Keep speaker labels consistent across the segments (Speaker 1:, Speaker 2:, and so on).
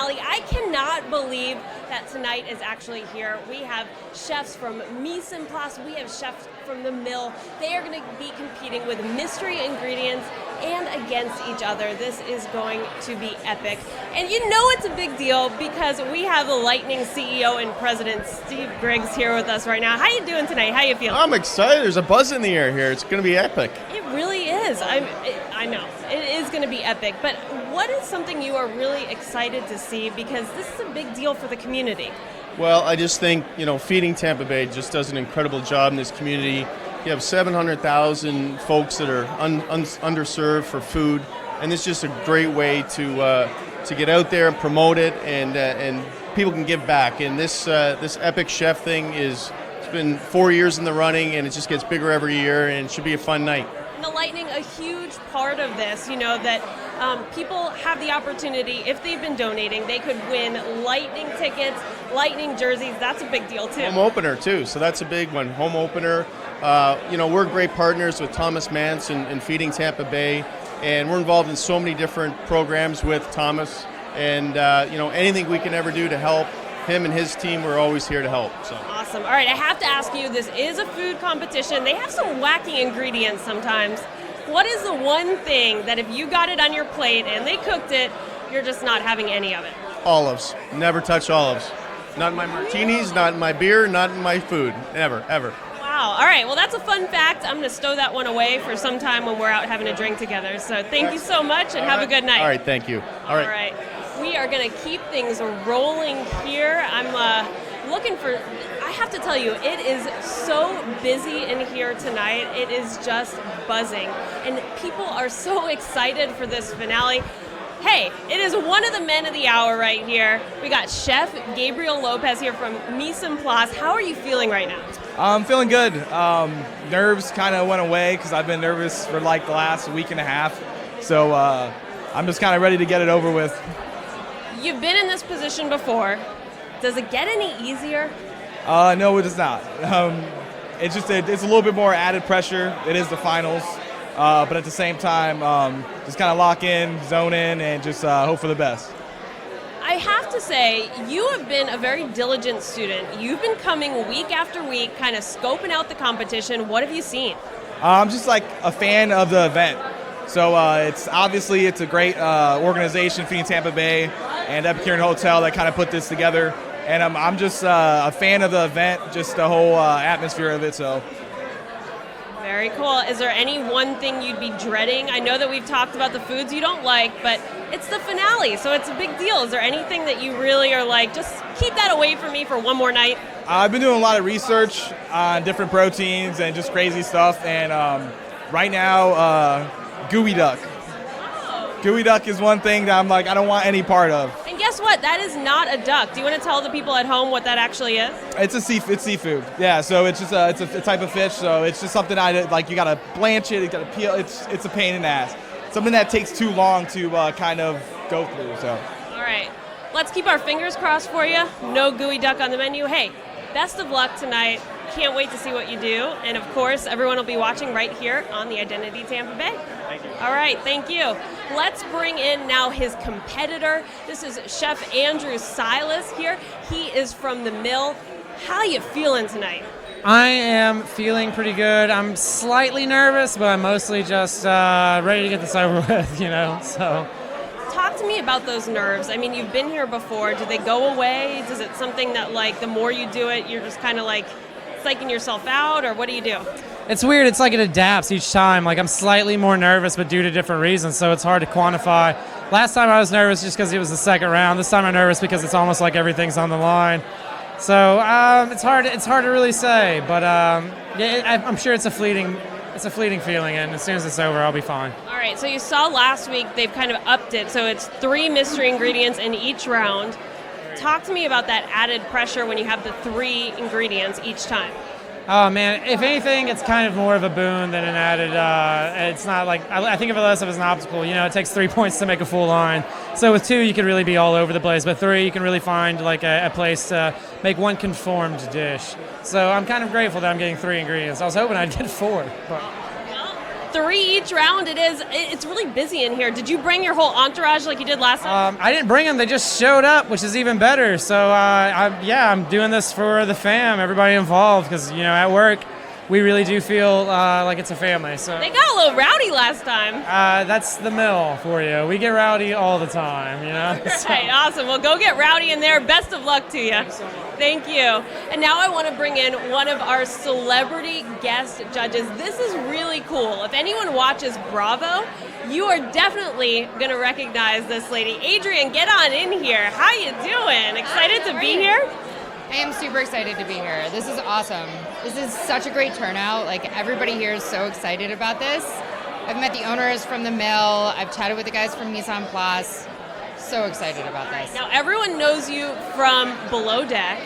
Speaker 1: finale. I cannot believe that tonight is actually here. We have chefs from Mise en Place. We have chefs from the Mill. They are going to be competing with mystery ingredients and against each other. This is going to be epic. And you know it's a big deal because we have the Lightning CEO and President Steve Griggs here with us right now. How you doing tonight? How you feeling?
Speaker 2: I'm excited. There's a buzz in the air here. It's going to be epic.
Speaker 1: It really is. I know. It is going to be epic. But what is something you are really excited to see? Because this is a big deal for the community.
Speaker 2: Well, I just think, Feeding Tampa Bay just does an incredible job in this community. You have 700,000 folks that are underserved for food, and it's just a great way to get out there and promote it, and people can give back. And this Epic Chef thing it's been 4 years in the running, and it just gets bigger every year, and it should be a fun night.
Speaker 1: And the Lightning, a huge part of this, that people have the opportunity, if they've been donating, they could win Lightning tickets, Lightning jerseys. That's a big deal, too.
Speaker 2: Home opener, too, so that's a big one. Home opener. We're great partners with Thomas Mance and Feeding Tampa Bay, and we're involved in so many different programs with Thomas, and anything we can ever do to help him and his team, we're always here to help. So.
Speaker 1: Awesome. All right, I have to ask you, this is a food competition. They have some wacky ingredients sometimes. What is the one thing that if you got it on your plate and they cooked it, you're just not having any of it?
Speaker 2: Olives. Never touch olives. Not in my martinis, not in my beer, not in my food. Never, ever.
Speaker 1: Wow. All right. Well, that's a fun fact. I'm going to stow that one away for some time when we're out having a drink together. So thank you so much and have a good night.
Speaker 2: All right. Thank you.
Speaker 1: All right. We are going to keep things rolling here. I'm looking for, I have to tell you, it is so busy in here tonight. It is just buzzing. And people are so excited for this finale. Hey, it is one of the men of the hour right here. We got Chef Gabriel Lopez here from Mise en Place. How are you feeling right now?
Speaker 3: I'm feeling good. Nerves kind of went away because I've been nervous for like the last week and a half. So I'm just kind of ready to get it over with.
Speaker 1: You've been in this position before. Does it get any easier?
Speaker 3: No, it does not. It's a little bit more added pressure. It is the finals. But at the same time, just kind of lock in, zone in, and just hope for the best.
Speaker 1: I have to say, you have been a very diligent student. You've been coming week after week, kind of scoping out the competition. What have you seen?
Speaker 3: I'm just like a fan of the event. So it's a great organization, Feeding Tampa Bay and Epicurean Hotel, that kind of put this together. And I'm just a fan of the event, just the whole atmosphere of it. So.
Speaker 1: Very cool. Is there any one thing you'd be dreading? I know that we've talked about the foods you don't like, but it's the finale, so it's a big deal. Is there anything that you really are like, just keep that away from me for one more night?
Speaker 3: I've been doing a lot of research on different proteins and just crazy stuff, and right now, gooey duck.
Speaker 1: Oh.
Speaker 3: Gooey duck is one thing that I'm like, I don't want any part of.
Speaker 1: And guess what? That is not a duck. Do you want to tell the people at home what that actually is?
Speaker 3: It's seafood. Yeah, so it's just it's a type of fish. So it's just something you gotta blanch it, you gotta peel. It's a pain in the ass. Something that takes too long to kind of go through. So.
Speaker 1: All right, let's keep our fingers crossed for you. No gooey duck on the menu. Hey, best of luck tonight. Can't wait to see what you do. And of course, everyone will be watching right here on the Identity Tampa Bay.
Speaker 2: Thank you.
Speaker 1: All right, thank you. Let's bring in now his competitor. This is Chef Andrew Silas here. He is from the Mill. How you feeling tonight?
Speaker 4: I am feeling pretty good. I'm slightly nervous, but I'm mostly just ready to get this over with, so.
Speaker 1: Talk to me about those nerves. I mean, you've been here before. Do they go away? Is it something that, like, the more you do it, you're just kind of like psyching yourself out, or what do you do?
Speaker 4: It's weird. It's like it adapts each time. Like, I'm slightly more nervous, but due to different reasons, so it's hard to quantify. Last time I was nervous just because it was the second round. This time I'm nervous because it's almost like everything's on the line. So it's hard to really say, but I'm sure it's a fleeting feeling, and as soon as it's over, I'll be fine.
Speaker 1: All right, so you saw last week they've kind of upped it, so it's 3 mystery ingredients in each round. Talk to me about that added pressure when you have the 3 ingredients each time.
Speaker 4: Oh, man, if anything, it's kind of more of a boon than an added, it's not like, I think of it less of as an obstacle. It takes 3 points to make a full line. So with 2, you can really be all over the place, but 3, you can really find like a place to make one conformed dish. So I'm kind of grateful that I'm getting 3 ingredients. I was hoping I'd get 4. But.
Speaker 1: Well, 3 each round. It's really busy in here. Did you bring your whole entourage like you did last time?
Speaker 4: I didn't bring them. They just showed up, which is even better. So, I'm doing this for the fam, everybody involved, because, at work, we really do feel like it's a family. So
Speaker 1: They got a little rowdy last time.
Speaker 4: that's the mill for you. We get rowdy all the time, So-
Speaker 1: Right, awesome. Well, go get rowdy in there. Best of luck to you. Thank you. And now I want to bring in one of our celebrity guest judges. This is really cool. If anyone watches Bravo, you are definitely going to recognize this lady. Adrian, get on in here. How you doing? Excited to be here?
Speaker 5: I am super excited to be here. This is awesome. This is such a great turnout. Like, everybody here is so excited about this. I've met the owners from the mill. I've chatted with the guys from Nissan Plus. So excited about this.
Speaker 1: Now, everyone knows you from Below Deck.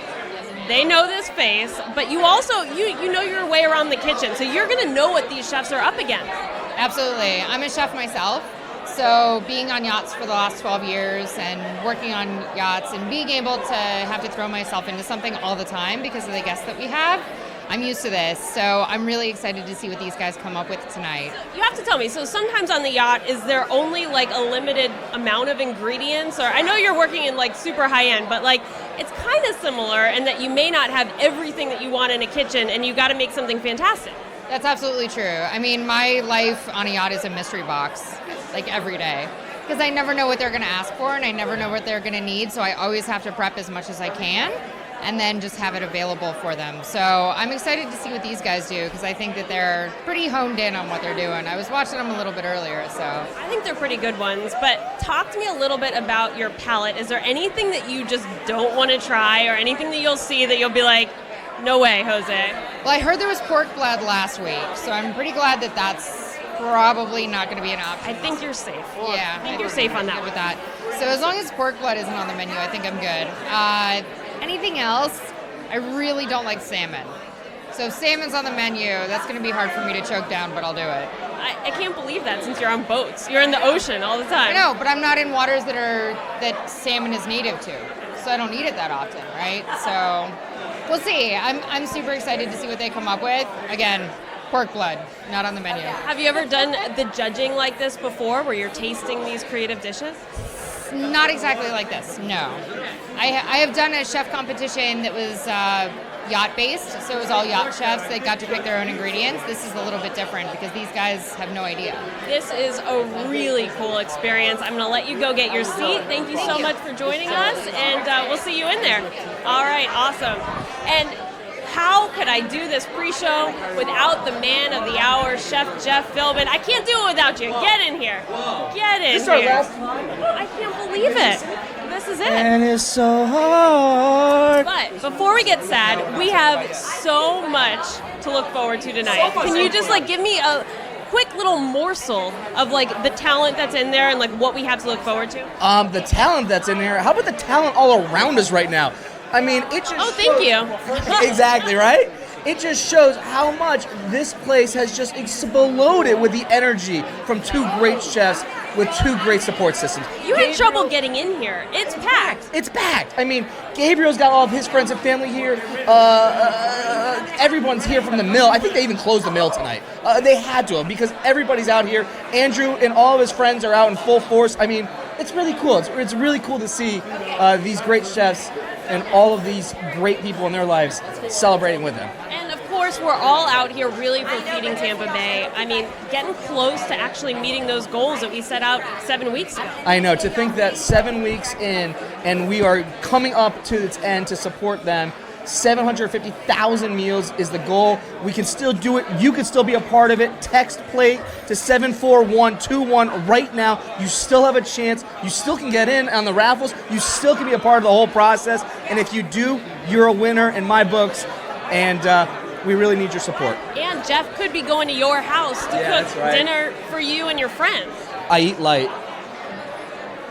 Speaker 1: They know this face, but you also, you know your way around the kitchen, so you're going to know what these chefs are up against.
Speaker 5: Absolutely. I'm a chef myself. So being on yachts for the last 12 years and working on yachts and being able to have to throw myself into something all the time because of the guests that we have, I'm used to this. So I'm really excited to see what these guys come up with tonight.
Speaker 1: You have to tell me, so sometimes on the yacht, is there only like a limited amount of ingredients? Or I know you're working in like super high end, but like it's kind of similar in that you may not have everything that you want in a kitchen and you got to make something fantastic.
Speaker 5: That's absolutely true. I mean, my life on a yacht is a mystery box, like every day, because I never know what they're going to ask for and I never know what they're going to need. So I always have to prep as much as I can and then just have it available for them. So I'm excited to see what these guys do because I think that they're pretty honed in on what they're doing. I was watching them a little bit earlier, so.
Speaker 1: I think they're pretty good ones, but talk to me a little bit about your palate. Is there anything that you just don't want to try or anything that you'll see that you'll be like, no way, Jose?
Speaker 5: Well, I heard there was pork blood last week, so I'm pretty glad that that's probably not going to be an option.
Speaker 1: I think you're safe.
Speaker 5: Yeah,
Speaker 1: I think you're safe on that
Speaker 5: good
Speaker 1: one.
Speaker 5: with that. So as long as pork blood isn't on the menu, I think I'm good. Anything else, I really don't like salmon. So if salmon's on the menu, that's going to be hard for me to choke down, but I'll do it.
Speaker 1: I can't believe that since you're on boats. You're in the ocean all the time.
Speaker 5: I know, but I'm not in waters that salmon is native to, so I don't eat it that often, right? So we'll see. I'm super excited to see what they come up with. Again, pork blood, not on the menu.
Speaker 1: Have you ever done the judging like this before, where you're tasting these creative dishes?
Speaker 5: Not exactly like this, no. I have done a chef competition that was yacht-based, so it was all yacht chefs that got to pick their own ingredients. This is a little bit different because these guys have no idea.
Speaker 1: This is a really cool experience. I'm going to let you go get your seat. Thank you so much for joining us, and we'll see you in there. All right, awesome. And how could I do this pre-show without the man of the hour, Chef Jeff Philbin? I can't do it without you. Get in here. Get in here. I can't believe it. This is it.
Speaker 6: And it's so hard.
Speaker 1: But before we get sad, we have so much to look forward to tonight. Can you just give me a quick little morsel of the talent that's in there and what we have to look forward to?
Speaker 6: The talent that's in here. How about the talent all around us right now? I mean, it just
Speaker 1: Oh, thank you.
Speaker 6: Exactly, right? It just shows how much this place has just exploded with the energy from two great chefs with two great support systems.
Speaker 1: You had trouble getting in here. It's packed.
Speaker 6: It's packed. I mean, Gabriel's got all of his friends and family here. Everyone's here from the mill. I think they even closed the mill tonight. They had to have because everybody's out here. Andrew and all of his friends are out in full force. I mean, it's really cool. It's really cool to see these great chefs and all of these great people in their lives celebrating with them.
Speaker 1: And of course, we're all out here really for Feeding Tampa Bay. I mean, getting close to actually meeting those goals that we set out 7 weeks ago.
Speaker 6: I know, to think that 7 weeks in and we are coming up to its end to support them. 750,000 meals is the goal. We can still do it. You can still be a part of it. Text plate to 74121 right now. You still have a chance. You still can get in on the raffles. You still can be a part of the whole process. And if you do, you're a winner in my books. And we really need your support.
Speaker 1: And Jeff could be going to your house to cook dinner for you and your friends.
Speaker 6: I eat light.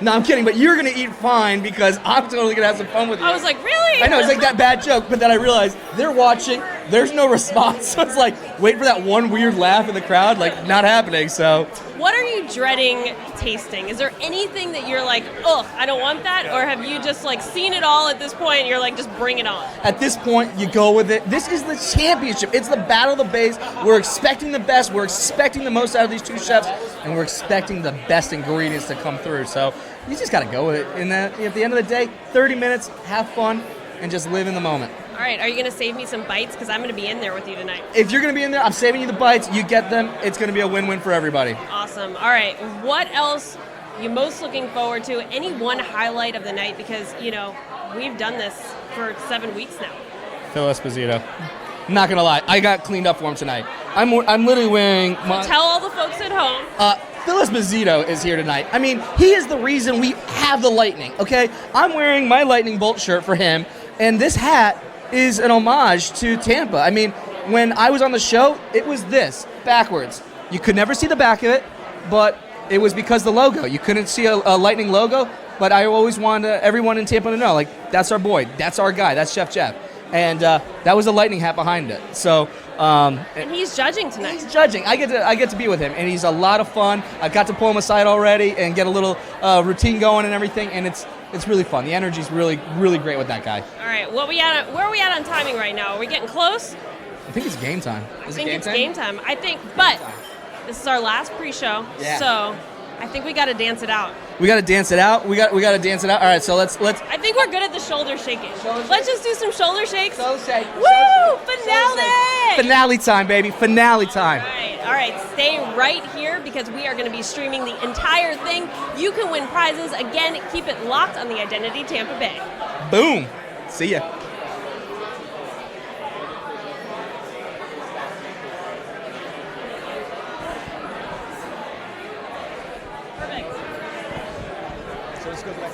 Speaker 6: No, I'm kidding, but you're going to eat fine because I'm totally going to have some fun with you.
Speaker 1: I was like, really?
Speaker 6: I know, it's like that bad joke, but then I realized they're watching. there's no response. So it's like, wait for that one weird laugh in the crowd, like, not happening. So
Speaker 1: What are you dreading tasting? Is there anything that you're like, ugh, I don't want that? Or have you just like seen it all at this point and you're like, just bring it on?
Speaker 6: at this point, you go with it. This is the championship. It's the battle of the bays. We're expecting the best. We're expecting the most out of these two chefs, and we're expecting the best ingredients to come through. So you just got to go with it. And at the end of the day, 30 minutes, have fun, and just live in the moment.
Speaker 1: All right, are you going to save me some bites? Because I'm going to be in there with you tonight.
Speaker 6: If you're going to be in there, I'm saving you the bites. You get them. It's going to be a win-win for everybody.
Speaker 1: Awesome. All right, what else you most looking forward to? Any one highlight of the night? Because, you know, we've done this for 7 weeks now.
Speaker 6: Phil Esposito. I'm not going to lie. I got cleaned up for him tonight. I'm literally wearing my...
Speaker 1: Tell all the folks at home.
Speaker 6: Phil Esposito is here tonight. I mean, he is the reason we have the Lightning, okay? I'm wearing my Lightning Bolt shirt for him, and this hat is an homage to Tampa. I mean, when I was on the show, it was this, backwards. You could never see the back of it, but it was because the logo. You couldn't see a Lightning logo, but I always wanted everyone in Tampa to know, like, that's our boy, that's our guy, that's Chef Jeff. And that was a Lightning hat behind it. So,
Speaker 1: and he's judging tonight.
Speaker 6: He's judging. I get to be with him, and he's a lot of fun. I got to pull him aside already and get a little routine going and everything, and it's really fun. The energy's really great with that guy.
Speaker 1: All right, where are we at on timing right now? Are we getting close?
Speaker 6: I think it's game time.
Speaker 1: I think it's game time. I think, but this is our last pre-show, so I think we got to dance it out.
Speaker 6: We got to dance it out. We got to dance it out. All right, so let's.
Speaker 1: I think we're good at the shoulder shaking. Let's just do some shoulder shakes.
Speaker 6: Shoulder shake.
Speaker 1: Woo! Finale!
Speaker 6: Finale time, baby. Finale time.
Speaker 1: All right, stay right here because we are going to be streaming the entire thing. You can win prizes. Again, keep it locked on the Identity Tampa Bay.
Speaker 6: Boom. See ya.
Speaker 1: Perfect.
Speaker 6: So this goes back.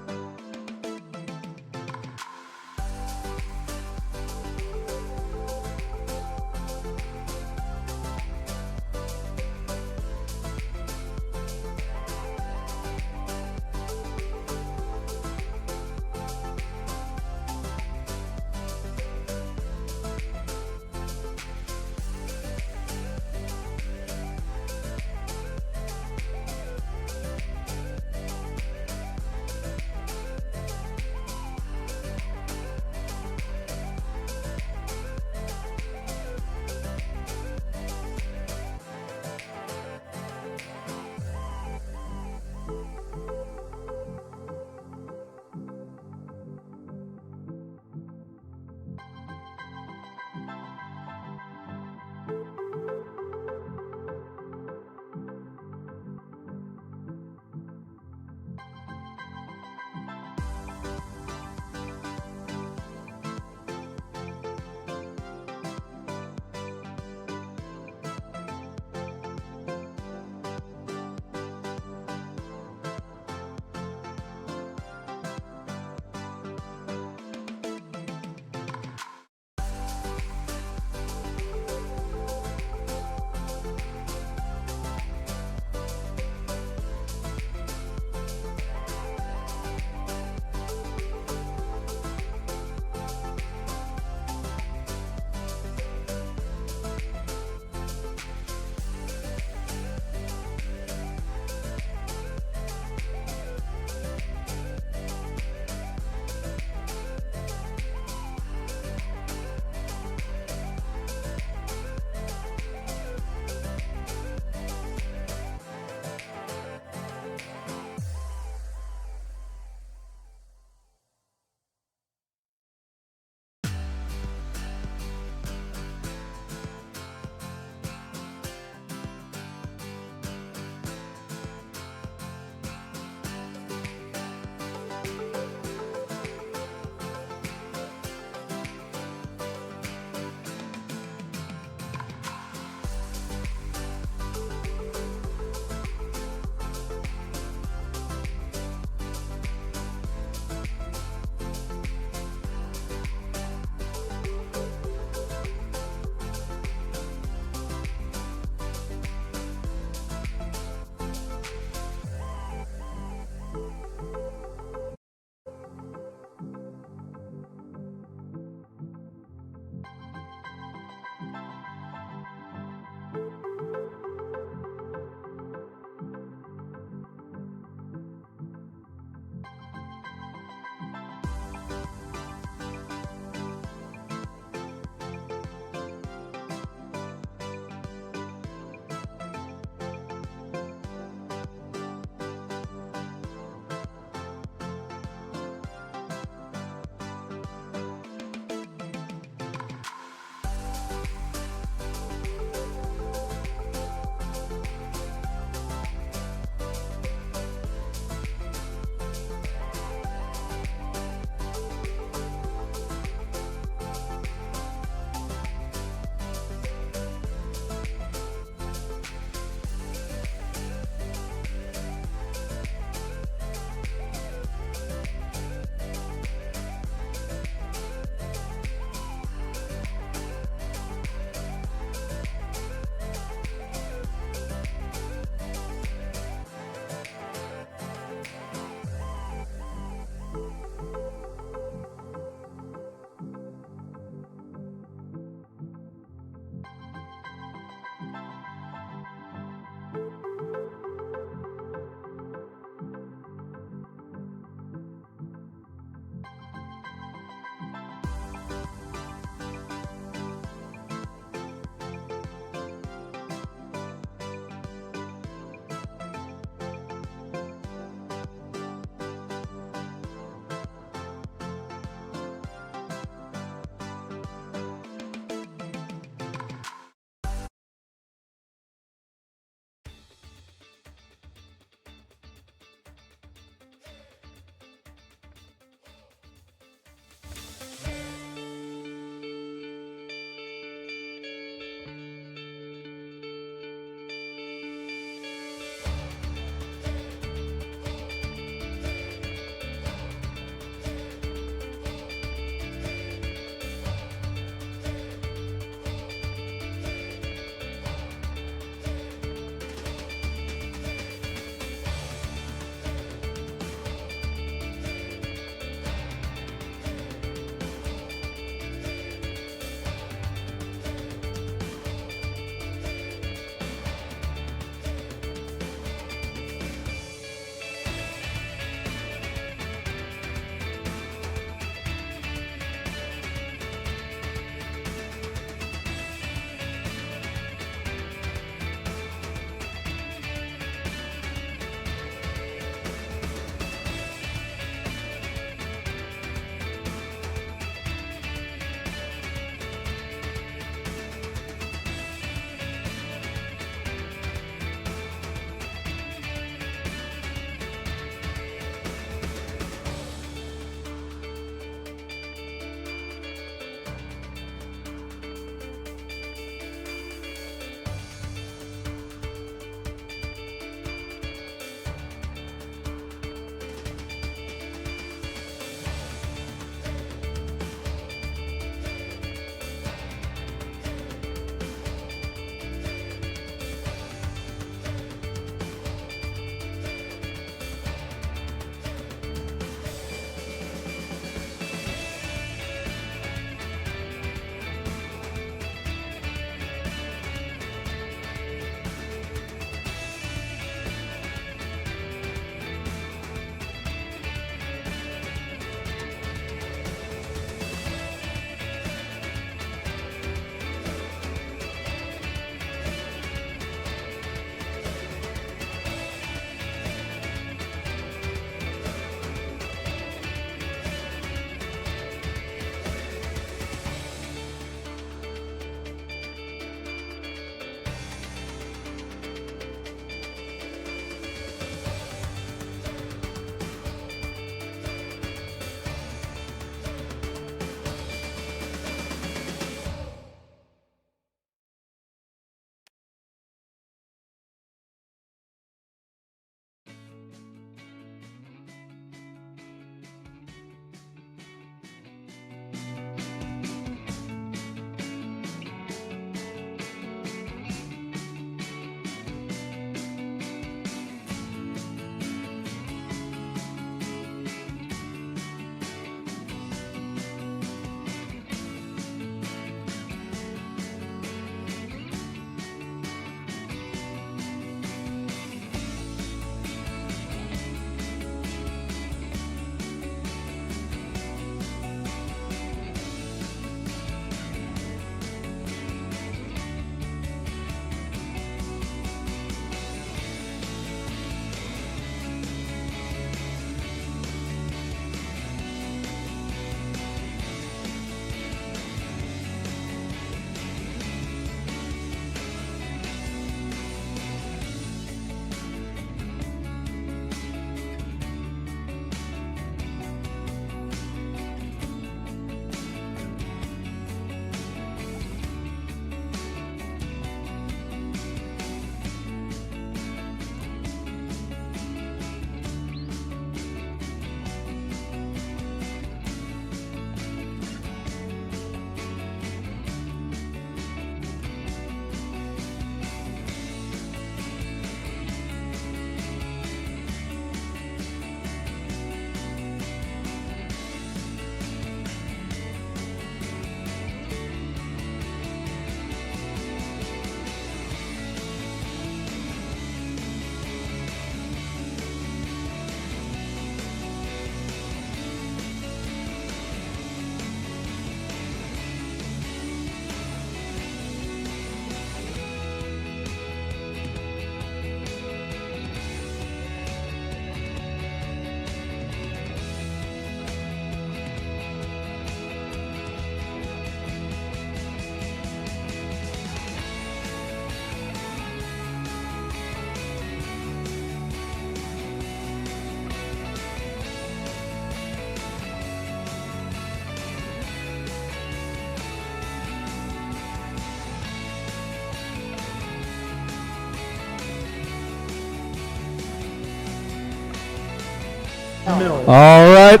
Speaker 7: Middle.
Speaker 8: All right.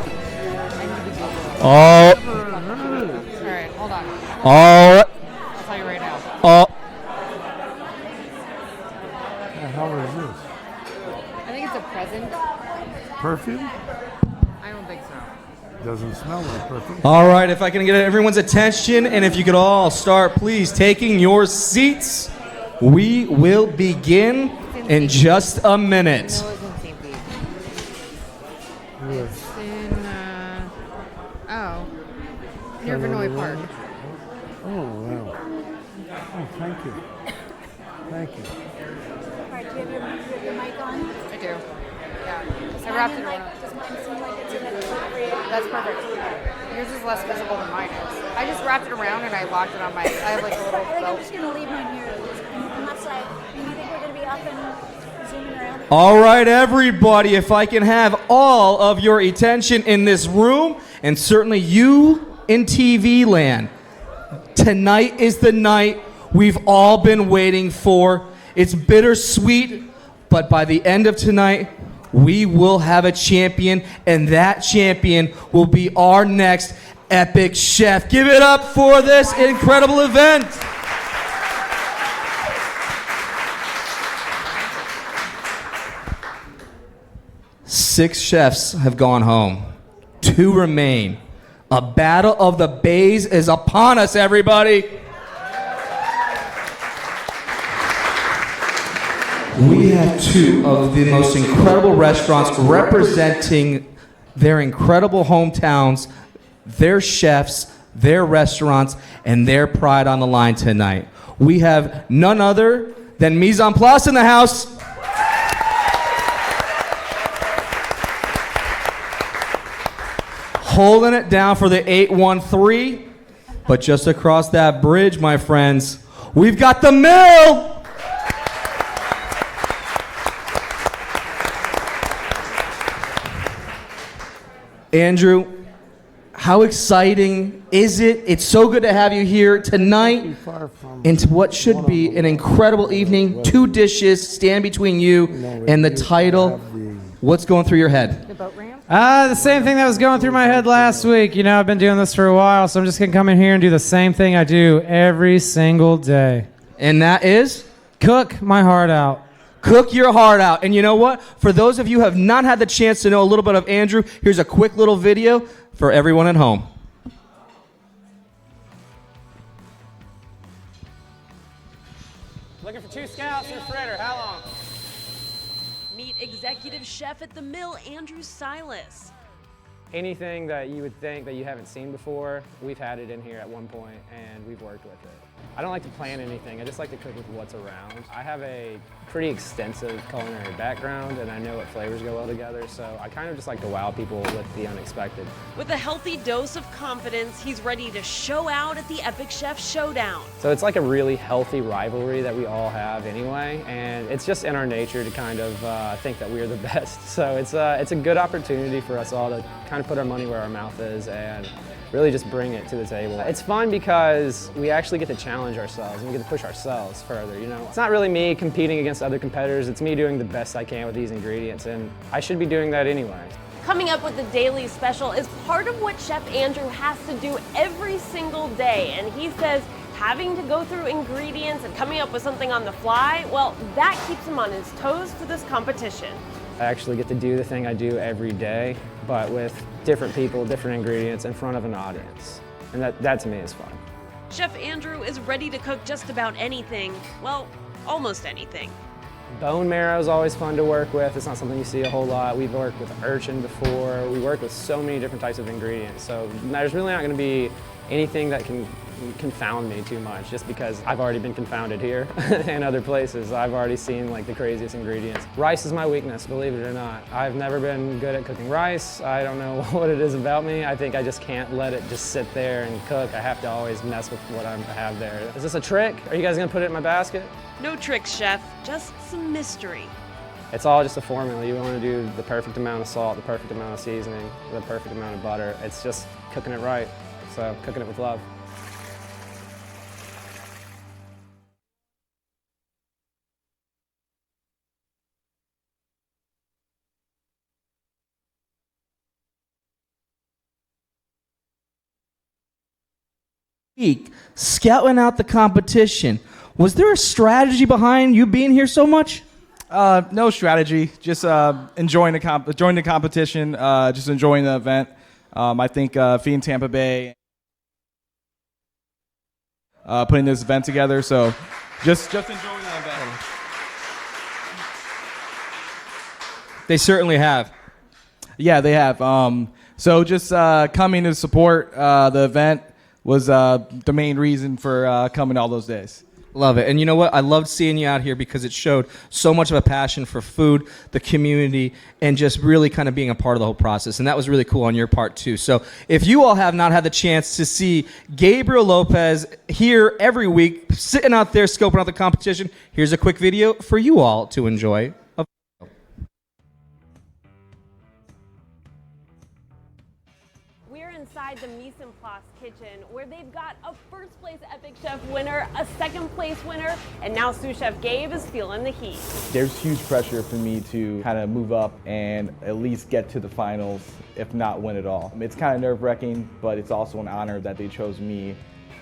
Speaker 8: All
Speaker 5: All right, hold on.
Speaker 8: right.
Speaker 5: I'll tell you right now.
Speaker 8: All.
Speaker 7: The hell is this?
Speaker 5: I think it's a present.
Speaker 7: Perfume?
Speaker 5: I don't think so.
Speaker 7: Doesn't smell like perfume.
Speaker 6: All right, if I can get everyone's attention, and if you could all start, please, taking your seats, we will begin in just a minute.
Speaker 5: No, it's in St. Pete. It's in, near Vinoy Park.
Speaker 7: Oh, wow. Oh, thank you. Thank you.
Speaker 9: All right, do you have your mic on?
Speaker 5: I do. Yeah. I wrapped it around.
Speaker 9: Does mine seem like it's in a appropriate?
Speaker 5: That's perfect. Yours is less visible than mine is. I just wrapped it around and I locked it on my, I have like a little
Speaker 9: I think I'm
Speaker 5: belt.
Speaker 9: just going to leave mine here. Unless do you think we're going to be up and zooming around?
Speaker 6: All right, everybody, if I can have all of your attention in this room, and certainly you in TV land. Tonight is the night we've all been waiting for. It's bittersweet, but by the end of tonight, we will have a champion, and that champion will be our next epic chef. Give it up for this incredible event. Six chefs have gone home. 2 remain. A battle of the bays is upon us, everybody. We have 2 of the most incredible restaurants representing their incredible hometowns, their chefs, their restaurants, and their pride on the line tonight. We have none other than Mise en Place in the house. Holding it down for the 813. But just across that bridge, my friends, we've got the Mill. Andrew, how exciting is it? It's so good to have you here tonight into what should be an incredible evening. 2 dishes stand between you and the title. What's going through your head?
Speaker 5: The boat ramp?
Speaker 4: The same thing that was going through my head last week. You know, I've been doing this for a while, so I'm just going to come in here and do the same thing I do every single day.
Speaker 6: And that is?
Speaker 4: Cook my heart out.
Speaker 6: Cook your heart out. And you know what? For those of you who have not had the chance to know a little bit of Andrew, here's a quick little video for everyone at home.
Speaker 4: Looking for 2 scouts and a fritter. How long?
Speaker 1: Meet executive chef at the Mill, Andrew Silas.
Speaker 10: Anything that you would think that you haven't seen before, we've had it in here at one point and we've worked with it. I don't like to plan anything, I just like to cook with what's around. I have a pretty extensive culinary background and I know what flavors go well together, so I kind of just like to wow people with the unexpected.
Speaker 1: With a healthy dose of confidence, he's ready to show out at the Epic Chef Showdown.
Speaker 10: So it's like a really healthy rivalry that we all have anyway, and it's just in our nature to kind of think that we're the best. So it's a good opportunity for us all to kind of put our money where our mouth is and really just bring it to the table. It's fun because we actually get to challenge ourselves and we get to push ourselves further, you know. It's not really me competing against other competitors, it's me doing the best I can with these ingredients, and I should be doing that anyway.
Speaker 1: Coming up with the daily special is part of what Chef Andrew has to do every single day, and he says having to go through ingredients and coming up with something on the fly, well, that keeps him on his toes for this competition.
Speaker 10: I actually get to do the thing I do every day, but with different people, different ingredients, in front of an audience. And that to me is fun.
Speaker 1: Chef Andrew is ready to cook just about anything, well, almost anything.
Speaker 10: Bone marrow is always fun to work with. It's not something you see a whole lot. We've worked with urchin before. We work with so many different types of ingredients. So there's really not going to be anything that can confound me too much, just because I've already been confounded here and other places. I've already seen like the craziest ingredients. Rice is my weakness, believe it or not. I've never been good at cooking rice. I don't know what it is about me. I think I just can't let it just sit there and cook. I have to always mess with what I have there. Is this a trick? Are you guys gonna put it in my basket?
Speaker 1: No tricks, Chef, just some mystery.
Speaker 10: It's all just a formula. You want to do the perfect amount of salt, the perfect amount of seasoning, the perfect amount of butter. It's just cooking it right. So cooking it with love.
Speaker 6: week scouting out the competition. Was there a strategy behind you being here so much?
Speaker 3: No strategy, just enjoying the competition, just enjoying the event. I think Feeding Tampa Bay putting this event together, so just enjoying the event.
Speaker 6: They certainly have.
Speaker 3: Yeah, they have. So just coming to support the event was the main reason for coming all those days.
Speaker 6: Love it. And you know what? I loved seeing you out here because it showed so much of a passion for food, the community, and just really kind of being a part of the whole process. And that was really cool on your part, too. So if you all have not had the chance to see Gabriel Lopez here every week, sitting out there scoping out the competition, here's a quick video for you all to enjoy.
Speaker 1: We're inside the Mise en Place kitchen where they've got a first place Epic Chef winner, a second place winner, and now sous chef Gabe is feeling the heat.
Speaker 3: There's huge pressure for me to kind of move up and at least get to the finals, if not win it all. It's kind of nerve-wracking, but it's also an honor that they chose me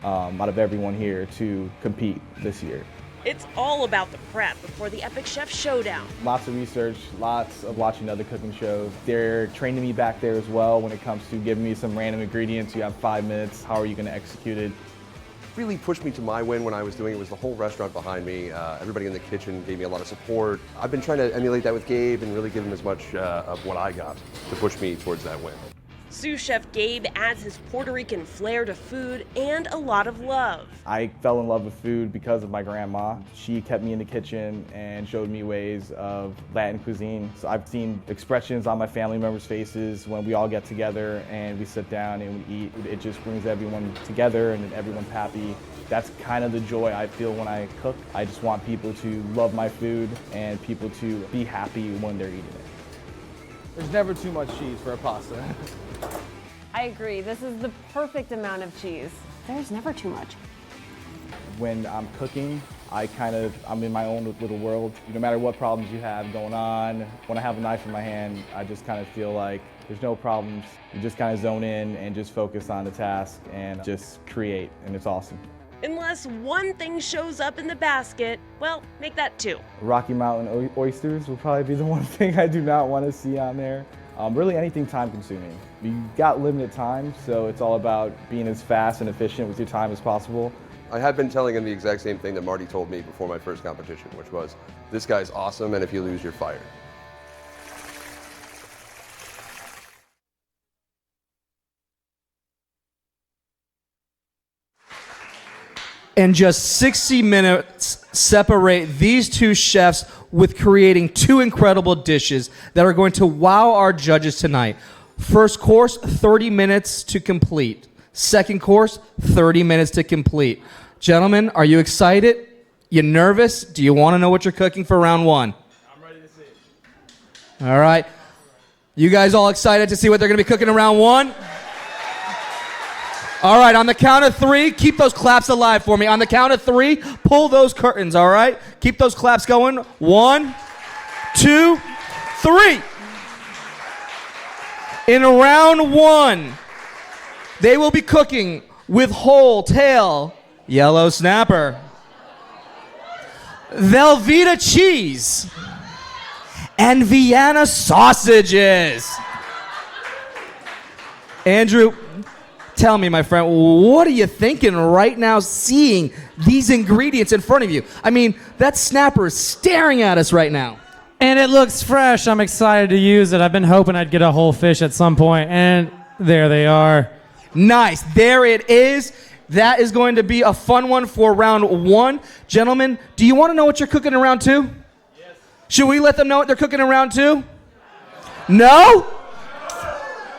Speaker 3: out of everyone here to compete this year.
Speaker 1: It's all about the prep before the Epic Chef Showdown.
Speaker 3: Lots of research, lots of watching other cooking shows. They're training me back there as well when it comes to giving me some random ingredients. You have 5 minutes, how are you going to execute it?
Speaker 8: Really pushed me to my win when I was doing it was the whole restaurant behind me. Everybody in the kitchen gave me a lot of support. I've been trying to emulate that with Gabe and really give him as much of what I got to push me towards that win.
Speaker 1: Sous chef Gabe adds his Puerto Rican flair to food and a lot of love.
Speaker 3: I fell in love with food because of my grandma. She kept me in the kitchen and showed me ways of Latin cuisine. So I've seen expressions on my family members' faces when we all get together and we sit down and we eat. It just brings everyone together and everyone's happy. That's kind of the joy I feel when I cook. I just want people to love my food and people to be happy when they're eating it. There's never too much cheese for a pasta.
Speaker 1: I agree. This is the perfect amount of cheese. There's never too much.
Speaker 3: When I'm cooking, I'm in my own little world. No matter what problems you have going on, when I have a knife in my hand, I just kind of feel like there's no problems. You just kind of zone in and just focus on the task and just create, and it's awesome.
Speaker 1: Unless one thing shows up in the basket, well, make that 2.
Speaker 3: Rocky Mountain oysters will probably be the one thing I do not want to see on there. Really anything time consuming. You got limited time, so it's all about being as fast and efficient with your time as possible.
Speaker 8: I have been telling him the exact same thing that Marty told me before my first competition, which was, this guy's awesome, and if you lose, you're fired.
Speaker 6: And just 60 minutes separate these two chefs with creating 2 incredible dishes that are going to wow our judges tonight. First course, 30 minutes to complete. Second course, 30 minutes to complete. Gentlemen, are you excited? You nervous? Do you want to know what you're cooking for round 1?
Speaker 3: I'm ready to see it.
Speaker 6: All right. You guys all excited to see what they're going to be cooking in round 1? All right, on the count of 3, keep those claps alive for me. On the count of 3, pull those curtains, all right? Keep those claps going. 1, 2, 3. In round 1, they will be cooking with whole tail yellow snapper, Velveeta cheese, and Vienna sausages. Andrew, tell me, my friend, what are you thinking right now seeing these ingredients in front of you? I mean, that snapper is staring at us right now.
Speaker 4: And it looks fresh. I'm excited to use it. I've been hoping I'd get a whole fish at some point, and there they are.
Speaker 6: Nice. There it is. That is going to be a fun one for round 1. Gentlemen, do you want to know what you're cooking in round 2? Yes. Should we let them know what they're cooking in round 2? No?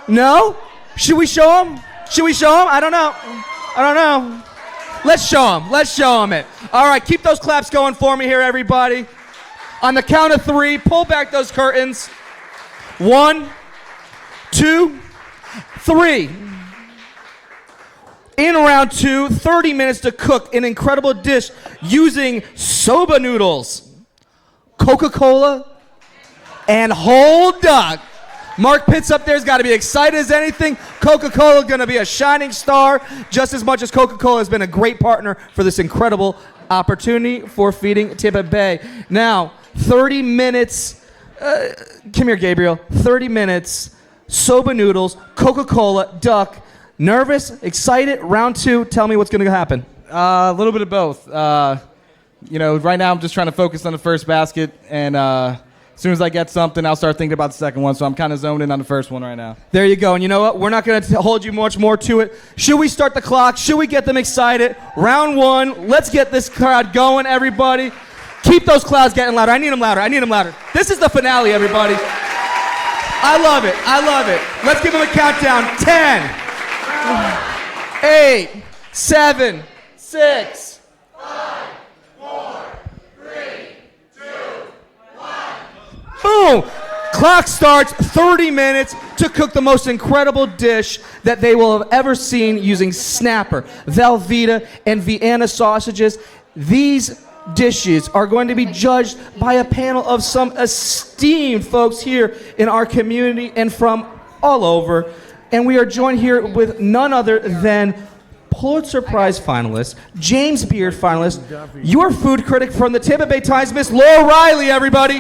Speaker 6: No? Should we show them? Should we show them? I don't know. Let's show them. Let's show them it. All right, keep those claps going for me here, everybody. On the count of 3, pull back those curtains. 1, 2, 3. In round 2, 30 minutes to cook an incredible dish using soba noodles, Coca-Cola, and whole duck. Mark Pitts up there's got to be excited as anything. Coca-Cola going to be a shining star just as much as Coca-Cola has been a great partner for this incredible opportunity for feeding Tampa Bay. Now, 30 minutes. Come here, Gabriel. 30 minutes. Soba noodles, Coca-Cola, duck. Nervous, excited. Round 2. Tell me what's going to happen.
Speaker 3: A little bit of both. Right now I'm just trying to focus on the first basket, and as soon as I get something, I'll start thinking about the second one. So I'm kind of zoned in on the first one right now.
Speaker 6: There you go. And you know what? We're not going to hold you much more to it. Should we start the clock? Should we get them excited? Round 1. Let's get this crowd going, everybody. Keep those clouds getting louder. I need them louder. This is the finale, everybody. I love it. Let's give them a countdown. 10, 8, 7, 6. 5, 4, 3, 2, 1. Boom! Clock starts. 30 minutes to cook the most incredible dish that they will have ever seen using snapper, Velveeta, and Vienna sausages. These dishes are going to be judged by a panel of some esteemed folks here in our community and from all over. And we are joined here with none other than Pulitzer Prize finalist, James Beard finalist, your food critic from the Tampa Bay Times, Miss Laura Riley, everybody.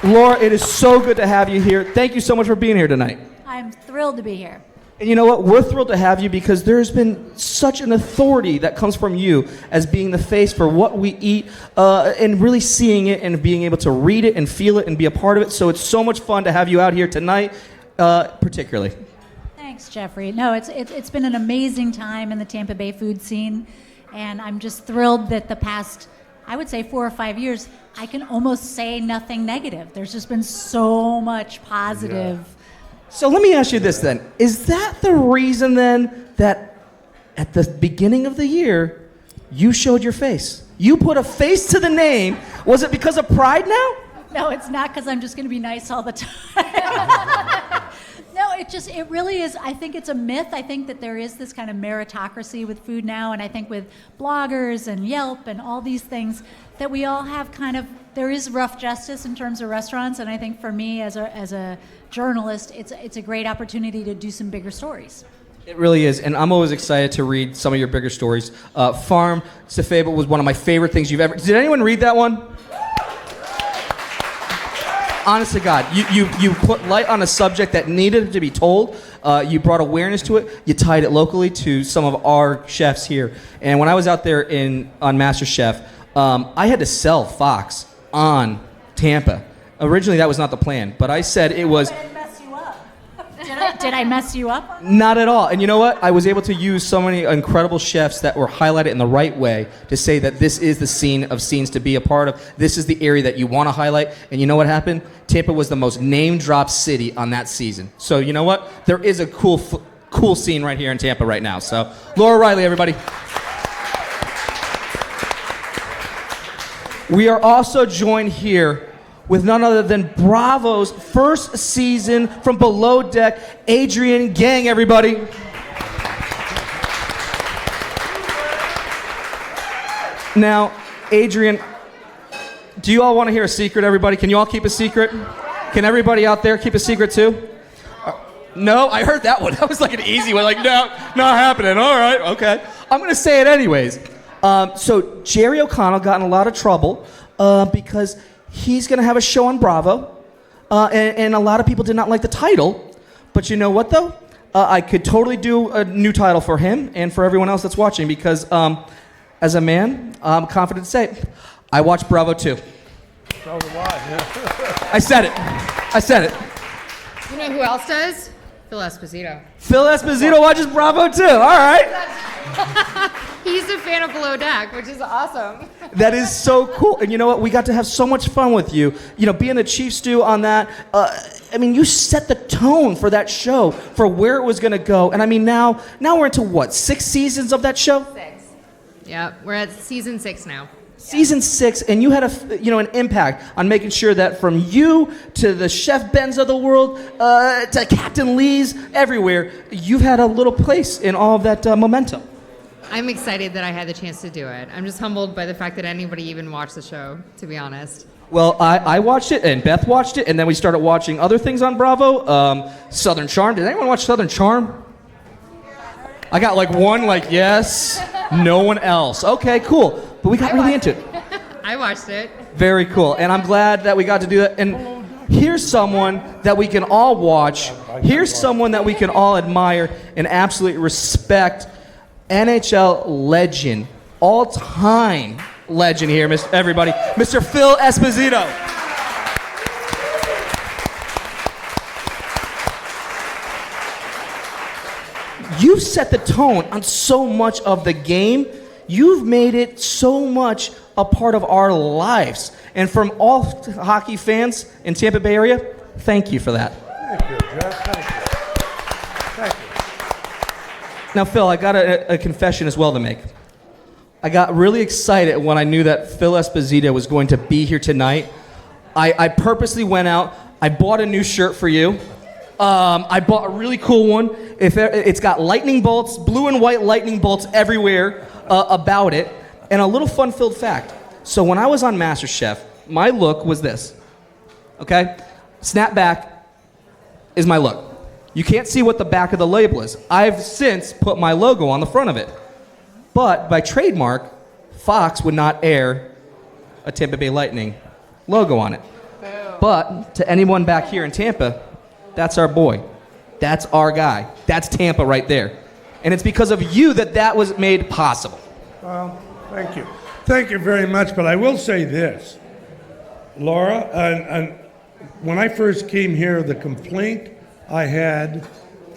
Speaker 6: Laura, it is so good to have you here. Thank you so much for being here tonight.
Speaker 9: I'm thrilled to be here.
Speaker 6: And you know what? We're thrilled to have you because there's been such an authority that comes from you as being the face for what we eat and really seeing it and being able to read it and feel it and be a part of it. So it's so much fun to have you out here tonight, particularly.
Speaker 9: Thanks, Jeffrey. No, it's been an amazing time in the Tampa Bay food scene, and I'm just thrilled that the past, I would say 4 or 5 years, I can almost say nothing negative. There's just been so much positive.
Speaker 6: Yeah. So let me ask you this then. Is that the reason then that at the beginning of the year, you showed your face? You put a face to the name. Was it because of pride now?
Speaker 9: No, it's not because I'm just going to be nice all the time. No, it really is. I think it's a myth. I think that there is this kind of meritocracy with food now, and I think with bloggers and Yelp and all these things that we all have there is rough justice in terms of restaurants, and I think for me as a journalist, it's a great opportunity to do some bigger stories.
Speaker 6: It really is, and I'm always excited to read some of your bigger stories. Farm to Fable was one of my favorite things you've ever... Did anyone read that one? Honest to God, you put light on a subject that needed to be told. You brought awareness to it. You tied it locally to some of our chefs here. And when I was out there on MasterChef, I had to sell Fox on Tampa. Originally, that was not the plan, but I said it was...
Speaker 9: Did I mess you up?
Speaker 6: Not at all. And you know what? I was able to use so many incredible chefs that were highlighted in the right way to say that this is the scene of scenes to be a part of. This is the area that you want to highlight. And you know what happened? Tampa was the most name-dropped city on that season. So you know what? There is a cool scene right here in Tampa right now. So Laura Riley, everybody. We are also joined here with none other than Bravo's first season from Below Deck, Adrian Gang, everybody. Now, Adrian, do you all want to hear a secret, everybody? Can you all keep a secret? Can everybody out there keep a secret too? No, I heard that one. That was like an easy one. Like, no, not happening. All right, okay. I'm going to say it anyways. So Jerry O'Connell got in a lot of trouble because he's going to have a show on Bravo, and a lot of people did not like the title. But you know what, though? I could totally do a new title for him and for everyone else that's watching because, as a man, I'm confident to say, I watch Bravo too.
Speaker 7: So do I.
Speaker 6: I said it.
Speaker 5: You know who else does? Phil Esposito.
Speaker 6: Phil Esposito watches Bravo too. All right.
Speaker 5: He's a fan of Below Deck, which is awesome.
Speaker 6: That is so cool. And you know what? We got to have so much fun with you. You know, being the chief stew on that. I mean, you set the tone for that show, for where it was going to go. And I mean, now we're into what, 6 seasons of that show?
Speaker 5: 6. Yeah, we're at season 6 now.
Speaker 6: Season 6, and you had an impact on making sure that from you to the Chef Bens of the world to Captain Lee's, everywhere, you've had a little place in all of that momentum.
Speaker 5: I'm excited that I had the chance to do it. I'm just humbled by the fact that anybody even watched the show, to be honest.
Speaker 6: Well, I watched it, and Beth watched it, and then we started watching other things on Bravo. Southern Charm. Did anyone watch Southern Charm? I got like one, like, yes, no one else. Okay, cool. But we got really into it.
Speaker 5: I watched it.
Speaker 6: Very cool. And I'm glad that we got to do that. And here's someone that we can all watch. Here's someone that we can all admire and absolutely respect. NHL legend, all-time legend here, everybody, Mr. Phil Esposito. You've set the tone on so much of the game. You've made it so much a part of our lives. And from all hockey fans in Tampa Bay area, thank you for that.
Speaker 7: Thank you, Jeff. Thank you. Thank you.
Speaker 6: Now, Phil, I got a confession as well to make. I got really excited when I knew that Phil Esposito was going to be here tonight. I purposely went out. I bought a new shirt for you. I bought a really cool one. It's got lightning bolts, blue and white lightning bolts everywhere about it. And a little fun-filled fact. So when I was on MasterChef, my look was this. Okay? Snapback is my look. You can't see what the back of the label is. I've since put my logo on the front of it. But by trademark, Fox would not air a Tampa Bay Lightning logo on it. But to anyone back here in Tampa, that's our boy. That's our guy. That's Tampa right there. And it's because of you that was made possible.
Speaker 7: Well, thank you. Thank you very much, but I will say this. Laura, and when I first came here, the complaint I had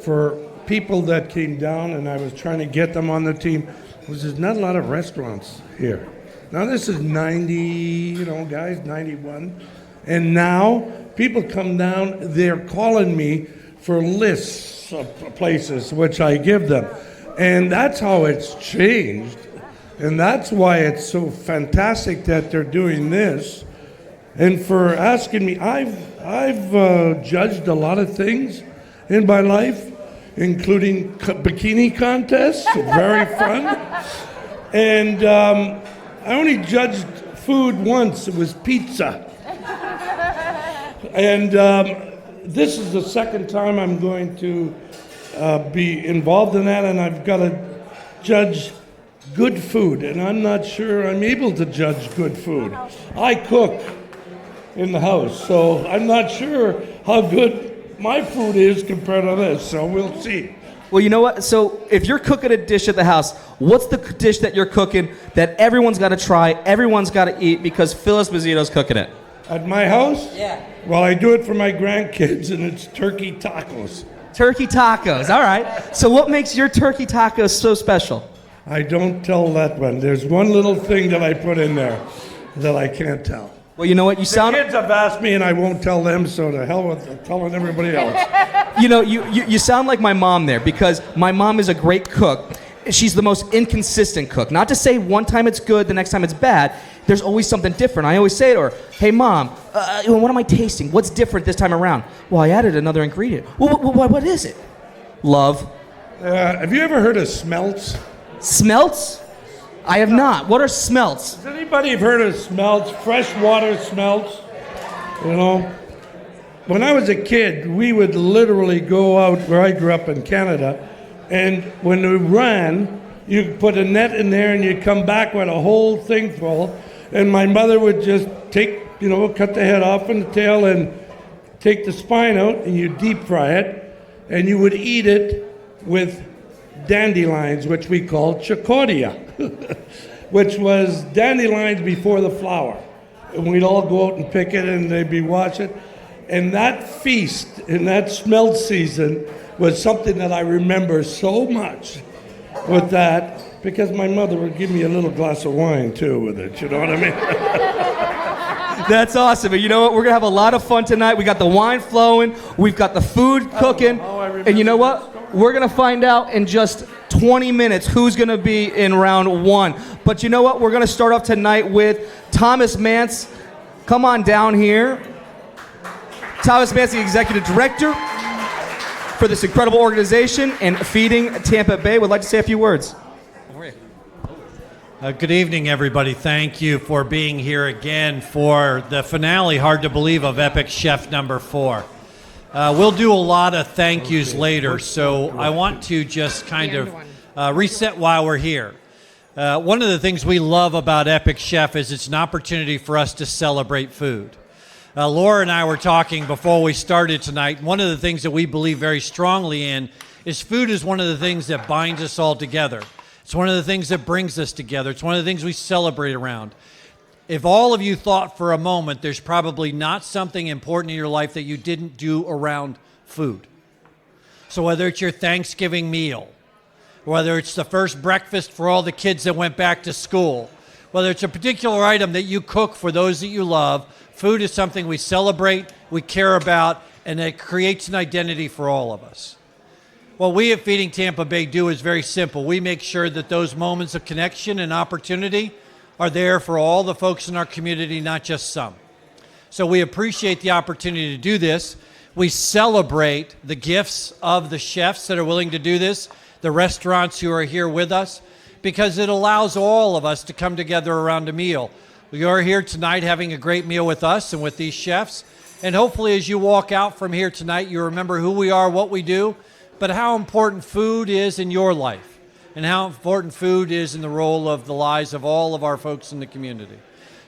Speaker 7: for people that came down and I was trying to get them on the team was there's not a lot of restaurants here. Now this is 90, guys, 91. And now people come down, they're calling me for lists of places which I give them. And that's how it's changed. And that's why it's so fantastic that they're doing this. And for asking me, I've judged a lot of things in my life, including bikini contests, very fun. And I only judged food once. It was pizza. And this is the second time I'm going to be involved in that, and I've got to judge good food, and I'm not sure I'm able to judge good food. I cook in the house, so I'm not sure how good my food is compared to this, so we'll see.
Speaker 6: Well, you know what? So if you're cooking a dish at the house, what's the dish that you're cooking that everyone's got to try, everyone's got to eat because Phil Esposito's cooking it?
Speaker 7: At my house?
Speaker 6: Yeah.
Speaker 7: Well, I do it for my grandkids, and it's turkey tacos.
Speaker 6: Turkey tacos, all right. So what makes your turkey tacos so special?
Speaker 7: I don't tell that one. There's one little thing that I put in there that I can't tell.
Speaker 6: Well, you know what?
Speaker 7: The kids have asked me, and I won't tell them, so to hell with telling everybody else.
Speaker 6: You sound like my mom there, because my mom is a great cook. She's the most inconsistent cook. Not to say one time it's good, the next time it's bad. There's always something different. I always say to her, hey, Mom, what am I tasting? What's different this time around? Well, I added another ingredient. Well, what is it? Love.
Speaker 7: Have you ever heard of smelts?
Speaker 6: Smelts? I have not. What are smelts?
Speaker 7: Has anybody heard of smelts? Freshwater smelts? When I was a kid, we would literally go out where I grew up in Canada, and when we ran, you put a net in there and you'd come back with a whole thing full, and my mother would just cut the head off and the tail and take the spine out, and you deep fry it, and you would eat it with dandelions, which we called chicoria, which was dandelions before the flower. And we'd all go out and pick it, and they'd be watching. And that feast in that smelt season was something that I remember so much with that, because my mother would give me a little glass of wine, too, with it. You know what I mean?
Speaker 6: That's awesome. And you know what? We're going to have a lot of fun tonight. We got the wine flowing. We've got the food cooking. And you know what? We're going to find out in just 20 minutes who's going to be in round one. But you know what? We're going to start off tonight with Thomas Mance. Come on down here. Thomas Mance, the executive director for this incredible organization and Feeding Tampa Bay, would like to say a few words.
Speaker 11: Good evening, everybody. Thank you for being here again for the finale, hard to believe, of Epic Chef number 4. We'll do a lot of thank yous later, so I want to just kind of reset while we're here. One of the things we love about Epic Chef is it's an opportunity for us to celebrate food. Laura and I were talking before we started tonight. One of the things that we believe very strongly in is food is one of the things that binds us all together. It's one of the things that brings us together. It's one of the things we celebrate around. If all of you thought for a moment, there's probably not something important in your life that you didn't do around food. So whether it's your Thanksgiving meal, whether it's the first breakfast for all the kids that went back to school, whether it's a particular item that you cook for those that you love, food is something we celebrate, we care about, and it creates an identity for all of us. What we at Feeding Tampa Bay do is very simple. We make sure that those moments of connection and opportunity are there for all the folks in our community, not just some. So we appreciate the opportunity to do this. We celebrate the gifts of the chefs that are willing to do this, the restaurants who are here with us, because it allows all of us to come together around a meal. We are here tonight having a great meal with us and with these chefs. And hopefully as you walk out from here tonight, you remember who we are, what we do, but how important food is in your life and how important food is in the role of the lives of all of our folks in the community.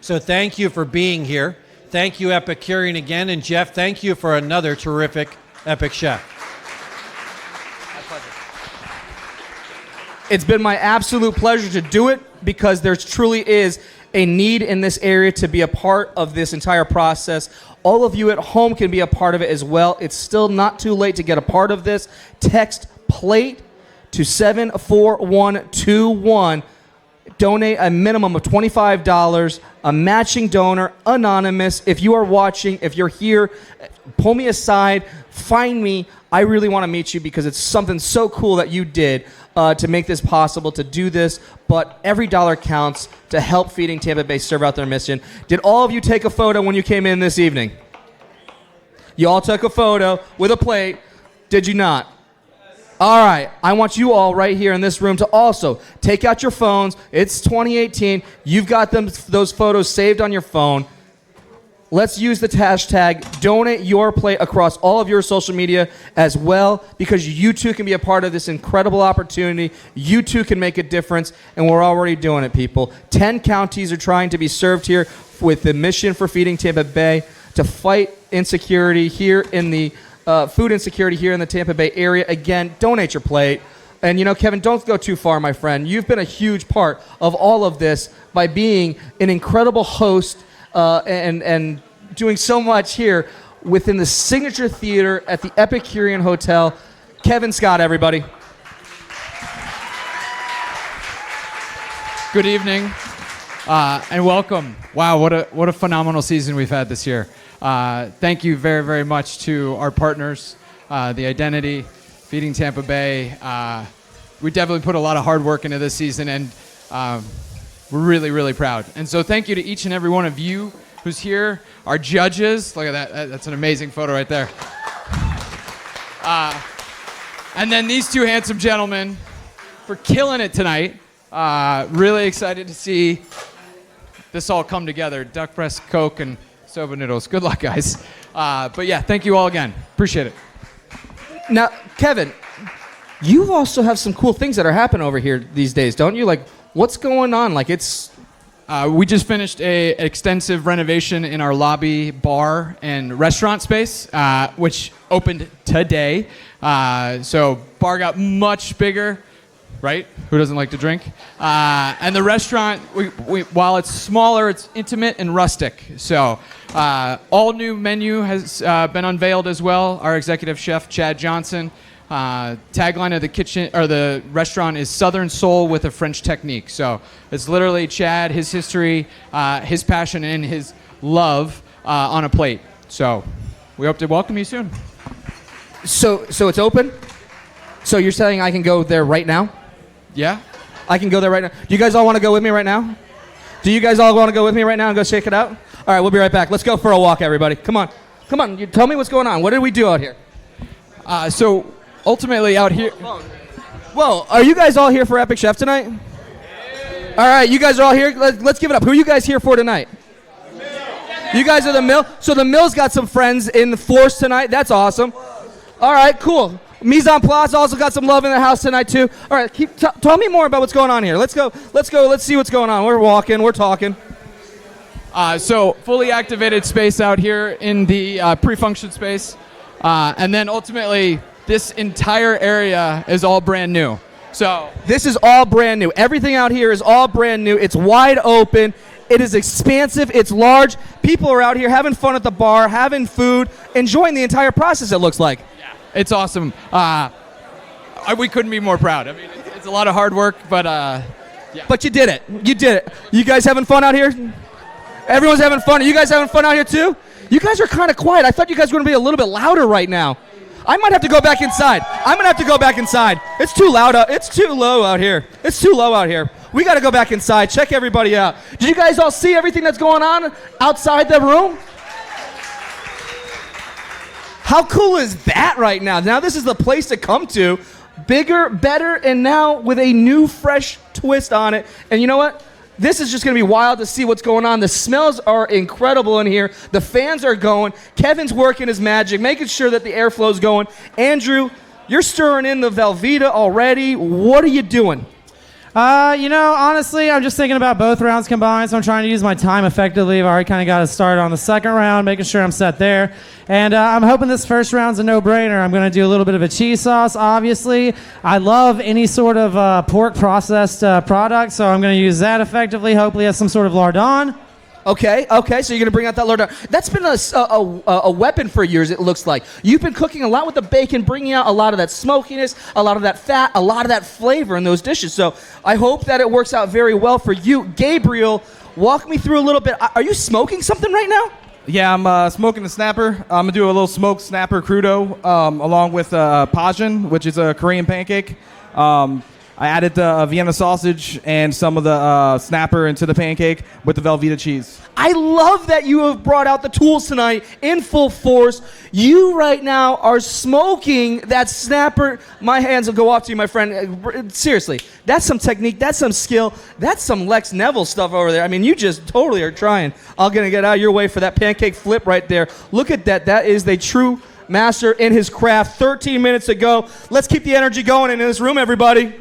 Speaker 11: So thank you for being here. Thank you, Epicurean, again. And Jeff, thank you for another terrific Epic Chef.
Speaker 6: My pleasure. It's been my absolute pleasure to do it because there truly is a need in this area to be a part of this entire process. All of you at home can be a part of it as well. It's still not too late to get a part of this. Text PLATE to 74121. Donate a minimum of $25. A matching donor, anonymous. If you are watching, if you're here, pull me aside, find me. I really want to meet you because it's something so cool that you did to make this possible, to do this. But every dollar counts to help Feeding Tampa Bay serve out their mission. Did all of you take a photo when you came in this evening? You all took a photo with a plate. Did you not? All right. I want you all right here in this room to also take out your phones. It's 2018. You've got those photos saved on your phone. Let's use the hashtag donate your plate across all of your social media as well, because you too can be a part of this incredible opportunity. You too can make a difference, and we're already doing it, people. 10 counties are trying to be served here with the mission for Feeding Tampa Bay to fight insecurity here in the food insecurity here in the Tampa Bay area. Again, donate your plate. And you know, Kevin, don't go too far, my friend. You've been a huge part of all of this by being an incredible host and doing so much here within the Signature Theater at the Epicurean Hotel. Kevin Scott, everybody.
Speaker 12: Good evening and welcome. Wow, what a phenomenal season we've had this year. Thank you very, very much to our partners, The Identity, Feeding Tampa Bay. We definitely put a lot of hard work into this season, and we're really, really proud. And so thank you to each and every one of you who's here, our judges. Look at that. That's an amazing photo right there. And then these two handsome gentlemen for killing it tonight. Really excited to see this all come together. Duck breast, Coke, and soba noodles. Good luck, guys. But yeah, thank you all again. Appreciate it.
Speaker 6: Now, Kevin, you also have some cool things that are happening over here these days, don't you? Like, what's going on? Like, it's...
Speaker 12: we just finished an extensive renovation in our lobby, bar, and restaurant space, which opened today. So bar got much bigger, right? Who doesn't like to drink? And the restaurant, while it's smaller, it's intimate and rustic. So all new menu has been unveiled as well. Our executive chef, Chad Johnson. Tagline of the kitchen or the restaurant is Southern Soul with a French technique. So it's literally Chad, his history, his passion, and his love on a plate. So we hope to welcome you soon.
Speaker 6: So it's open? So you're saying I can go there right now?
Speaker 12: Yeah.
Speaker 6: I can go there right now. Do you guys all want to go with me right now? Do you guys all want to go with me right now and go check it out? All right, we'll be right back. Let's go for a walk, everybody. Come on. Come on. You tell me what's going on. What did we do out here?
Speaker 12: So ultimately out here...
Speaker 6: Whoa, are you guys all here for Epic Chef tonight? All right, you guys are all here. Let's give it up. Who are you guys here for tonight? You guys are the Mill. So the Mill's got some friends in the force tonight. That's awesome. All right, cool. Mise en place also got some love in the house tonight too. All right, tell me more about what's going on here. Let's go. Let's see what's going on. We're walking. We're talking.
Speaker 12: So fully activated space out here in the pre-function space. And then ultimately, this entire area is all brand new. So
Speaker 6: this is all brand new. Everything out here is all brand new. It's wide open. It is expansive. It's large. People are out here having fun at the bar, having food, enjoying the entire process, it looks like.
Speaker 12: Yeah, it's awesome. We couldn't be more proud. I mean, it's a lot of hard work, but yeah.
Speaker 6: But you did it. You did it. You guys having fun out here? Everyone's having fun. Are you guys having fun out here too? You guys are kind of quiet. I thought you guys were going to be a little bit louder right now. I might have to go back inside. I'm going to have to go back inside. It's too loud. It's too low out here. It's too low out here. We got to go back inside. Check everybody out. Did you guys all see everything that's going on outside the room? How cool is that right now? Now this is the place to come to. Bigger, better, and now with a new, fresh twist on it. And you know what? This is just going to be wild to see what's going on. The smells are incredible in here. The fans are going. Kevin's working his magic, making sure that the airflow's going. Andrew, you're stirring in the Velveeta already. What are you doing?
Speaker 4: Honestly, I'm just thinking about both rounds combined, so I'm trying to use my time effectively. I've already kind of got to start on the second round, making sure I'm set there. And I'm hoping this first round's a no-brainer. I'm going to do a little bit of a cheese sauce, obviously. I love any sort of pork processed product, so I'm going to use that effectively. Hopefully it has some sort of lardon.
Speaker 6: Okay, so you're going to bring out that lardon. That's been a weapon for years, it looks like. You've been cooking a lot with the bacon, bringing out a lot of that smokiness, a lot of that fat, a lot of that flavor in those dishes. So I hope that it works out very well for you. Gabriel, walk me through a little bit. Are you smoking something right now?
Speaker 3: Yeah, I'm smoking the snapper. I'm going to do a little smoked snapper crudo along with pajin, which is a Korean pancake. I added the Vienna sausage and some of the snapper into the pancake with the Velveeta cheese.
Speaker 6: I love that you have brought out the tools tonight in full force. You right now are smoking that snapper. My hands will go off to you, my friend. Seriously, that's some technique. That's some skill. That's some Lex Neville stuff over there. I mean, you just totally are trying. I'm going to get out of your way for that pancake flip right there. Look at that. That is the true master in his craft. 13 minutes to go. Let's keep the energy going in this room, everybody.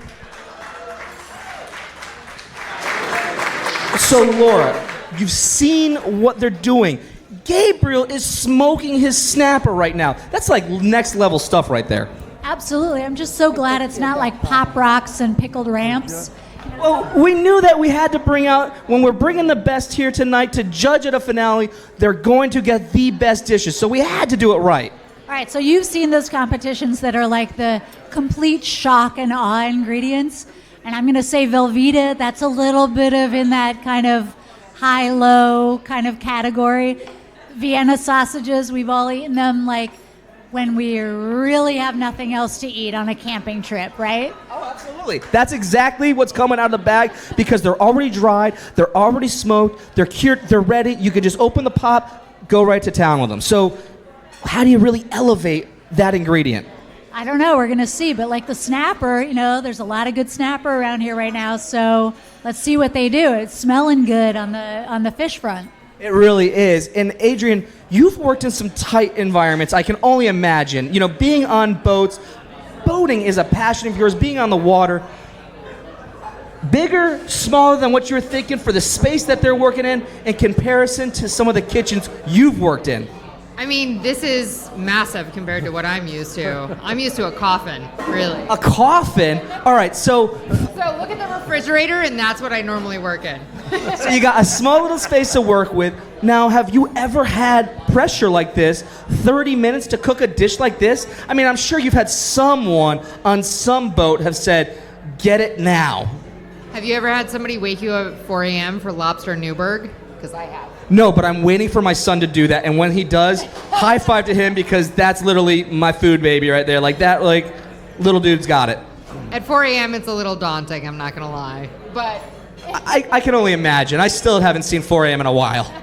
Speaker 6: So, Laura, you've seen what they're doing. Gabriel is smoking his snapper right now. That's like next level stuff right there.
Speaker 9: Absolutely. I'm just so glad it's not like Pop Rocks and pickled ramps.
Speaker 6: Well, we knew that we had to bring out, when we're bringing the best here tonight to judge at a finale, they're going to get the best dishes. So we had to do it right.
Speaker 9: All right, so you've seen those competitions that are like the complete shock and awe ingredients. And I'm going to say Velveeta, that's a little bit of in that kind of high-low kind of category. Vienna sausages, we've all eaten them like when we really have nothing else to eat on a camping trip, right?
Speaker 6: Oh, absolutely. That's exactly what's coming out of the bag because they're already dried, they're already smoked, they're cured, they're ready. You can just open the pop, go right to town with them. So how do you really elevate that ingredient?
Speaker 9: I don't know. We're going to see. But like the snapper, there's a lot of good snapper around here right now. So let's see what they do. It's smelling good on the fish front.
Speaker 6: It really is. And Adrian, you've worked in some tight environments. I can only imagine. Being on boats, boating is a passion of yours, being on the water. Bigger, smaller than what you're thinking for the space that they're working in comparison to some of the kitchens you've worked in.
Speaker 5: I mean, this is massive compared to what I'm used to. I'm used to a coffin, really.
Speaker 6: A coffin? All right, so
Speaker 5: look at the refrigerator, and that's what I normally work in.
Speaker 6: So you got a small little space to work with. Now, have you ever had pressure like this, 30 minutes to cook a dish like this? I mean, I'm sure you've had someone on some boat have said, get it now.
Speaker 5: Have you ever had somebody wake you up at 4 a.m. for lobster Newburgh? Because I have.
Speaker 6: No, but I'm waiting for my son to do that. And when he does, high five to him because that's literally my food baby right there. Like that, little dude's got it.
Speaker 5: At 4 a.m., it's a little daunting, I'm not going to lie. But
Speaker 6: I can only imagine. I still haven't seen 4 a.m. in a while.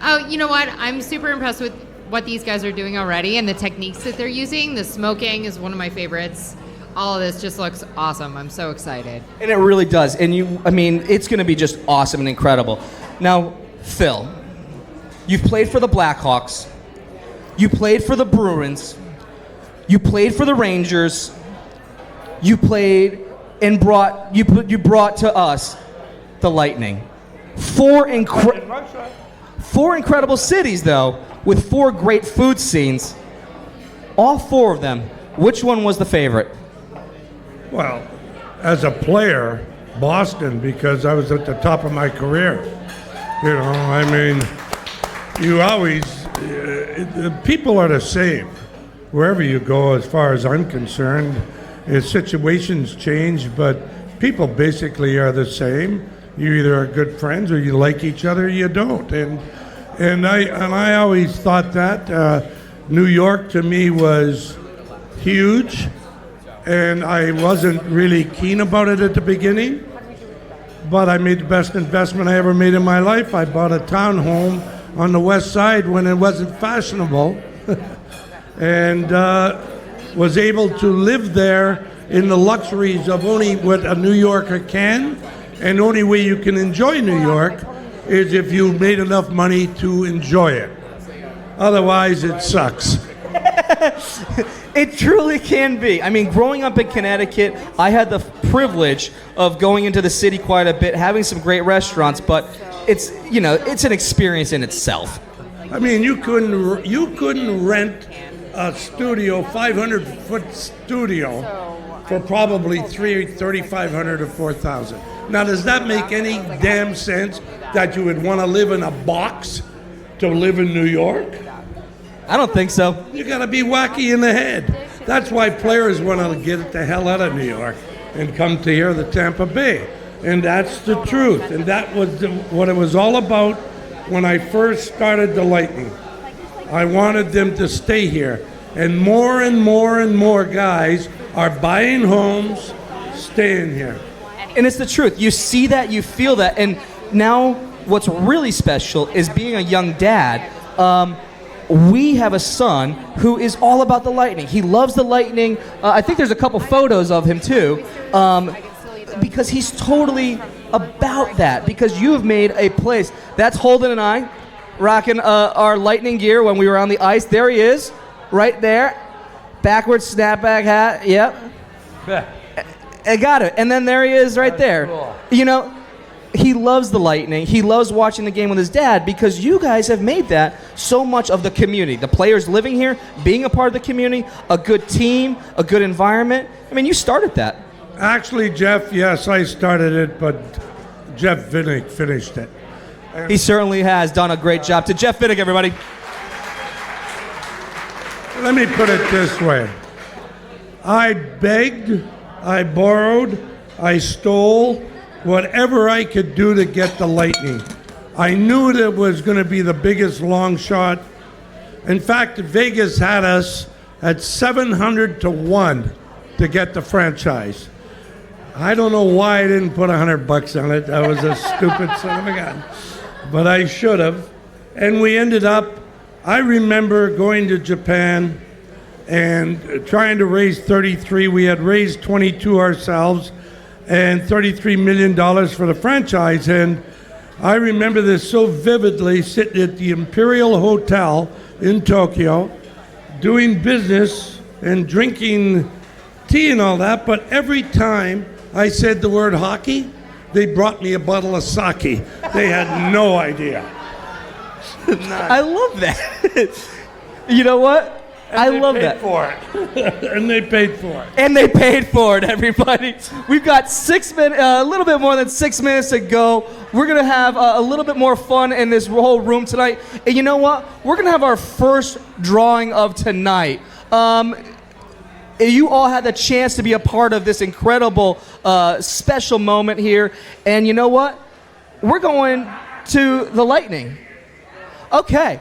Speaker 5: Oh, you know what? I'm super impressed with what these guys are doing already and the techniques that they're using. The smoking is one of my favorites. all of this just looks awesome. I'm so excited.
Speaker 6: And it really does. And it's going to be just awesome and incredible. Now, Phil, you've played for the Blackhawks. You played for the Bruins. You played for the Rangers. You played and brought to us the Lightning. Four incredible cities, though, with 4 great food scenes. All 4 of them. Which one was the favorite?
Speaker 7: Well, as a player, Boston, because I was at the top of my career. You always, people are the same wherever you go, as far as I'm concerned. Situations change, but people basically are the same. You either are good friends or you like each other or you don't. And I always thought that New York to me was huge, and I wasn't really keen about it at the beginning, but I made the best investment I ever made in my life. I bought a townhome on the west side when it wasn't fashionable and was able to live there in the luxuries of only what a New Yorker can, and the only way you can enjoy New York is if you made enough money to enjoy it. Otherwise, it sucks.
Speaker 6: It truly can be. Growing up in Connecticut, I had the privilege of going into the city quite a bit, having some great restaurants, but it's an experience in itself.
Speaker 7: You couldn't rent a studio, 500-foot studio, for probably $3,500 or $4,000. Now, does that make any damn sense that you would want to live in a box to live in New York?
Speaker 6: I don't think so.
Speaker 7: You got to be wacky in the head. That's why players want to get the hell out of New York and come to here, the Tampa Bay. And that's the truth. And that was what it was all about when I first started the Lightning. I wanted them to stay here. And more and more guys are buying homes, staying here.
Speaker 6: And it's the truth. You see that, you feel that. And now what's really special is being a young dad. We have a son who is all about the Lightning. He loves the Lightning. I think there's a couple photos of him too, because he's totally about that. Because you have made a place. That's Holden and I rocking our Lightning gear when we were on the ice. There he is, right there. Backwards snapback hat. Yep. I got it. And then there he is right there. Cool. He loves the Lightning. He loves watching the game with his dad because you guys have made that so much of the community. The players living here, being a part of the community, a good team, a good environment. You started that.
Speaker 7: Actually, Jeff, yes, I started it, but Jeff Vinnick finished it.
Speaker 6: He certainly has done a great job. To Jeff Vinnick, everybody.
Speaker 7: Let me put it this way. I begged, I borrowed, I stole, whatever I could do to get the Lightning. I knew that it was going to be the biggest long shot. In fact, Vegas had us at 700 to 1 to get the franchise. I don't know why I didn't put $100 on it. I was a stupid son of a gun. But I should have. And we ended up, I remember going to Japan and trying to raise 33. We had raised 22 ourselves and $33 million for the franchise. And I remember this so vividly, sitting at the Imperial Hotel in Tokyo, doing business and drinking tea and all that. But every time I said the word hockey, they brought me a bottle of sake. They had no idea.
Speaker 6: I love that. You know what? I love that.
Speaker 7: For it. And they paid for it.
Speaker 6: And they paid for it, everybody. We've got 6 minutes, a little bit more than 6 minutes to go. We're going to have a little bit more fun in this whole room tonight. And you know what? We're going to have our first drawing of tonight. You all had the chance to be a part of this incredible special moment here. And you know what? We're going to the Lightning. Okay.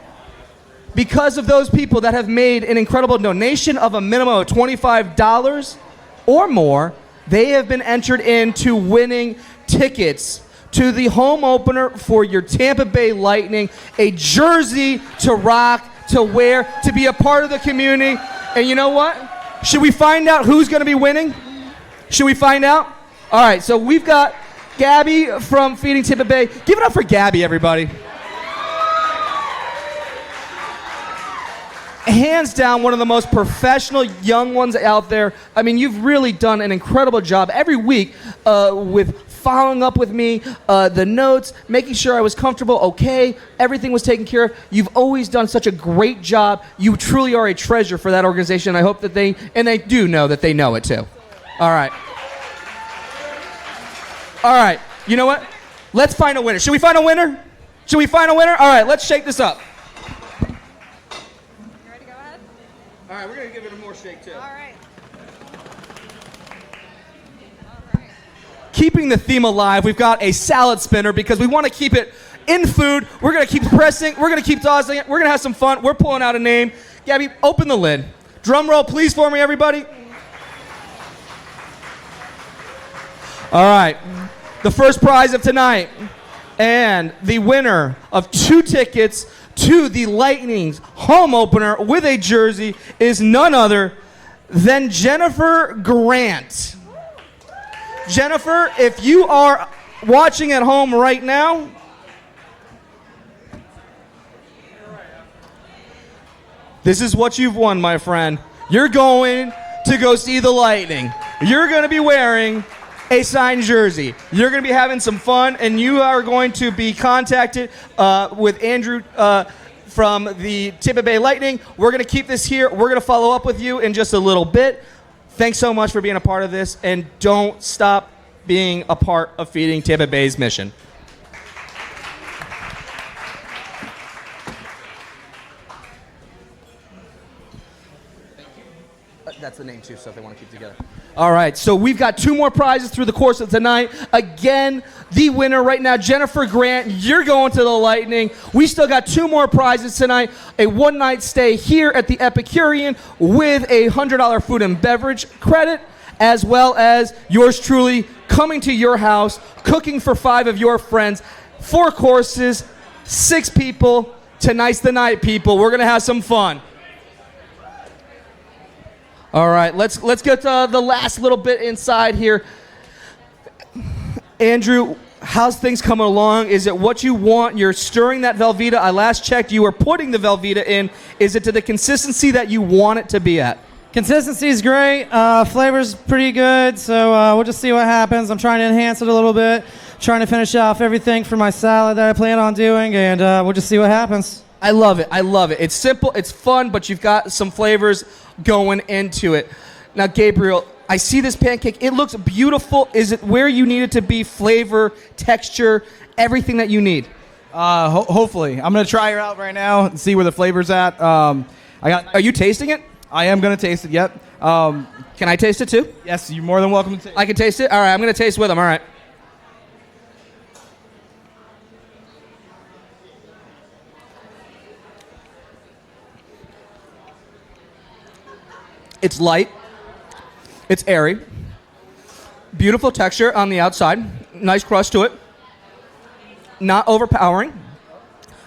Speaker 6: Because of those people that have made an incredible donation of a minimum of $25 or more, they have been entered into winning tickets to the home opener for your Tampa Bay Lightning, a jersey to rock, to wear, to be a part of the community. And you know what? Should we find out who's going to be winning? Should we find out? All right, so we've got Gabby from Feeding Tampa Bay. Give it up for Gabby, everybody. Hands down, one of the most professional young ones out there. I mean, you've really done an incredible job every week with following up with me, the notes, making sure I was comfortable, okay, everything was taken care of. You've always done such a great job. You truly are a treasure for that organization. I hope that they do know that they know it too. All right. All right, you know what? Let's find a winner. Should we find a winner? Should we find a winner? All right, let's shake this up. All right, we're going to give it a more shake, too. All right. Keeping the theme alive, we've got a salad spinner because we want to keep it in food. We're going to keep pressing. We're going to keep tossing it. We're going to have some fun. We're pulling out a name. Gabby, open the lid. Drum roll, please, for me, everybody. All right. The first prize of tonight and the winner of 2 tickets to the Lightning's home opener with a jersey is none other than Jennifer Grant. Jennifer, if you are watching at home right now, this is what you've won, my friend. You're going to go see the Lightning. You're going to be wearing a signed jersey. You're going to be having some fun, and you are going to be contacted with Andrew from the Tampa Bay Lightning. We're going to keep this here. We're going to follow up with you in just a little bit. Thanks so much for being a part of this, and don't stop being a part of Feeding Tampa Bay's mission. That's the name, too, so if they want to keep together. All right, so we've got 2 more prizes through the course of tonight. Again, the winner right now, Jennifer Grant, you're going to the Lightning. We still got 2 more prizes tonight. A one-night stay here at the Epicurean with a $100 food and beverage credit, as well as yours truly coming to your house, cooking for 5 of your friends, 4 courses, 6 people. Tonight's the night, people. We're going to have some fun. All right, let's get to the last little bit inside here. Andrew, how's things coming along? Is it what you want? You're stirring that Velveeta. I last checked, you were putting the Velveeta in. Is it to the consistency that you want it to be at?
Speaker 4: Consistency is great. Flavor's pretty good, so we'll just see what happens. I'm trying to enhance it a little bit, trying to finish off everything for my salad that I plan on doing, and we'll just see what happens.
Speaker 6: I love it. I love it. It's simple, it's fun, but you've got some flavors going into it. Now, Gabriel, I see this pancake. It looks beautiful. Is it where you need it to be? Flavor, texture, everything that you need?
Speaker 3: Hopefully. I'm going to try her out right now and see where the flavor's at.
Speaker 6: Are you tasting it?
Speaker 3: I am going to taste it, yep.
Speaker 6: Can I taste it too?
Speaker 3: Yes, you're more than welcome to taste it.
Speaker 6: I can taste it? All right, I'm going to taste with them. All right. It's light. It's airy. Beautiful texture on the outside. Nice crust to it. Not overpowering.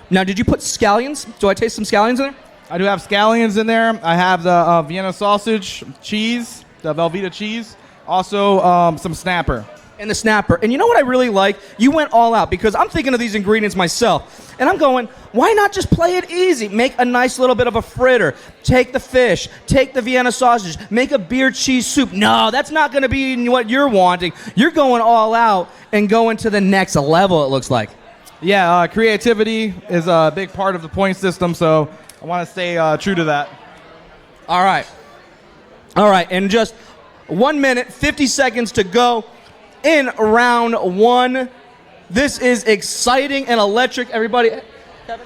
Speaker 6: Now, did you put scallions? Do I taste some scallions in there?
Speaker 3: I do have scallions in there. I have the Vienna sausage, cheese, the Velveeta cheese. Also, some snapper.
Speaker 6: And the snapper. And you know what I really like? You went all out because I'm thinking of these ingredients myself. And I'm going, why not just play it easy? Make a nice little bit of a fritter. Take the fish. Take the Vienna sausage. Make a beer cheese soup. No, that's not going to be what you're wanting. You're going all out and going to the next level, it looks like.
Speaker 3: Yeah, creativity is a big part of the point system, so I want to stay true to that.
Speaker 6: All right. All right, and just 1 minute, 50 seconds to go in round 1. This is exciting and electric. Everybody. Kevin?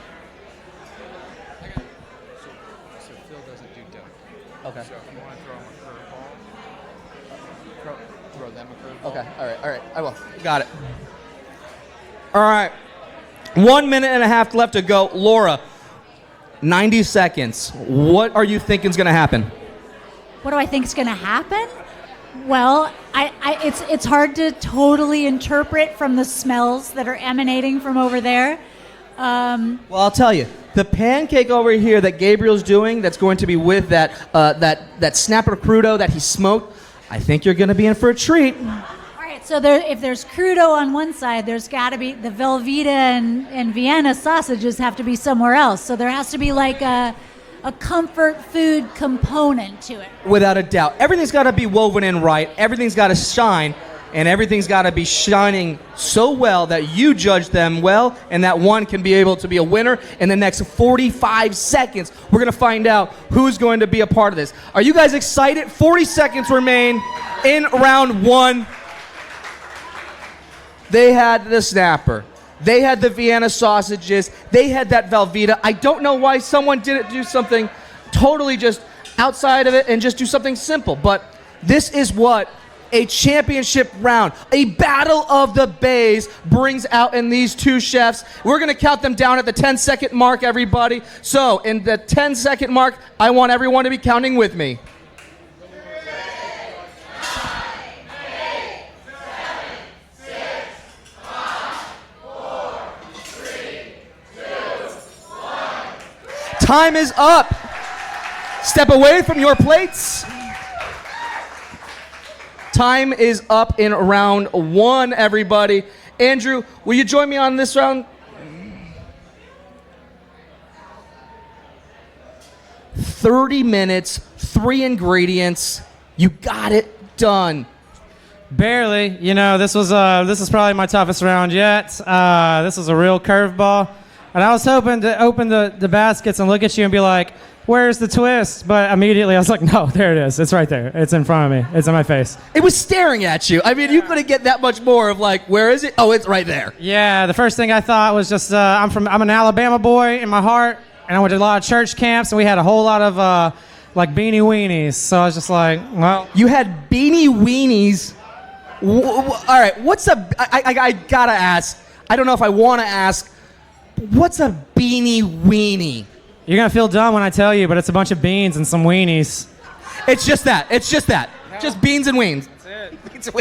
Speaker 13: So Phil doesn't do dough.
Speaker 6: Okay.
Speaker 13: So if you want to throw him a curveball, throw them a curveball.
Speaker 6: Okay, all right, I will. Got it. All right. 1 minute and a half left to go. Laura, 90 seconds. What are you thinking is going to happen?
Speaker 9: What do I think is going to happen? Well, it's hard to totally interpret from the smells that are emanating from over there.
Speaker 6: Well, I'll tell you, the pancake over here that Gabriel's doing, that's going to be with that snapper crudo that he smoked. I think you're going to be in for a treat.
Speaker 9: All right, so if there's crudo on one side, there's got to be the Velveeta and Vienna sausages have to be somewhere else. So there has to be like a comfort food component to it.
Speaker 6: Without a doubt. Everything's got to be woven in right. Everything's got to shine. And everything's got to be shining so well that you judge them well, and that one can be able to be a winner. In the next 45 seconds, we're going to find out who's going to be a part of this. Are you guys excited? 40 seconds remain in round one. They had the snapper. They had the Vienna sausages. They had that Velveeta. I don't know why someone didn't do something totally just outside of it and just do something simple, but this is what a championship round, a battle of the bays brings out in these two chefs. We're going to count them down at the 10-second mark, everybody. So, in the 10-second mark, I want everyone to be counting with me. 9, 8, 7, 6, 5, 4, 3, 2, 1. Time is up. Step away from your plates. Time is up in round one, everybody. Andrew, will you join me on this round? 30 minutes, 3 ingredients. You got it done.
Speaker 4: Barely. You know, this is probably my toughest round yet. This was a real curveball. And I was hoping to open the baskets and look at you and be like, where's the twist? But immediately I was like, no, there it is. It's right there. It's in front of me. It's in my face.
Speaker 6: It was staring at you. I mean, you couldn't get that much more of like, where is it? Oh, it's right there.
Speaker 4: Yeah, the first thing I thought was just, I'm an Alabama boy in my heart, and I went to a lot of church camps, and we had a whole lot of like beanie weenies. So I was just like, well.
Speaker 6: You had beanie weenies. All right, I gotta ask. I don't know if I want to ask. What's a beanie weenie?
Speaker 4: You're going to feel dumb when I tell you, but it's a bunch of beans and some weenies.
Speaker 6: It's just that. No. Just beans and weenies. That's it.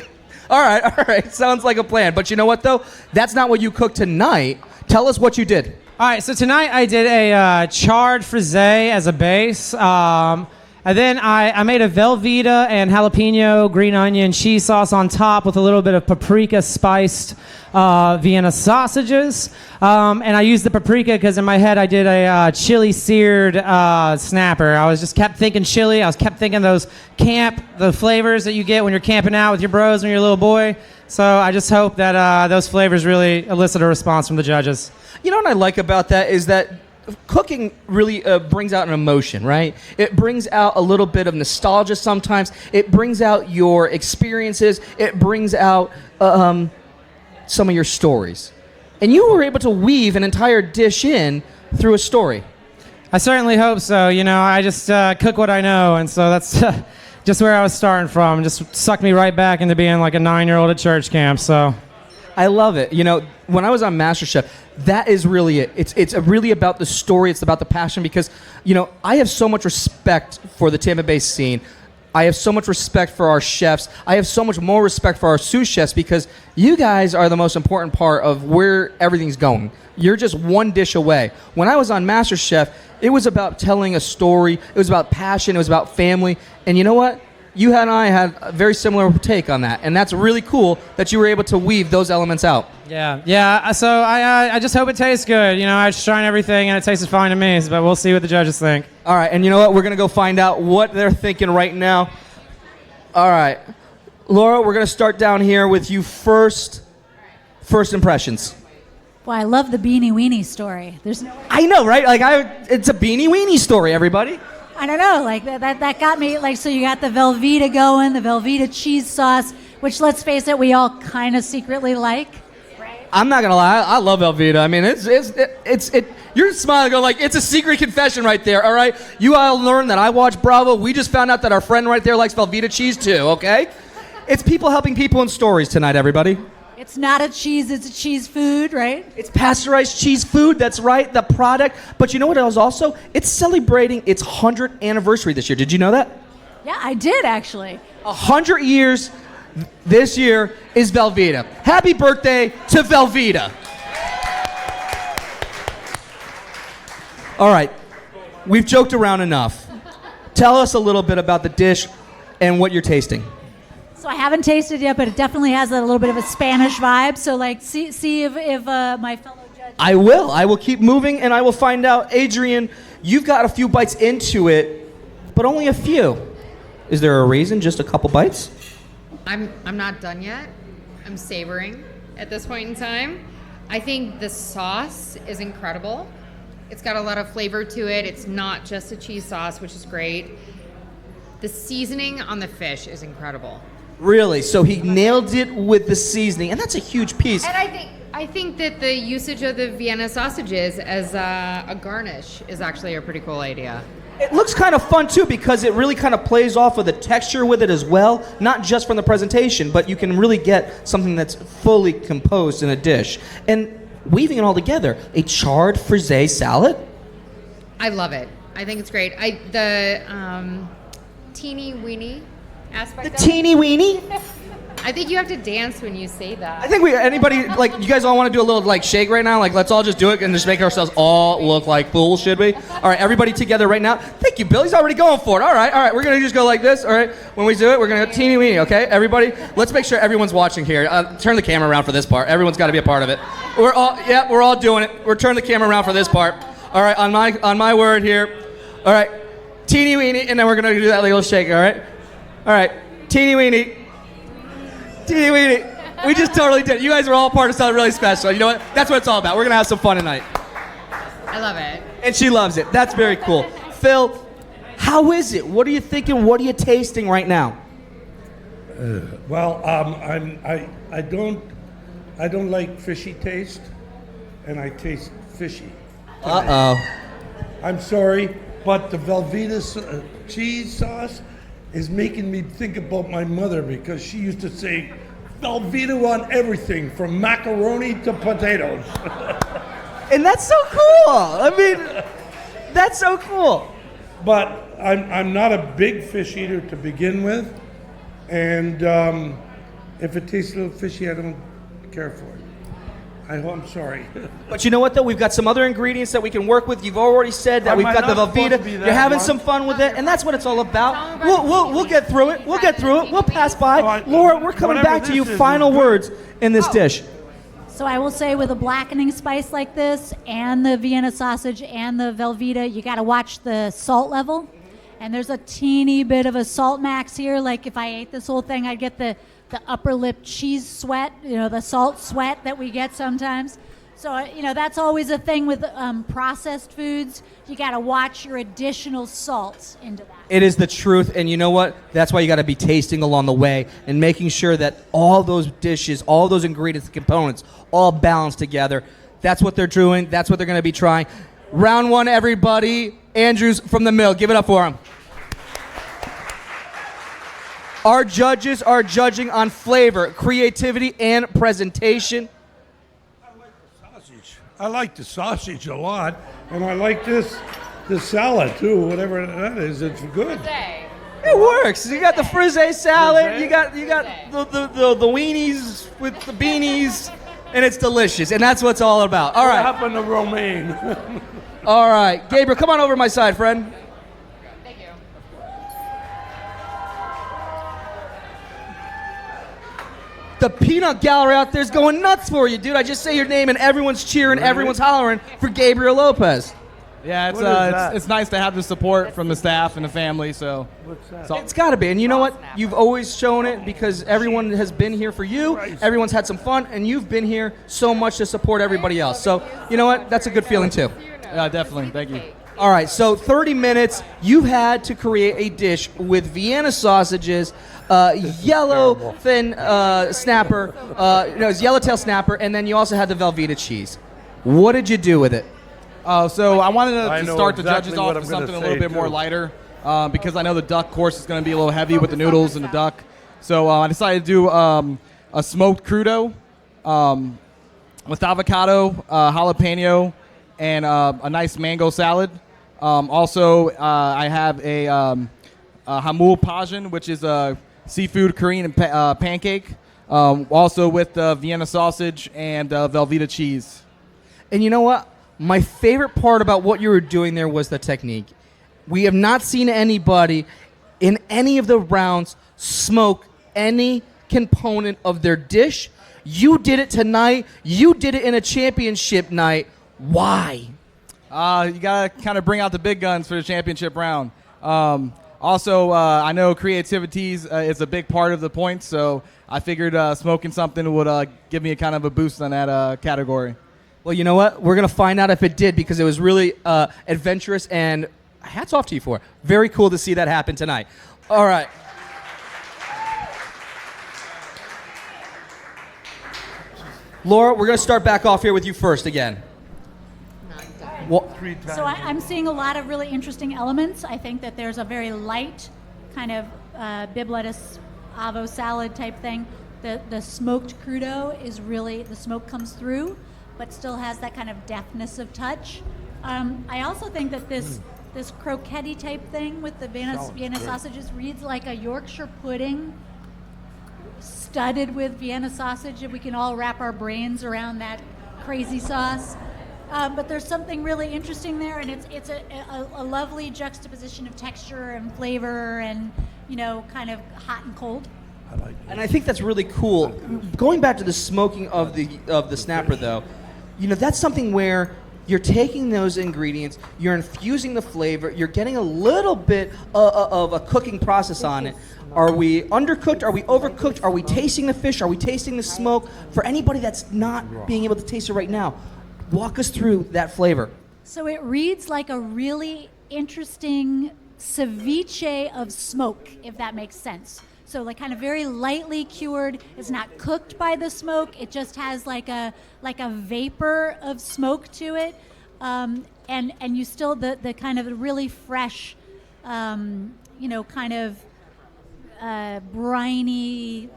Speaker 6: All right. Sounds like a plan. But you know what, though? That's not what you cooked tonight. Tell us what you did.
Speaker 4: All right, so tonight I did a charred frisee as a base. And then I made a Velveeta and jalapeno green onion cheese sauce on top with a little bit of paprika spiced Vienna sausages. And I used the paprika because in my head I did a chili seared snapper. I was just kept thinking chili. I kept thinking the flavors that you get when you're camping out with your bros when you're a little boy. So I just hope that those flavors really elicit a response from the judges.
Speaker 6: You know what I like about that is that cooking really brings out an emotion, right? It brings out a little bit of nostalgia sometimes. It brings out your experiences. It brings out some of your stories. And you were able to weave an entire dish in through a story.
Speaker 4: I certainly hope so. You know, I just cook what I know, and so that's just where I was starting from. Just sucked me right back into being like a 9-year-old at church camp, so.
Speaker 6: I love it. You know, when I was on MasterChef, that is really it. It's really about the story. It's about the passion because, you know, I have so much respect for the Tampa Bay scene. I have so much respect for our chefs. I have so much more respect for our sous chefs because you guys are the most important part of where everything's going. You're just one dish away. When I was on MasterChef, it was about telling a story. It was about passion. It was about family. And you know what? You and I had a very similar take on that, and that's really cool that you were able to weave those elements out.
Speaker 4: Yeah. So I just hope it tastes good. You know, I just tried everything, and it tasted fine to me, but we'll see what the judges think.
Speaker 6: All right, and you know what? We're going to go find out what they're thinking right now. All right. Laura, we're going to start down here with you first. First impressions.
Speaker 9: Well, I love the Beanie Weenie story.
Speaker 6: I know, right? It's a Beanie Weenie story, everybody.
Speaker 9: I don't know, like that got me, like, so you got the Velveeta going, the Velveeta cheese sauce, which, let's face it, we all kind of secretly like, right?
Speaker 6: I'm not gonna lie, I love Velveeta. I mean, it's you're smiling, going like, it's a secret confession right there, all right? You all learned that I watch Bravo. We just found out that our friend right there likes Velveeta cheese too, okay? It's people helping people in stories tonight, everybody.
Speaker 9: It's not a cheese, it's a cheese food, right?
Speaker 6: It's pasteurized cheese food, that's right, the product. But you know what else also? It's celebrating its 100th anniversary this year. Did you know that?
Speaker 9: Yeah, I did, actually.
Speaker 6: 100 years this year is Velveeta. Happy birthday to Velveeta. All right. We've joked around enough. Tell us a little bit about the dish and what you're tasting.
Speaker 9: So I haven't tasted yet, but it definitely has a little bit of a Spanish vibe. So like, see if my fellow judge.
Speaker 6: I will. I will keep moving, and I will find out. Adrian, you've got a few bites into it, but only a few. Is there a reason? Just a couple bites?
Speaker 5: I'm not done yet. I'm savoring at this point in time. I think the sauce is incredible. It's got a lot of flavor to it. It's not just a cheese sauce, which is great. The seasoning on the fish is incredible.
Speaker 6: Really? So he nailed it with the seasoning, and that's a huge piece.
Speaker 5: And I think that the usage of the Vienna sausages as a garnish is actually a pretty cool idea.
Speaker 6: It looks kind of fun, too, because it really kind of plays off of the texture with it as well, not just from the presentation, but you can really get something that's fully composed in a dish. And weaving it all together, a charred frisee salad?
Speaker 5: I love it. I think it's great. The teeny weeny aspect.
Speaker 6: The teeny weeny?
Speaker 5: I think you have to dance when you say that.
Speaker 6: I think you guys all want to do a little, shake right now? Let's all just do it and just make ourselves all look like fools, should we? All right, everybody together right now. Thank you, Bill. He's already going for it. All right. We're going to just go like this, all right? When we do it, we're going to go teeny weeny, okay? Everybody, let's make sure everyone's watching here. Turn the camera around for this part. Everyone's got to be a part of it. We're all doing it. We're turning the camera around for this part. All right, on my word here. All right, teeny weeny, and then we're going to do that little shake, all right? All right, teeny weeny. Teeny weeny. We just totally did. You guys are all part of something really special. You know what? That's what it's all about. We're going to have some fun tonight.
Speaker 5: I love it.
Speaker 6: And she loves it. That's very cool. Phil, how is it? What are you thinking? What are you tasting right now?
Speaker 7: I don't like fishy taste, and I taste fishy.
Speaker 6: Uh-oh.
Speaker 7: I'm sorry, but the Velveeta cheese sauce is making me think about my mother, because she used to say Velveeta on everything from macaroni to potatoes.
Speaker 6: And that's so cool. I mean, that's so cool.
Speaker 7: But I'm not a big fish eater to begin with, and if it tastes a little fishy, I don't care for it. I'm sorry.
Speaker 6: But you know what, though? We've got some other ingredients that we can work with. You've already said that we've got the Velveeta. You're having some fun with it, and that's what it's all about. We'll get through it. We'll get through it. We'll pass by. Laura, we're coming back to you. Final words in this dish.
Speaker 9: So I will say, with a blackening spice like this, and the Vienna sausage, and the Velveeta, you got to watch the salt level. And there's a teeny bit of a salt max here. Like if I ate this whole thing, I'd get the upper lip cheese sweat, the salt sweat that we get sometimes. So, that's always a thing with processed foods. You got to watch your additional salts into that.
Speaker 6: It is the truth, and you know what? That's why you got to be tasting along the way and making sure that all those dishes, all those ingredients and components, all balance together. That's what they're doing. That's what they're going to be trying. Round one, everybody. Andrews from the Mill. Give it up for him. Our judges are judging on flavor, creativity, and presentation.
Speaker 7: I like the sausage a lot, and I like this salad too. Whatever that is, it's good.
Speaker 6: It works. You got the frisee salad. You got the weenies with the beanies, and it's delicious. And that's what it's all about. All right.
Speaker 7: What happened to romaine?
Speaker 6: All right, Gabriel, come on over my side, friend.
Speaker 5: Thank you.
Speaker 6: The peanut gallery out there is going nuts for you, dude. I just say your name and everyone's cheering, everyone's hollering for Gabriel Lopez.
Speaker 3: Yeah, it's nice to have the support from the staff and the family. So
Speaker 6: it's got to be. And you know what? You've always shown it, because everyone has been here for you. Everyone's had some fun, and you've been here so much to support everybody else. So you know what? That's a good feeling too.
Speaker 3: Yeah, definitely. Thank you.
Speaker 6: All right, so 30 minutes, you had to create a dish with Vienna sausages, yellow fin snapper, it's yellowtail snapper, and then you also had the Velveeta cheese. What did you do with it?
Speaker 3: So I wanted to start the judges off with something a little bit more lighter, because I know the duck course is going to be a little heavy with the noodles and the duck. So I decided to do a smoked crudo with avocado, jalapeno, and a nice mango salad. Also, I have a hamul pajan, which is a seafood Korean pancake, also with Vienna sausage and Velveeta cheese.
Speaker 6: And you know what? My favorite part about what you were doing there was the technique. We have not seen anybody in any of the rounds smoke any component of their dish. You did it tonight. You did it in a championship night. Why?
Speaker 3: You got to kind of bring out the big guns for the championship round. Also, I know creativity is a big part of the points, so I figured smoking something would give me a kind of a boost on that category.
Speaker 6: Well, you know what? We're going to find out if it did, because it was really adventurous, and hats off to you for it. Very cool to see that happen tonight. All right. Laura, we're going to start back off here with you first again.
Speaker 9: So I'm seeing a lot of really interesting elements. I think that there's a very light kind of bib lettuce avo salad type thing. The smoked crudo is really, the smoke comes through, but still has that kind of deftness of touch. I also think that this croquette type thing with the Vienna sausages reads like a Yorkshire pudding studded with Vienna sausage, if we can all wrap our brains around that crazy sauce. But there's something really interesting there, and it's a lovely juxtaposition of texture and flavor and, kind of hot and cold.
Speaker 6: And I think that's really cool. Going back to the smoking of the snapper, though, that's something where you're taking those ingredients, you're infusing the flavor, you're getting a little bit of a cooking process on it. Are we undercooked? Are we overcooked? Are we tasting the fish? Are we tasting the smoke? For anybody that's not being able to taste it right now, walk us through that flavor.
Speaker 9: So it reads like a really interesting ceviche of smoke, if that makes sense. So like kind of very lightly cured. It's not cooked by the smoke. It just has like a vapor of smoke to it, and you still the kind of really fresh, kind of briny,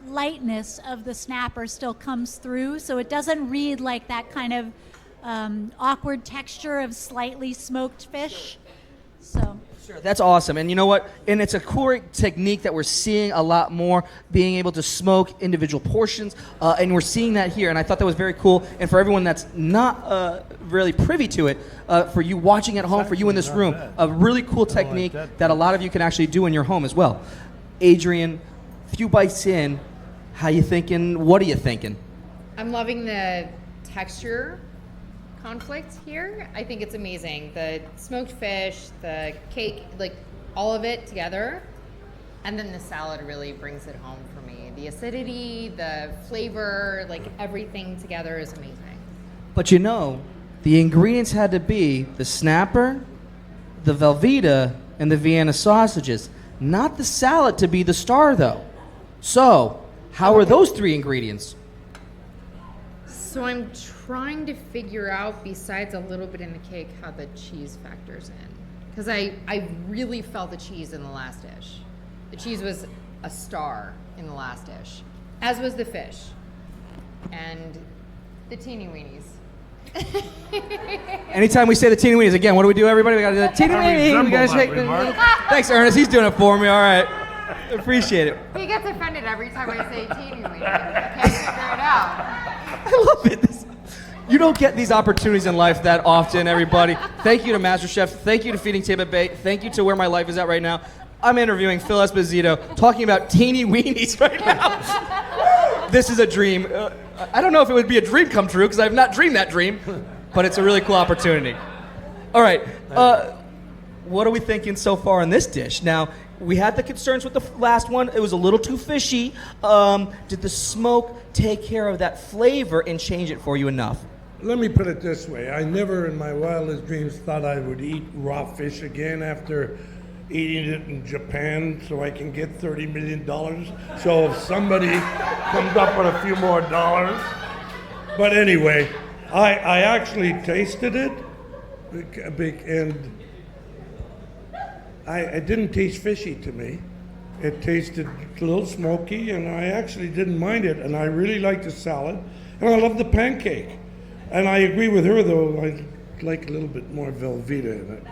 Speaker 9: lightness of the snapper still comes through. So it doesn't read like that kind of awkward texture of slightly smoked fish. So.
Speaker 6: Sure, that's awesome. And you know what? And it's a cool technique that we're seeing a lot more, being able to smoke individual portions. And we're seeing that here. And I thought that was very cool. And for everyone that's not really privy to it, for you watching at home, for you in this room, a really cool technique that a lot of you can actually do in your home as well. Adrian, few bites in, how you thinking? What are you thinking?
Speaker 5: I'm loving the texture conflict here. I think it's amazing. The smoked fish, the cake, like all of it together. And then the salad really brings it home for me. The acidity, the flavor, like everything together is amazing.
Speaker 6: But the ingredients had to be the snapper, the Velveeta, and the Vienna sausages. Not the salad to be the star, though. So, how are those three ingredients?
Speaker 5: So I'm trying to figure out, besides a little bit in the cake, how the cheese factors in. Because I really felt the cheese in the last dish. The cheese was a star in the last dish, as was the fish. And the teeny weenies.
Speaker 6: Anytime we say the teeny weenies, again, what do we do, everybody? We got to do the teeny weenies. We gotta shake Thanks, Ernest. He's doing it for me. All right. Appreciate it.
Speaker 5: He gets offended every time I say teeny weenies. I can't figure it out.
Speaker 6: I love it. You don't get these opportunities in life that often, everybody. Thank you to MasterChef. Thank you to Feeding Tampa Bay. Thank you to Where My Life Is At right now. I'm interviewing Phil Esposito, talking about teeny weenies right now. This is a dream. I don't know if it would be a dream come true, because I have not dreamed that dream, but it's a really cool opportunity. All right. What are we thinking so far in this dish? Now, we had the concerns with the last one. It was a little too fishy. Did the smoke take care of that flavor and change it for you enough?
Speaker 7: Let me put it this way. I never in my wildest dreams thought I would eat raw fish again after eating it in Japan so I can get $30 million. So if somebody comes up with a few more dollars. But anyway, I actually tasted it, and it didn't taste fishy to me. It tasted a little smoky, and I actually didn't mind it. And I really liked the salad, and I love the pancake. And I agree with her, though. I like a little bit more Velveeta in it.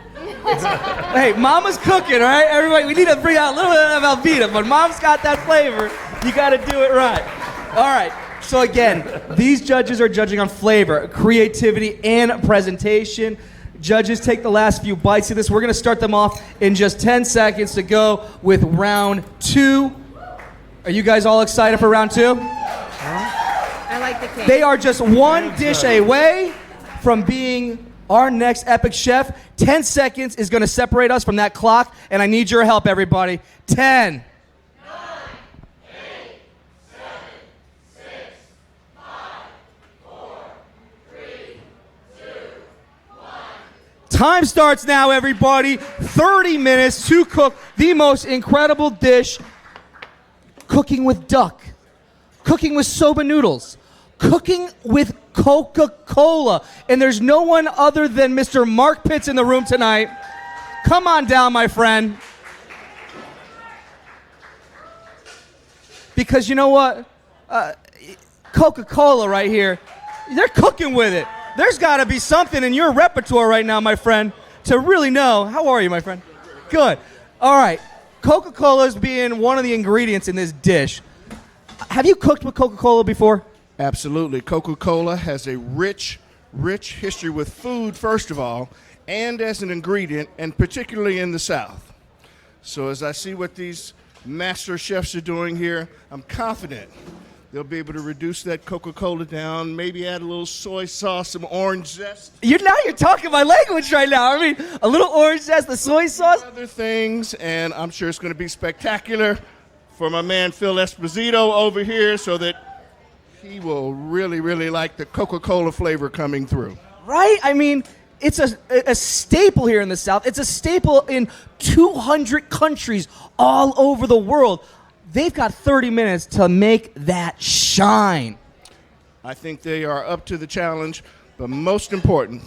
Speaker 6: Hey, Mama's cooking, all right? Everybody, we need to bring out a little bit of Velveeta, but Mom's got that flavor. You got to do it right. All right. So again, these judges are judging on flavor, creativity, and presentation. Judges, take the last few bites of this. We're going to start them off in just 10 seconds to go with round 2. Are you guys all excited for round 2?
Speaker 5: I like the cake.
Speaker 6: They are just one dish away from being our next epic chef. 10 seconds is going to separate us from that clock, and I need your help, everybody. 10. Time starts now, everybody. 30 minutes to cook the most incredible dish. Cooking with duck. Cooking with soba noodles. Cooking with Coca-Cola. And there's no one other than Mr. Mark Pitts in the room tonight. Come on down, my friend. Because you know what? Coca-Cola right here, they're cooking with it. There's got to be something in your repertoire right now, my friend, to really know. How are you, my friend? Good. All right. Coca-Cola is being one of the ingredients in this dish. Have you cooked with Coca-Cola before?
Speaker 14: Absolutely. Coca-Cola has a rich history with food, first of all, and as an ingredient, and particularly in the South. So as I see what these master chefs are doing here, I'm confident they'll be able to reduce that Coca-Cola down, maybe add a little soy sauce, some orange zest.
Speaker 6: You're talking my language right now. I mean, a little orange zest, the soy sauce.
Speaker 14: Other things, and I'm sure it's going to be spectacular for my man Phil Esposito over here so that he will really, really like the Coca-Cola flavor coming through.
Speaker 6: Right? I mean, it's a staple here in the South. It's a staple in 200 countries all over the world. They've got 30 minutes to make that shine.
Speaker 14: I think they are up to the challenge, but most important,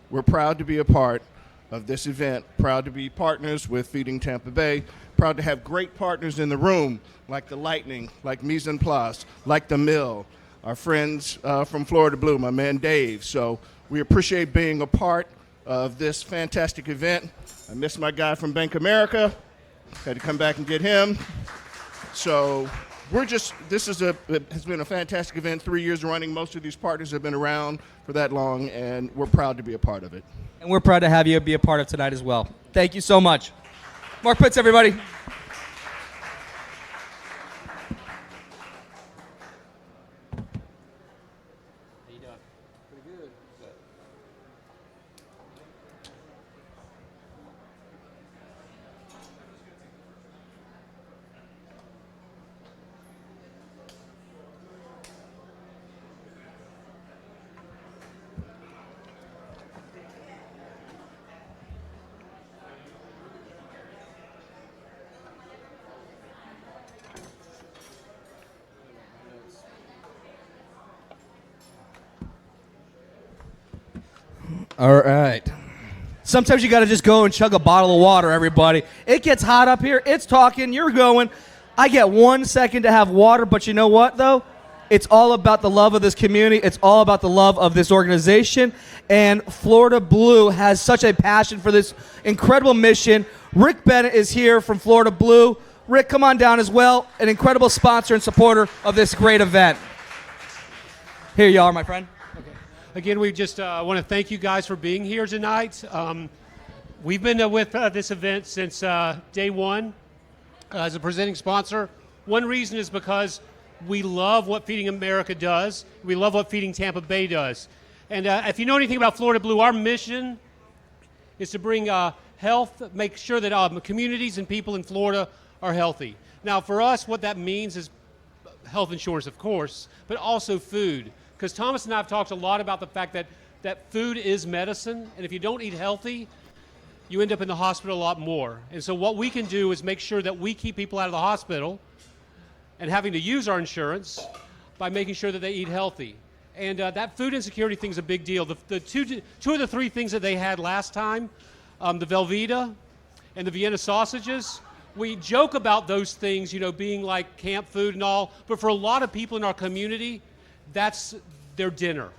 Speaker 14: we're proud to be a part of this event, proud to be partners with Feeding Tampa Bay, proud to have great partners in the room, like the Lightning, like Mise en Place, like the Mill, our friends from Florida Blue, my man Dave. So we appreciate being a part of this fantastic event. I miss my guy from Bank America. Had to come back and get him. So this has been a fantastic event, 3 years running. Most of these partners have been around for that long, and we're proud to be a part of it.
Speaker 6: And we're proud to have you be a part of tonight as well. Thank you so much. Mark Pitts, everybody. All right. Sometimes you got to just go and chug a bottle of water, everybody. It gets hot up here. It's talking. You're going. I get 1 second to have water, but you know what, though? It's all about the love of this community. It's all about the love of this organization. And Florida Blue has such a passion for this incredible mission. Rick Bennett is here from Florida Blue. Rick, come on down as well. An incredible sponsor and supporter of this great event. Here you are, my friend.
Speaker 15: Again, we just want to thank you guys for being here tonight. We've been with this event since day one as a presenting sponsor. One reason is because we love what Feeding America does. We love what Feeding Tampa Bay does. And if you know anything about Florida Blue, our mission is to bring health, make sure that communities and people in Florida are healthy. Now, for us, what that means is health insurance, of course, but also food. Because Thomas and I have talked a lot about the fact that food is medicine, and if you don't eat healthy, you end up in the hospital a lot more. And so what we can do is make sure that we keep people out of the hospital and having to use our insurance by making sure that they eat healthy. And that food insecurity thing is a big deal. The two of the three things that they had last time, the Velveeta and the Vienna sausages, we joke about those things, being like camp food and all, but for a lot of people in our community, that's their dinner.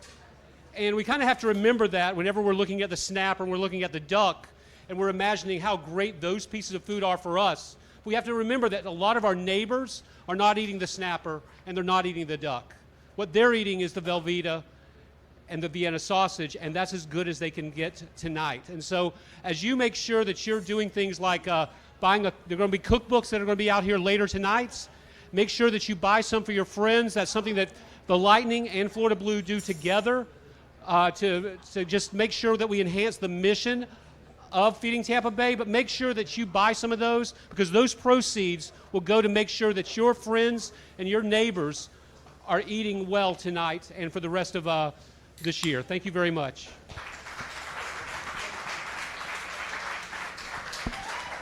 Speaker 15: And we kind of have to remember that whenever we're looking at the snapper and we're looking at the duck and we're imagining how great those pieces of food are for us. We have to remember that a lot of our neighbors are not eating the snapper and they're not eating the duck. what they're eating is the Velveeta and the Vienna sausage, and that's as good as they can get tonight. And so as you make sure that you're doing things like there are going to be cookbooks that are going to be out here later tonight. Make sure that you buy some for your friends. That's something that the Lightning and Florida Blue do together to just make sure that we enhance the mission of Feeding Tampa Bay, but make sure that you buy some of those, because those proceeds will go to make sure that your friends and your neighbors are eating well tonight and for the rest of this year. Thank you very much.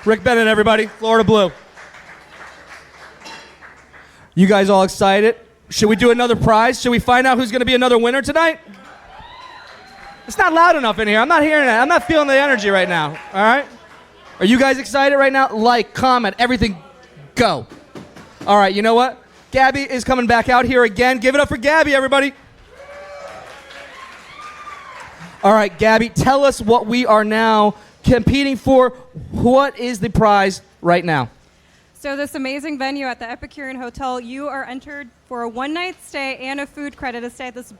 Speaker 6: Rick Bennett, everybody, Florida Blue. You guys all excited? Should we do another prize? Should we find out who's going to be another winner tonight? It's not loud enough in here. I'm not hearing it. I'm not feeling the energy right now. All right? Are you guys excited right now? Like, comment, everything, go. All right, you know what? Gabby is coming back out here again. Give it up for Gabby, everybody. All right, Gabby, tell us what we are now competing for. What is the prize right now?
Speaker 16: So this amazing venue at the Epicurean Hotel, you are entered for a one-night stay and a food credit to stay at this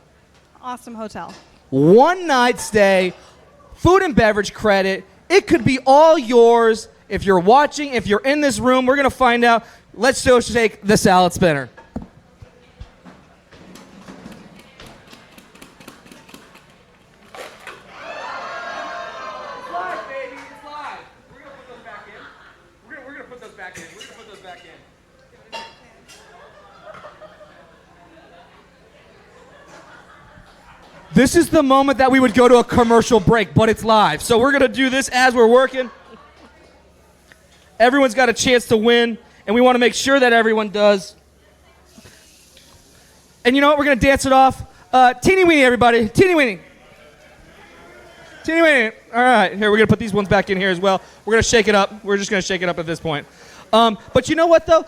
Speaker 16: awesome hotel.
Speaker 6: One night stay, food and beverage credit. It could be all yours. If you're watching, if you're in this room, we're going to find out. Let's go shake the salad spinner. This is the moment that we would go to a commercial break, but it's live. So we're going to do this as we're working. Everyone's got a chance to win, and we want to make sure that everyone does. And you know what? We're going to dance it off. Teeny weeny, everybody. Teeny weeny. Teeny weeny. All right. Here, we're going to put these ones back in here as well. We're going to shake it up. We're just going to shake it up at this point. But you know what, though?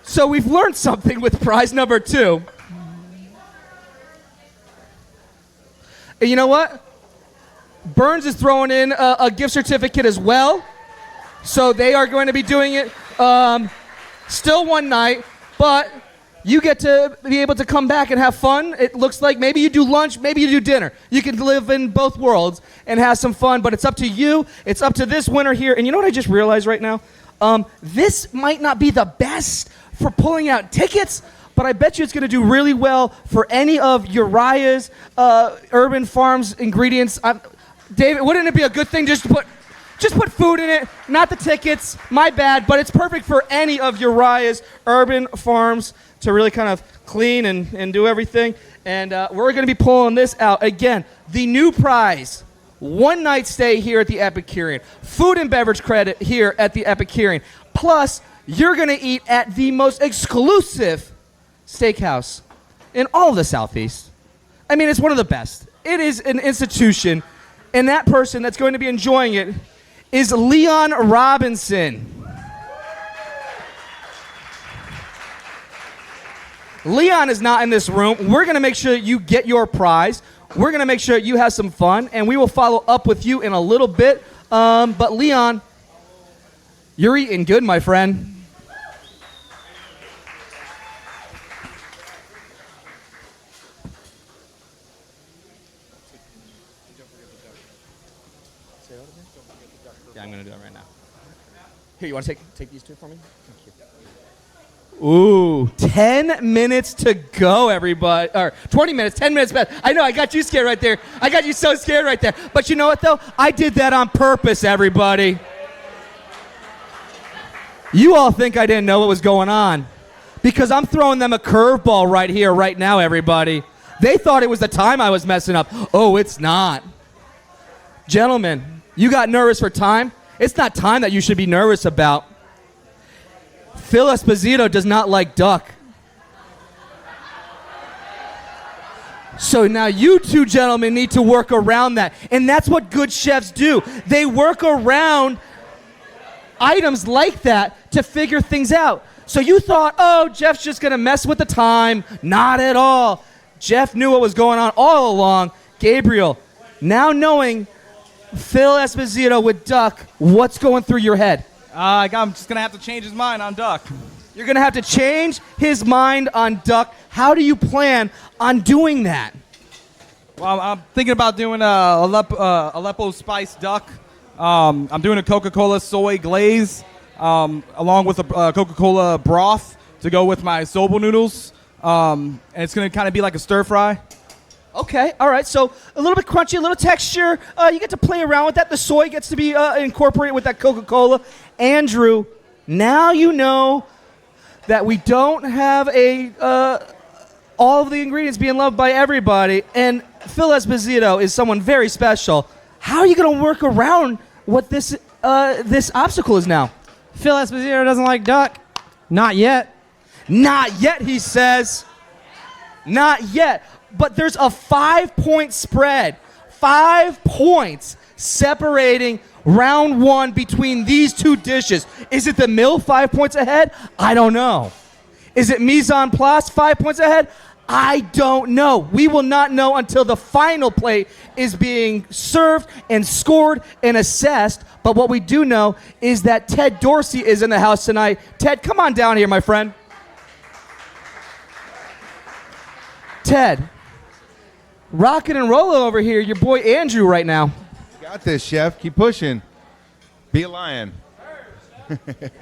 Speaker 6: So we've learned something with prize number 2. You know what? Burns is throwing in a gift certificate as well. So they are going to be doing it still one night, but you get to be able to come back and have fun. It looks like maybe you do lunch, maybe you do dinner. You can live in both worlds and have some fun, but it's up to you. It's up to this winner here. And you know what I just realized right now? This might not be the best for pulling out tickets, but I bet you it's going to do really well for any of Uriah's Urban Farms ingredients. David, wouldn't it be a good thing just to put food in it? Not the tickets, my bad, but it's perfect for any of Uriah's Urban Farms to really kind of clean and do everything. And we're going to be pulling this out. Again, the new prize, one night stay here at the Epicurean, food and beverage credit here at the Epicurean, plus you're going to eat at the most exclusive steakhouse in all of the Southeast. I mean, it's one of the best. It is an institution, and that person that's going to be enjoying it is Leon Robinson. Leon is not in this room. We're going to make sure that you get your prize. We're going to make sure you have some fun, and we will follow up with you in a little bit. But Leon, you're eating good, my friend. Yeah, I'm going to do it right now. Here, you want to take these two for me? Thank you. Ooh, 10 minutes to go, everybody. Or 20 minutes, 10 minutes back. I know, I got you scared right there. I got you so scared right there. But you know what, though? I did that on purpose, everybody. You all think I didn't know what was going on. Because I'm throwing them a curveball right here, right now, everybody. They thought it was the time I was messing up. Oh, it's not. Gentlemen, you got nervous for time? It's not time that you should be nervous about. Phil Esposito does not like duck. So now you two gentlemen need to work around that. And that's what good chefs do. They work around items like that to figure things out. So you thought, oh, Jeff's just going to mess with the time. Not at all. Jeff knew what was going on all along. Gabriel, now knowing Phil Esposito with duck, what's going through your head?
Speaker 3: I'm just going to have to change his mind on duck.
Speaker 6: You're going to have to change his mind on duck. How do you plan on doing that?
Speaker 3: Well, I'm thinking about doing Aleppo spiced duck. I'm doing a Coca-Cola soy glaze along with a Coca-Cola broth to go with my soba noodles. And it's going to kind of be like a stir fry.
Speaker 6: Okay, all right. So a little bit crunchy, a little texture. You get to play around with that. The soy gets to be incorporated with that Coca-Cola. Andrew, now you know that we don't have all of the ingredients being loved by everybody. And Phil Esposito is someone very special. How are you going to work around what this obstacle is now?
Speaker 4: Phil Esposito doesn't like duck. Not yet.
Speaker 6: Not yet, he says. Not yet. But there's a 5-point spread. 5 points separating round one between these two dishes. Is it the mill 5 points ahead? I don't know. Is it mise en place 5 points ahead? I don't know. We will not know until the final plate is being served and scored and assessed. But what we do know is that Ted Dorsey is in the house tonight. Ted, come on down here, my friend. Ted, rocking and rolling over here, your boy Andrew right now.
Speaker 17: Got this, chef. Keep pushing. Be a lion.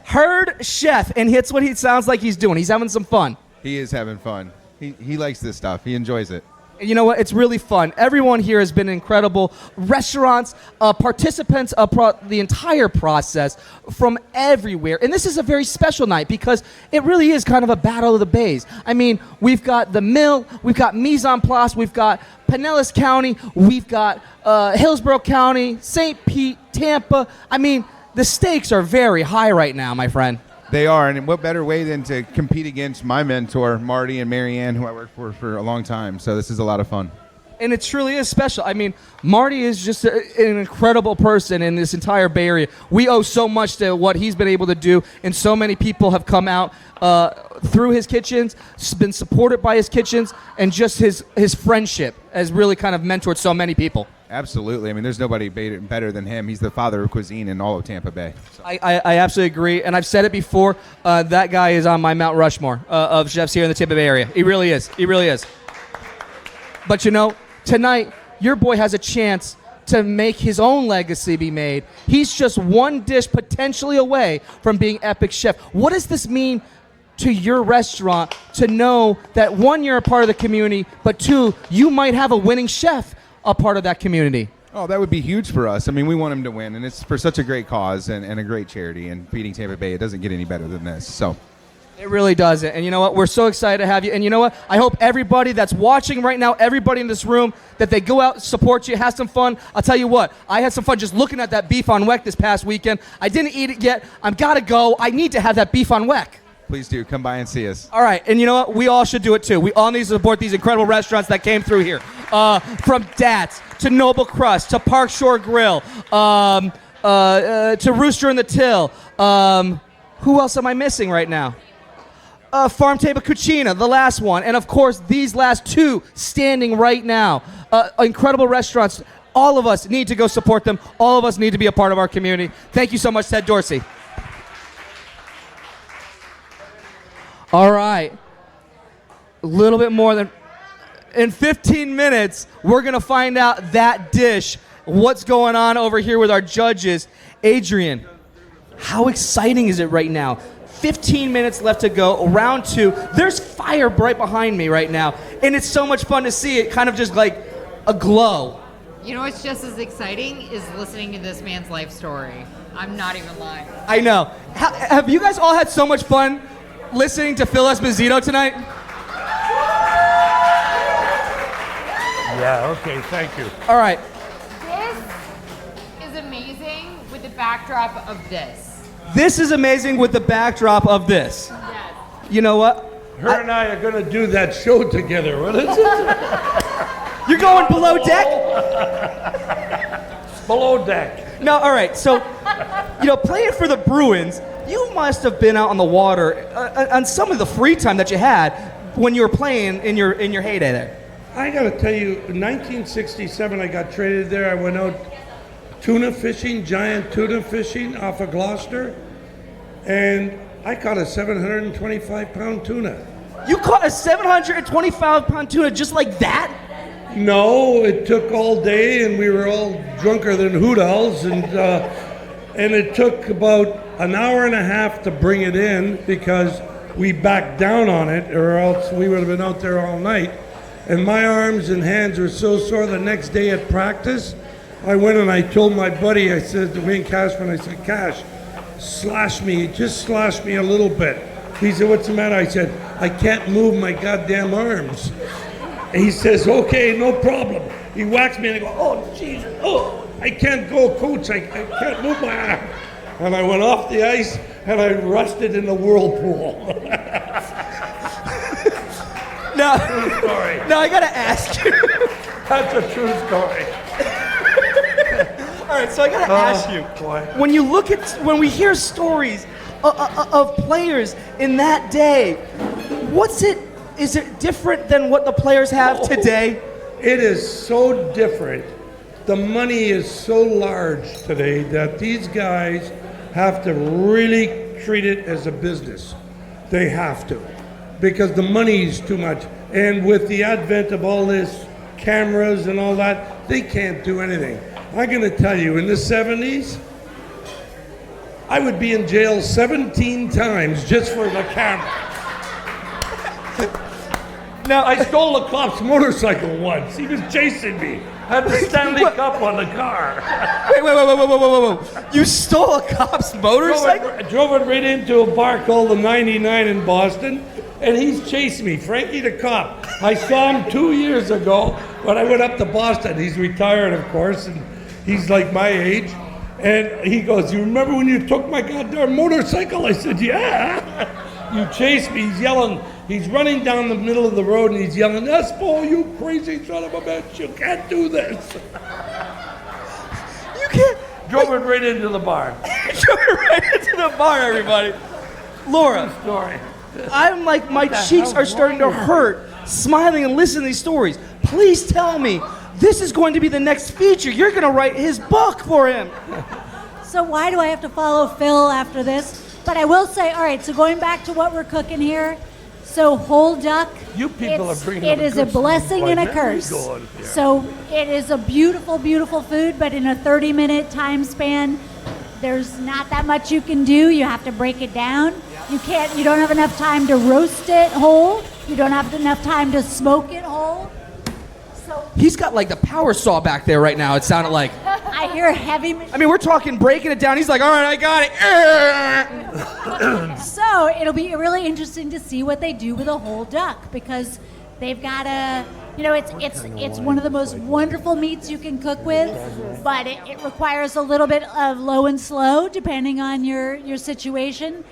Speaker 6: Herd chef, and it's what he sounds like he's doing. He's having some fun.
Speaker 17: He is having fun. He likes this stuff. He enjoys it.
Speaker 6: And you know what? It's really fun. Everyone here has been incredible. Restaurants, participants, the entire process from everywhere. And this is a very special night because it really is kind of a battle of the bays. I mean, we've got the mill, we've got mise en place, we've got Pinellas County, we've got Hillsborough County, St. Pete, Tampa. I mean, the stakes are very high right now, my friend.
Speaker 17: They are, and what better way than to compete against my mentor, Marty and Marianne, who I worked for a long time. So this is a lot of fun.
Speaker 6: And it truly is special. I mean, Marty is just an incredible person in this entire Bay Area. We owe so much to what he's been able to do, and so many people have come out through his kitchens, been supported by his kitchens, and just his friendship has really kind of mentored so many people.
Speaker 17: Absolutely. I mean, there's nobody better than him. He's the father of cuisine in all of Tampa Bay. So.
Speaker 6: I absolutely agree. And I've said it before, that guy is on my Mount Rushmore of chefs here in the Tampa Bay area. He really is. He really is. But, you know, tonight, your boy has a chance to make his own legacy be made. He's just one dish potentially away from being epic chef. What does this mean to your restaurant to know that, one, you're a part of the community, but two, you might have a winning chef a part of that community?
Speaker 17: Oh, that would be huge for us. I mean, we want him to win, and it's for such a great cause and a great charity. And Feeding Tampa Bay, it doesn't get any better than this. So,
Speaker 6: it really doesn't. And you know what? We're so excited to have you. And you know what? I hope everybody that's watching right now, everybody in this room, that they go out, support you, have some fun. I'll tell you what, I had some fun just looking at that beef on weck this past weekend. I didn't eat it yet. I've got to go. I need to have that beef on weck.
Speaker 17: Please do. Come by and see us.
Speaker 6: All right. And you know what? We all should do it too. We all need to support these incredible restaurants that came through here. From Dats to Noble Crust to Park Shore Grill to Rooster in the Till. Who else am I missing right now? Farm Table Cucina, the last one. And, of course, these last two standing right now. Incredible restaurants. All of us need to go support them. All of us need to be a part of our community. Thank you so much, Ted Dorsey. All right. A little bit more than... In 15 minutes, we're going to find out that dish. What's going on over here with our judges. Adrian, how exciting is it right now? 15 minutes left to go. Round two. There's fire right behind me right now. And it's so much fun to see it kind of just like a glow.
Speaker 5: You know what's just as exciting is listening to this man's life story. I'm not even lying.
Speaker 6: I know. Have you guys all had so much fun listening to Phil Esposito tonight?
Speaker 7: Yeah, okay, thank you.
Speaker 6: All right.
Speaker 5: This is amazing with the backdrop of this.
Speaker 6: This is amazing with the backdrop of this.
Speaker 5: Yes.
Speaker 6: You know what?
Speaker 7: Her and I are going to do that show together. What is it?
Speaker 6: You're going below deck?
Speaker 7: Below deck.
Speaker 6: No, all right. So, you know, playing for the Bruins, you must have been out on the water on some of the free time that you had when you were playing in your heyday there.
Speaker 7: I got to tell you, in 1967, I got traded there. I went out tuna fishing, giant tuna fishing off of Gloucester. And I caught a 725-pound tuna.
Speaker 6: You caught a 725-pound tuna just like that?
Speaker 7: No, it took all day, and we were all drunker than hoot owls, and it took about an hour and a half to bring it in because we backed down on it, or else we would have been out there all night. And my arms and hands were so sore the next day at practice, I went and I told my buddy, I said to Wayne Cashman, I said, Cash, just slash me a little bit. He said, what's the matter? I said, I can't move my goddamn arms. He says, okay, no problem. He whacks me and I go, oh, Jesus, oh, I can't go, coach. I can't move my arm. And I went off the ice and I rusted in the whirlpool.
Speaker 6: Now,
Speaker 7: true story.
Speaker 6: Now I gotta ask you.
Speaker 7: That's a true story.
Speaker 6: All right, so I gotta ask you.
Speaker 7: Boy.
Speaker 6: When we hear stories of players in that day, is it different than what the players have today?
Speaker 7: It is so different. The money is so large today that these guys have to really treat it as a business. They have to, because the money is too much. And with the advent of all this cameras and all that, they can't do anything. I'm going to tell you, in the 70s, I would be in jail 17 times just for the camera. Now, I stole a cop's motorcycle once. He was chasing me. Had the Stanley Cup on the car.
Speaker 6: Wait. You stole a cop's motorcycle?
Speaker 7: Drove it right into a bar called the 99 in Boston, and he's chasing me. Frankie the cop. I saw him 2 years ago when I went up to Boston. He's retired, of course, and he's like my age. And he goes, you remember when you took my goddamn motorcycle? I said, yeah. You chased me. He's yelling. He's running down the middle of the road and he's yelling, Espo, you crazy son of a bitch. You can't do this.
Speaker 6: You can't.
Speaker 7: Drove it right into the bar.
Speaker 6: Drove it right into the bar, everybody. Laura.
Speaker 7: Story.
Speaker 6: I'm like, my cheeks are starting to hurt smiling and listening to these stories. Please tell me this is going to be the next feature. You're going to write his book for him.
Speaker 9: So why do I have to follow Phil after this? But I will say, all right, so going back to what we're cooking here, so whole duck,
Speaker 7: you people are bringing
Speaker 9: it is a blessing and a curse. So it is a beautiful, beautiful food, but in a 30-minute time span, there's not that much you can do. You have to break it down. You don't have enough time to roast it whole. You don't have enough time to smoke it whole.
Speaker 6: He's got like the power saw back there right now, it sounded like.
Speaker 9: I hear heavy.
Speaker 6: I mean, we're talking breaking it down. He's like, all right, I got it.
Speaker 9: So it'll be really interesting to see what they do with a whole duck, because they've got it's one of the most wonderful meats you can cook with, but it requires a little bit of low and slow depending on your situation.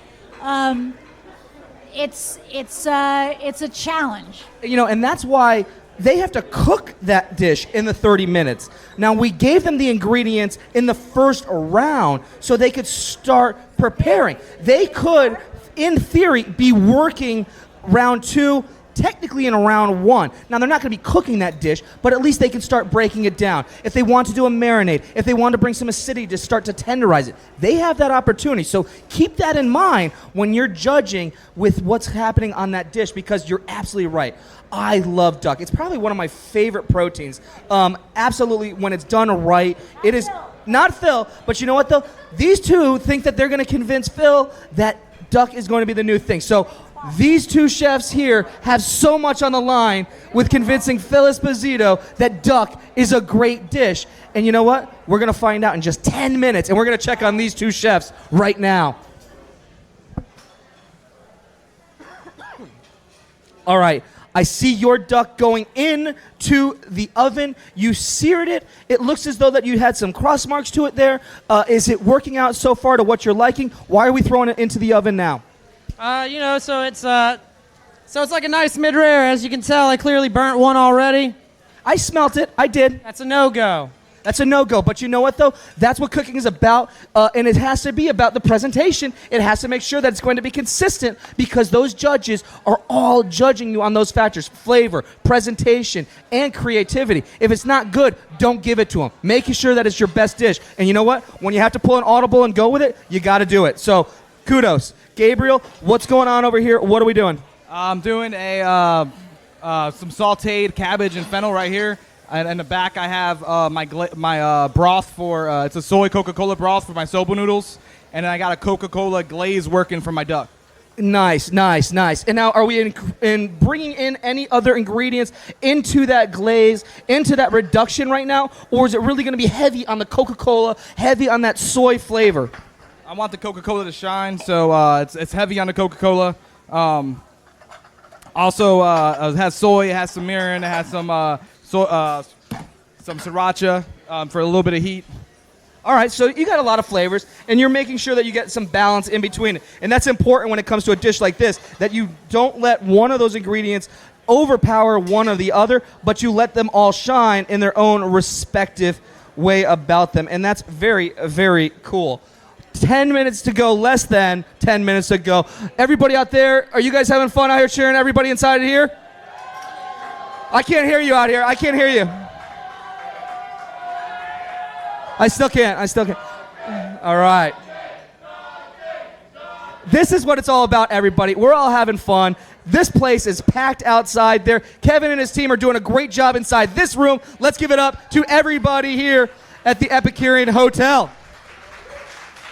Speaker 9: It's a challenge.
Speaker 6: And that's why they have to cook that dish in the 30 minutes. Now, we gave them the ingredients in the first round so they could start preparing. They could, in theory, be working round 2, technically in round 1. Now, they're not going to be cooking that dish, but at least they can start breaking it down. If they want to do a marinade, if they want to bring some acidity to start to tenderize it, they have that opportunity. So keep that in mind when you're judging with what's happening on that dish, because you're absolutely right. I love duck. It's probably one of my favorite proteins. Absolutely, when it's done right, it is not Phil, but you know what though? These two think that they're going to convince Phil that duck is going to be the new thing. So these two chefs here have so much on the line with convincing Phil Esposito that duck is a great dish. And you know what? We're going to find out in just 10 minutes, and we're going to check on these two chefs right now. All right. I see your duck going into the oven. You seared it. It looks as though that you had some cross marks to it there. Is it working out so far to what you're liking? Why are we throwing it into the oven now?
Speaker 4: So it's like a nice mid-rare. As you can tell, I clearly burnt one already.
Speaker 6: I smelt it. I did.
Speaker 4: That's a no-go.
Speaker 6: That's a no-go. But you know what, though? That's what cooking is about, and it has to be about the presentation. It has to make sure that it's going to be consistent, because those judges are all judging you on those factors: flavor, presentation, and creativity. If it's not good, don't give it to them. Making sure that it's your best dish. And you know what? When you have to pull an audible and go with it, you got to do it. So kudos. Gabriel, what's going on over here? What are we doing?
Speaker 3: I'm doing some sautéed cabbage and fennel right here. And in the back, I have my broth for it's a soy Coca-Cola broth for my soba noodles, and then I got a Coca-Cola glaze working for my duck.
Speaker 6: Nice. And now, are we in bringing in any other ingredients into that glaze, into that reduction right now, or is it really going to be heavy on the Coca-Cola, heavy on that soy flavor?
Speaker 3: I want the Coca-Cola to shine, so it's heavy on the Coca-Cola. Also, it has soy, it has some mirin, it has some sriracha for a little bit of heat.
Speaker 6: All right, so you got a lot of flavors, and you're making sure that you get some balance in between it. And that's important when it comes to a dish like this, that you don't let one of those ingredients overpower one or the other, but you let them all shine in their own respective way about them. And that's very, very cool. 10 minutes to go, less than 10 minutes to go. Everybody out there, are you guys having fun out here cheering? Everybody inside of here? I can't hear you out here. I can't hear you. I still can't. All right. This is what it's all about, everybody. We're all having fun. This place is packed outside there. Kevin and his team are doing a great job inside this room. Let's give it up to everybody here at the Epicurean Hotel.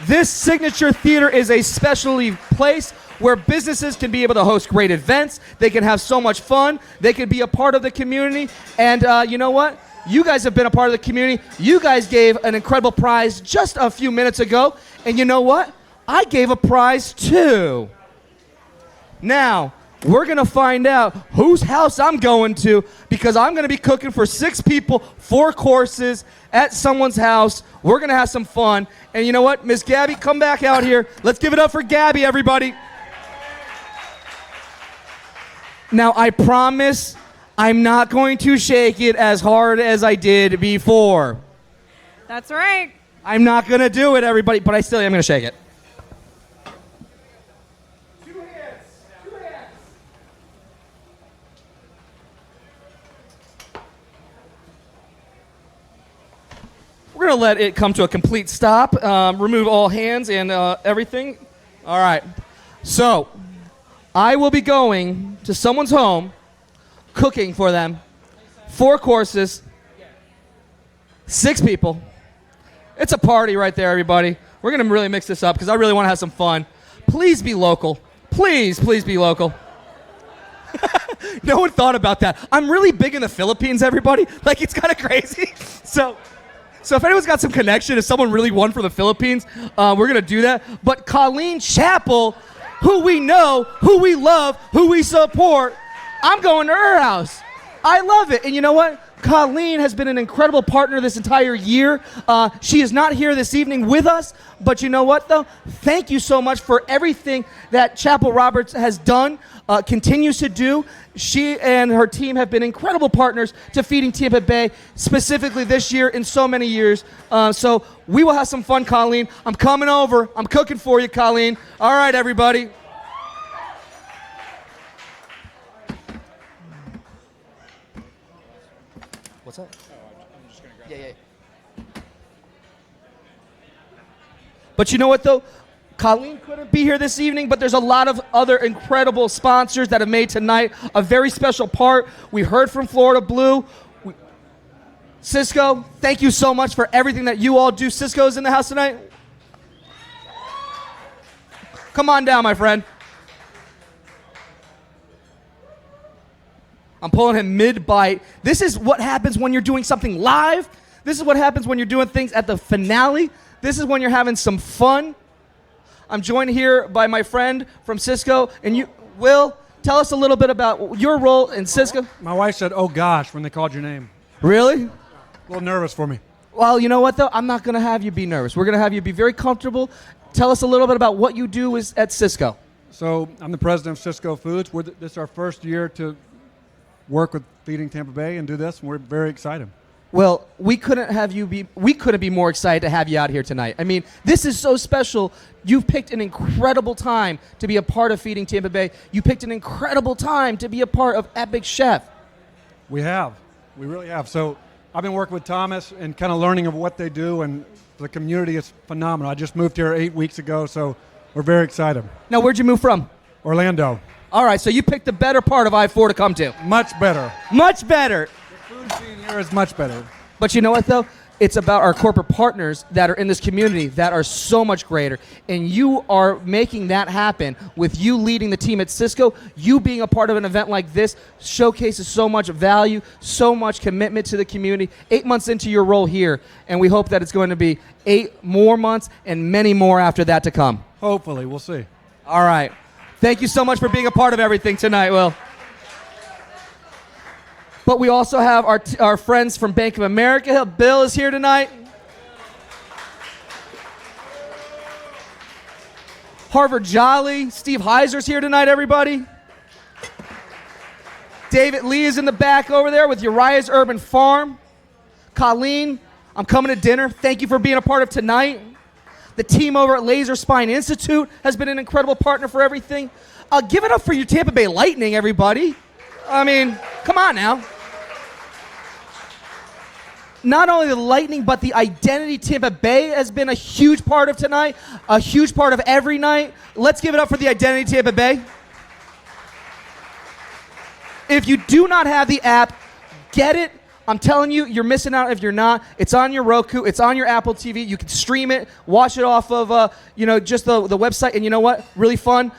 Speaker 6: This signature theater is a specialty place where businesses can be able to host great events. They can have so much fun. They can be a part of the community. And you know what? You guys have been a part of the community. You guys gave an incredible prize just a few minutes ago. And you know what? I gave a prize too. Now, we're going to find out whose house I'm going to, because I'm going to be cooking for 6 people, 4 courses at someone's house. We're going to have some fun. And you know what? Miss Gabby, come back out here. Let's give it up for Gabby, everybody. Now, I promise I'm not going to shake it as hard as I did before.
Speaker 16: That's right.
Speaker 6: I'm not going to do it, everybody, but I still am going to shake it. We're going to let it come to a complete stop. Remove all hands and everything. All right. So, I will be going to someone's home, cooking for them, 4 courses, 6 people. It's a party right there, everybody. We're going to really mix this up because I really want to have some fun. Please be local. Please be local. No one thought about that. I'm really big in the Philippines, everybody. Like, it's kind of crazy. So if anyone's got some connection, if someone really won from the Philippines, we're going to do that. But Colleen Chappell, who we know, who we love, who we support, I'm going to her house. I love it. And you know what? Colleen has been an incredible partner this entire year. She is not here this evening with us, but you know what, though? Thank you so much for everything that Chappell Roberts has done, continues to do. She and her team have been incredible partners to Feeding Tampa Bay, specifically this year and so many years. So we will have some fun, Colleen. I'm coming over. I'm cooking for you, Colleen. All right, everybody. What's that? I'm just going to grab Yeah. But you know what, though? Colleen couldn't be here this evening, but there's a lot of other incredible sponsors that have made tonight a very special part. We heard from Florida Blue. Cisco, thank you so much for everything that you all do. Cisco's in the house tonight. Come on down, my friend. I'm pulling him mid-bite. This is what happens when you're doing something live. This is what happens when you're doing things at the finale. This is when you're having some fun. I'm joined here by my friend from Cisco. And you, Will, tell us a little bit about your role in Cisco.
Speaker 18: My wife said, "Oh gosh," when they called your name.
Speaker 6: Really?
Speaker 18: A little nervous for me.
Speaker 6: Well, you know what, though? I'm not going to have you be nervous. We're going to have you be very comfortable. Tell us a little bit about what you do at Cisco.
Speaker 18: So I'm the president of Cisco Foods. This is our first year to work with Feeding Tampa Bay and do this, and we're very excited.
Speaker 6: Well, we couldn't be more excited to have you out here tonight. I mean, this is so special. You've picked an incredible time to be a part of Feeding Tampa Bay. You picked an incredible time to be a part of Epic Chef.
Speaker 18: We really have. So I've been working with Thomas and kind of learning of what they do, and the community is phenomenal. I just moved here 8 weeks ago, so We're very excited.
Speaker 6: Now, where'd you move from?
Speaker 18: Orlando.
Speaker 6: All right, so you picked the better part of I-4 to come to.
Speaker 18: Much better.
Speaker 6: Much better.
Speaker 18: Food scene here is much better.
Speaker 6: But you know what, though? It's about our corporate partners that are in this community that are so much greater. And you are making that happen with you leading the team at Cisco. You being a part of an event like this showcases so much value, so much commitment to the community. 8 months into your role here, and we hope that it's going to be 8 more months and many more after that to come.
Speaker 18: Hopefully, we'll see.
Speaker 6: All right. Thank you so much for being a part of everything tonight, Will. But we also have our friends from Bank of America. Bill is here tonight. Harvard Jolly. Steve Heiser's here tonight, everybody. David Lee is in the back over there with Uriah's Urban Farm. Colleen, I'm coming to dinner. Thank you for being a part of tonight. The team over at Laser Spine Institute has been an incredible partner for everything. Give it up for your Tampa Bay Lightning, everybody. I mean, come on now. Not only the Lightning, but the identity Tampa Bay has been a huge part of tonight, a huge part of every night. Let's give it up for the identity Tampa Bay. If you do not have the app, get it. I'm telling you, you're missing out if you're not. It's on your Roku. It's on your Apple TV. You can stream it, watch it off of, just the website. And you know what? Really fun.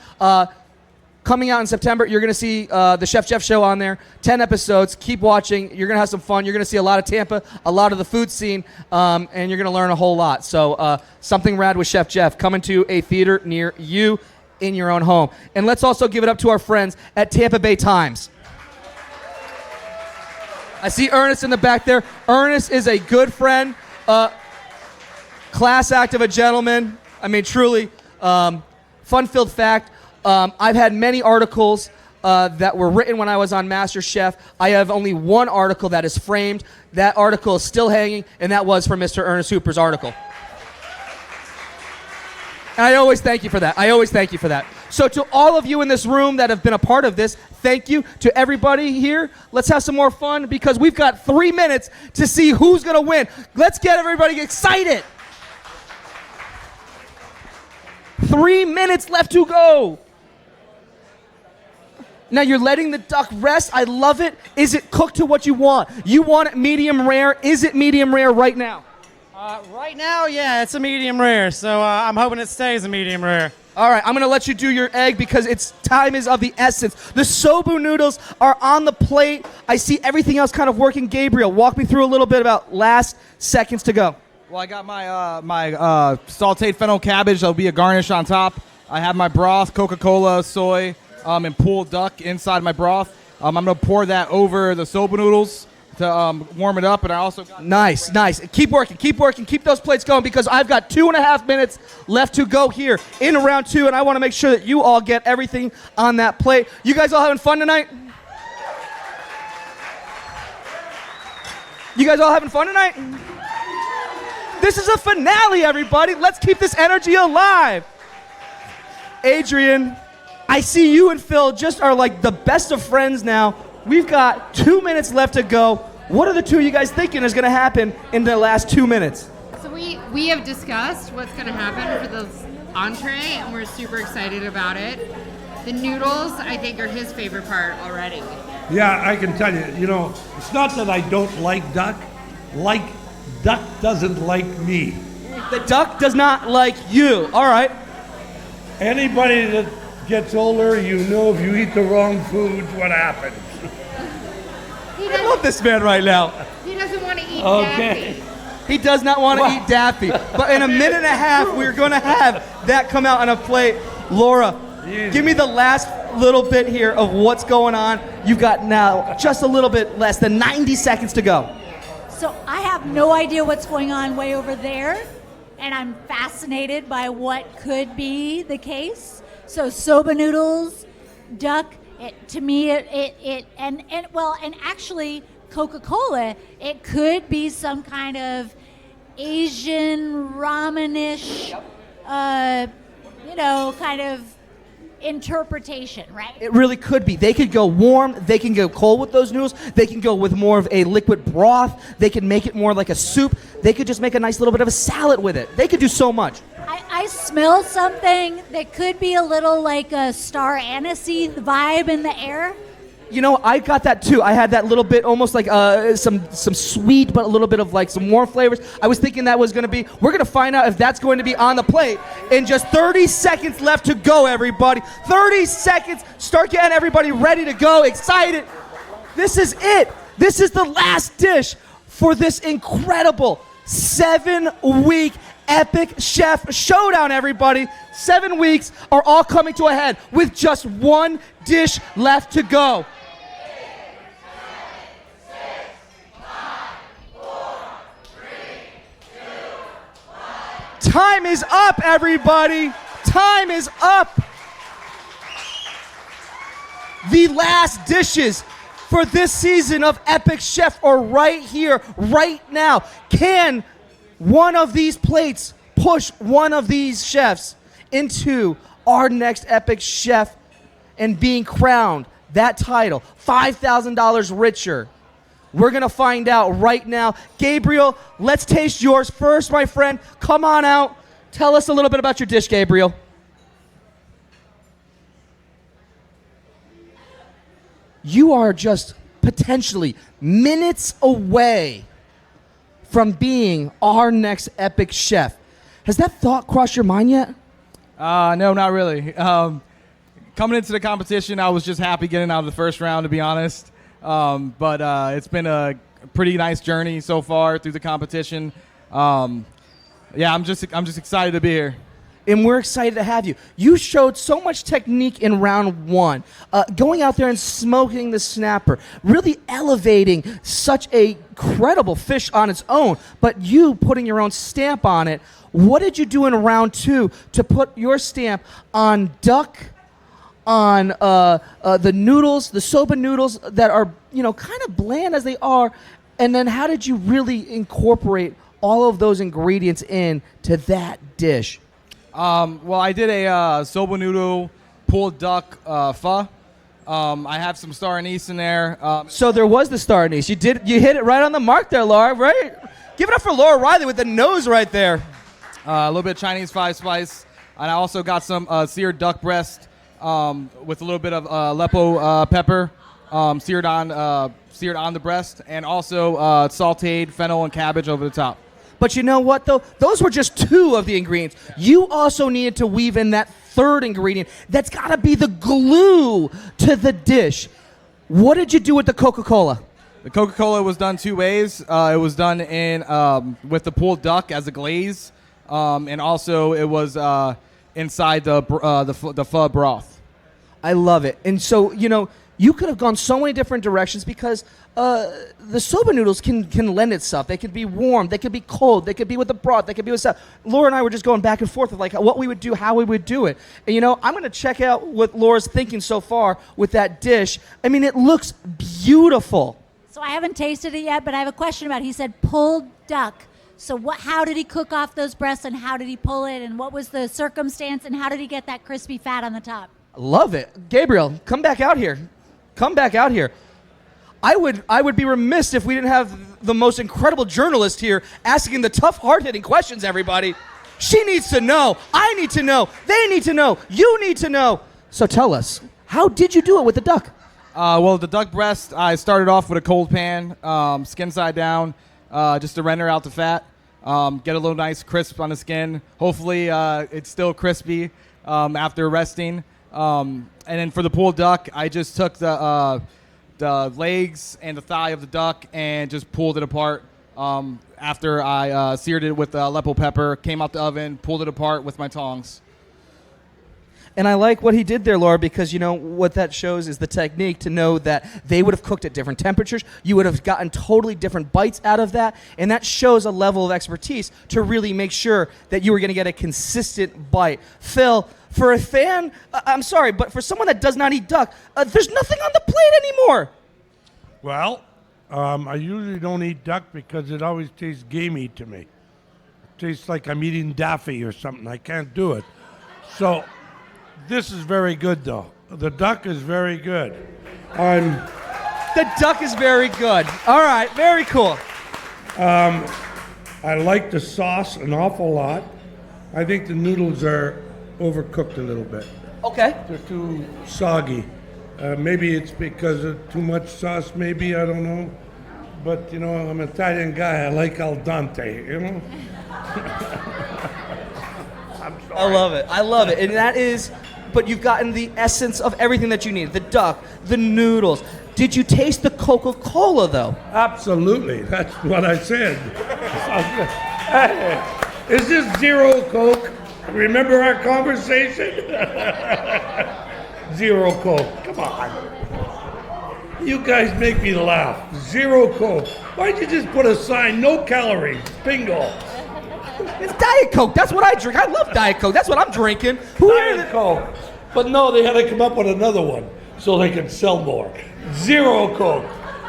Speaker 6: Coming out in September, you're going to see the Chef Jeff Show on there. 10 episodes. Keep watching. You're going to have some fun. You're going to see a lot of Tampa, a lot of the food scene, and you're going to learn a whole lot. So something rad with Chef Jeff coming to a theater near you in your own home. And let's also give it up to our friends at Tampa Bay Times. I see Ernest in the back there. Ernest is a good friend, class act of a gentleman. I mean, truly, fun-filled fact. I've had many articles that were written when I was on MasterChef. I have only one article that is framed. That article is still hanging, and that was for Mr. Ernest Hooper's article. And I always thank you for that. So to all of you in this room that have been a part of this, thank you. To everybody here, let's have some more fun because we've got 3 minutes to see who's going to win. Let's get everybody excited. 3 minutes left to go. Now you're letting the duck rest. I love it. Is it cooked to what you want? You want it medium rare. Is it medium rare right now?
Speaker 4: Right now, yeah, it's a medium rare. So I'm hoping it stays a medium rare.
Speaker 6: All right, I'm going to let you do your egg because time is of the essence. The sobu noodles are on the plate. I see everything else kind of working. Gabriel, walk me through a little bit about last seconds to go.
Speaker 3: Well, I got my sauteed fennel cabbage. There'll be a garnish on top. I have my broth, Coca-Cola, soy, and pulled duck inside my broth. I'm going to pour that over the soba noodles to warm it up, and I also got...
Speaker 6: Nice. Keep working. Keep those plates going because I've got 2.5 minutes left to go here in round 2, and I want to make sure that you all get everything on that plate. You guys all having fun tonight? This is a finale, everybody. Let's keep this energy alive. Adrian, I see you and Phil just are like the best of friends now. We've got 2 minutes left to go. What are the two of you guys thinking is going to happen in the last 2 minutes?
Speaker 5: So we have discussed what's going to happen for this entree, and we're super excited about it. The noodles, I think, are his favorite part already.
Speaker 7: Yeah, I can tell you, it's not that I don't like duck. Duck doesn't like me.
Speaker 6: The duck does not like you. All right.
Speaker 7: Anybody that gets older, if you eat the wrong foods, what happens.
Speaker 6: I love this man right now.
Speaker 5: He doesn't want to eat
Speaker 6: Okay.
Speaker 5: Daffy.
Speaker 6: He does not want to eat Daffy. But in a minute and a half, we're going to have that come out on a plate. Laura, give me the last little bit here of what's going on. You've got now just a little bit less than 90 seconds to go.
Speaker 9: So I have no idea what's going on way over there, and I'm fascinated by what could be the case. So soba noodles, duck, and actually Coca-Cola, it could be some kind of Asian ramen-ish, kind of interpretation, right?
Speaker 6: It really could be. They could go warm. They can go cold with those noodles. They can go with more of a liquid broth. They can make it more like a soup. They could just make a nice little bit of a salad with it. They could do so much.
Speaker 9: I smell something that could be a little like a star anise-y vibe in the air.
Speaker 6: You know, I got that too. I had that little bit, almost like some sweet, but a little bit of like some warm flavors. I was thinking that was going to be. We're going to find out if that's going to be on the plate in just 30 seconds left to go, everybody. 30 seconds. Start getting everybody ready to go, excited. This is it. This is the last dish for this incredible 7-week Epic Chef Showdown, everybody. 7 weeks are all coming to a head with just one dish left to go. Time is up, everybody. Time is up. The last dishes for this season of Epic Chef are right here, right now. Can one of these plates push one of these chefs into our next Epic Chef and being crowned that title, $5,000 richer? We're going to find out right now. Gabriel, let's taste yours first, my friend. Come on out. Tell us a little bit about your dish, Gabriel. You are just potentially minutes away from being our next Epic Chef. Has that thought crossed your mind yet?
Speaker 3: No, not really. Coming into the competition, I was just happy getting out of the first round, to be honest. But it's been a pretty nice journey so far through the competition. Yeah, I'm just excited to be here.
Speaker 6: And we're excited to have you. You showed so much technique in round one, going out there and smoking the snapper, really elevating such a credible fish on its own, but you putting your own stamp on it. What did you do in round two to put your stamp on duck, on the noodles, the soba noodles that are, kind of bland as they are, and then how did you really incorporate all of those ingredients into that dish?
Speaker 3: Well, I did a soba noodle pulled duck pho. I have some star anise in there.
Speaker 6: So there was the star anise. You hit it right on the mark there, Laura. Right? Give it up for Laura Riley with the nose right there.
Speaker 3: A little bit of Chinese 5-spice, and I also got some seared duck breast with a little bit of Aleppo pepper seared on the breast, and also sautéed fennel and cabbage over the top.
Speaker 6: But you know what, though? Those were just two of the ingredients. You also needed to weave in that third ingredient. That's got to be the glue to the dish. What did you do with the Coca-Cola?
Speaker 3: The Coca-Cola was done two ways. It was done in with the pulled duck as a glaze, and also it was inside the pho broth.
Speaker 6: I love it. And so, you could have gone so many different directions because the soba noodles can lend itself. They could be warm. They could be cold. They could be with the broth. They could be with stuff. Laura and I were just going back and forth with like what we would do, how we would do it. And, I'm going to check out what Laura's thinking so far with that dish. I mean, it looks beautiful.
Speaker 9: So I haven't tasted it yet, but I have a question about it. He said pulled duck. So how did he cook off those breasts and how did he pull it and what was the circumstance and how did he get that crispy fat on the top?
Speaker 6: Love it. Gabriel, come back out here. Come back out here. I would be remiss if we didn't have the most incredible journalist here asking the tough, hard-hitting questions, everybody. She needs to know. I need to know. They need to know. You need to know. So tell us, how did you do it with the duck?
Speaker 3: Well, the duck breast, I started off with a cold pan, skin side down, just to render out the fat, get a little nice crisp on the skin. Hopefully it's still crispy after resting. And then for the pulled duck, I just took the legs and the thigh of the duck and just pulled it apart after I seared it with Aleppo pepper, came out the oven, pulled it apart with my tongs.
Speaker 6: And I like what he did there, Laura, because, what that shows is the technique to know that they would have cooked at different temperatures. You would have gotten totally different bites out of that. And that shows a level of expertise to really make sure that you were going to get a consistent bite. Phil, for a fan, I'm sorry, but for someone that does not eat duck, there's nothing on the plate anymore.
Speaker 7: Well, I usually don't eat duck because it always tastes gamey to me. It tastes like I'm eating Daffy or something. I can't do it. So this is very good, though. The duck is very good.
Speaker 6: The duck is very good. All right, very cool.
Speaker 7: I like the sauce an awful lot. I think the noodles are overcooked a little bit.
Speaker 6: Okay.
Speaker 7: They're too soggy. Maybe it's because of too much sauce, maybe, I don't know. But, I'm an Italian guy. I like al dente,
Speaker 6: I love it. I love it. And that is, but you've gotten the essence of everything that you need. The duck, the noodles. Did you taste the Coca-Cola, though?
Speaker 7: Absolutely. That's what I said. Hey, is this zero Coke? Remember our conversation? Zero Coke. Come on. You guys make me laugh. Zero Coke. Why'd you just put a sign, no calories? Bingo.
Speaker 6: It's Diet Coke. That's what I drink. I love Diet Coke. That's what I'm drinking.
Speaker 7: Diet Coke. But no, they had to come up with another one so they can sell more. Zero Coke.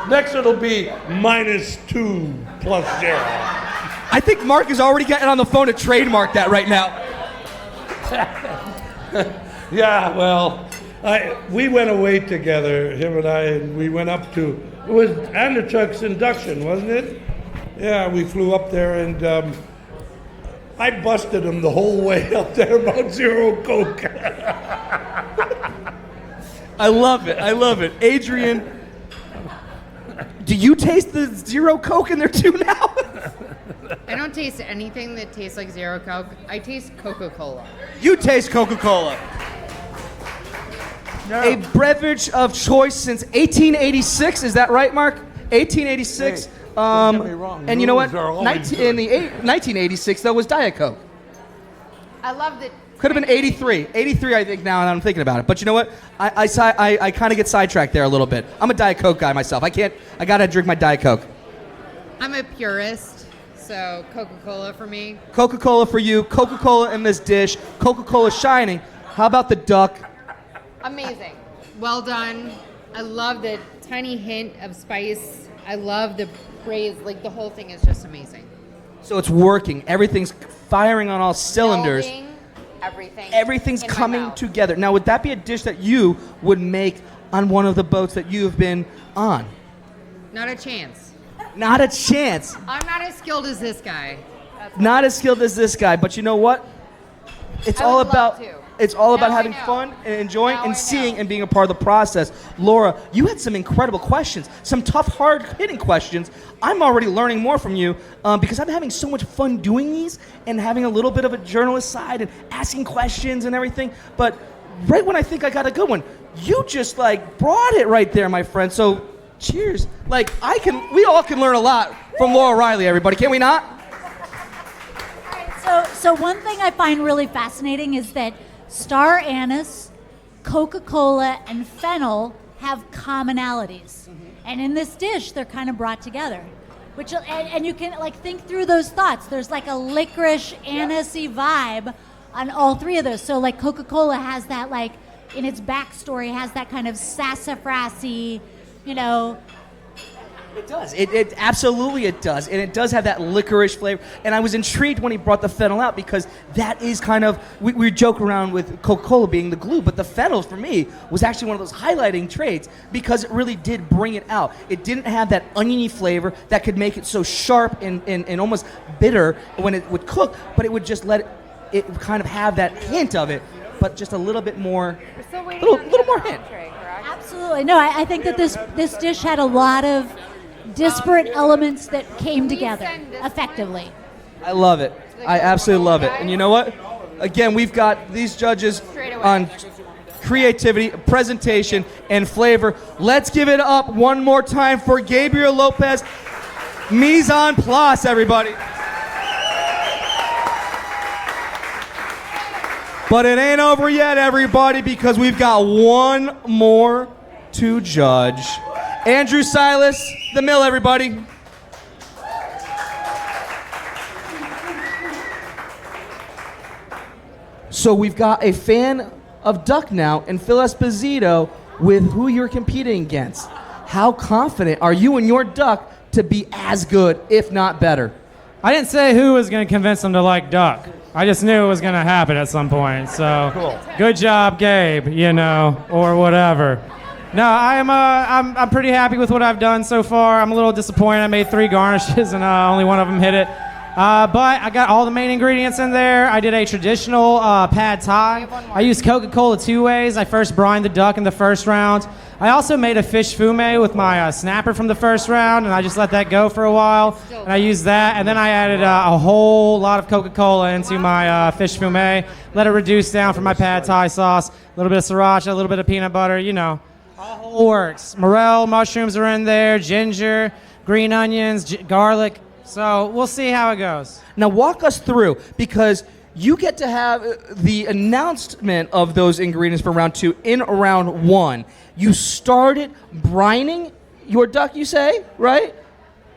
Speaker 7: Next it'll be -2 plus 0.
Speaker 6: I think Mark is already getting on the phone to trademark that right now.
Speaker 7: Yeah, well, we went away together, him and I, and we went up to, it was Anderchuk's induction, wasn't it? Yeah, we flew up there, and I busted him the whole way up there about Zero Coke.
Speaker 6: I love it. I love it. Adrian, do you taste the Zero Coke in there too now?
Speaker 5: I don't taste anything that tastes like Zero Coke. I taste Coca-Cola.
Speaker 6: You taste Coca-Cola. A beverage of choice since 1886. Is that right, Mark? 1886.
Speaker 7: Don't get me wrong,
Speaker 6: And you know what?
Speaker 7: noodles are always good.
Speaker 6: 1986, though, was Diet Coke.
Speaker 5: I love that.
Speaker 6: Could have been 83. 83, I think, now that I'm thinking about it. But you know what? I kind of get sidetracked there a little bit. I'm a Diet Coke guy myself. I got to drink my Diet Coke.
Speaker 5: I'm a purist, so Coca-Cola for me.
Speaker 6: Coca-Cola for you. Coca-Cola in this dish. Coca-Cola shining. How about the duck?
Speaker 5: Amazing. Well done. I love the tiny hint of spice. I love the praise. Like, the whole thing is just amazing.
Speaker 6: So it's working. Everything's firing on all cylinders.
Speaker 5: Melding, everything.
Speaker 6: Everything's
Speaker 5: in my
Speaker 6: coming
Speaker 5: mouth.
Speaker 6: together. Now, would that be a dish that you would make on one of the boats that you have been on?
Speaker 5: Not a chance.
Speaker 6: Not a chance.
Speaker 5: I'm not as skilled as this guy.
Speaker 6: Not as skilled as this guy, but you know what? It's
Speaker 5: I
Speaker 6: all
Speaker 5: would love
Speaker 6: about
Speaker 5: to.
Speaker 6: it's all about
Speaker 5: Now I
Speaker 6: having
Speaker 5: know.
Speaker 6: fun and enjoying
Speaker 5: Now
Speaker 6: and
Speaker 5: I
Speaker 6: seeing
Speaker 5: know.
Speaker 6: and being a part of the process. Laura, you had some incredible questions, some tough, hard-hitting questions. I'm already learning more from you because I'm having so much fun doing these and having a little bit of a journalist side and asking questions and everything. But right when I think I got a good one, you just brought it right there, my friend. So cheers. We all can learn a lot from Laura Riley, everybody, can we not?
Speaker 9: So one thing I find really fascinating is that star anise, Coca-Cola, and fennel have commonalities. And in this dish, they're kind of brought together. And you can think through those thoughts. There's a licorice, anisey vibe on all three of those. So Coca-Cola has that in its backstory, has that kind of sassafrasy,
Speaker 6: It does. It absolutely it does. And it does have that licorice flavor. And I was intrigued when he brought the fennel out because that is kind of, we joke around with Coca-Cola being the glue, but the fennel for me was actually one of those highlighting traits because it really did bring it out. It didn't have that oniony flavor that could make it so sharp and almost bitter when it would cook, but it would just let it kind of have that hint of it, but just a little bit more, little more hint.
Speaker 9: Absolutely. No, I think that this dish had a lot of disparate elements that came together effectively.
Speaker 6: I love it. I absolutely love it. And you know what? Again, we've got these judges on creativity, presentation, and flavor. Let's give it up one more time for Gabriel Lopez. Mise en place, everybody. But it ain't over yet, everybody, because we've got one more to judge. Andrew Silas, the mill, everybody. So we've got a fan of duck now, and Phil Esposito with who you're competing against. How confident are you in your duck to be as good, if not better?
Speaker 4: I didn't say who was going to convince them to like duck. I just knew it was going to happen at some point. So,
Speaker 6: Cool.
Speaker 4: Good job, Gabe, or whatever. No, I'm pretty happy with what I've done so far. I'm a little disappointed. I made 3 garnishes and only one of them hit it. But I got all the main ingredients in there. I did a traditional pad thai. I used Coca-Cola 2 ways. I first brined the duck in the first round. I also made a fish fume with my snapper from the first round, and I just let that go for a while. And I used that, and then I added a whole lot of Coca-Cola into my fish fume. Let it reduce down for my pad thai sauce. A little bit of sriracha, a little bit of peanut butter, you know. All works. Morel mushrooms are in there, ginger, green onions, garlic. So we'll see how it goes.
Speaker 6: Now walk us through, because you get to have the announcement of those ingredients for round 2 in round 1. You started brining your duck, you say, right?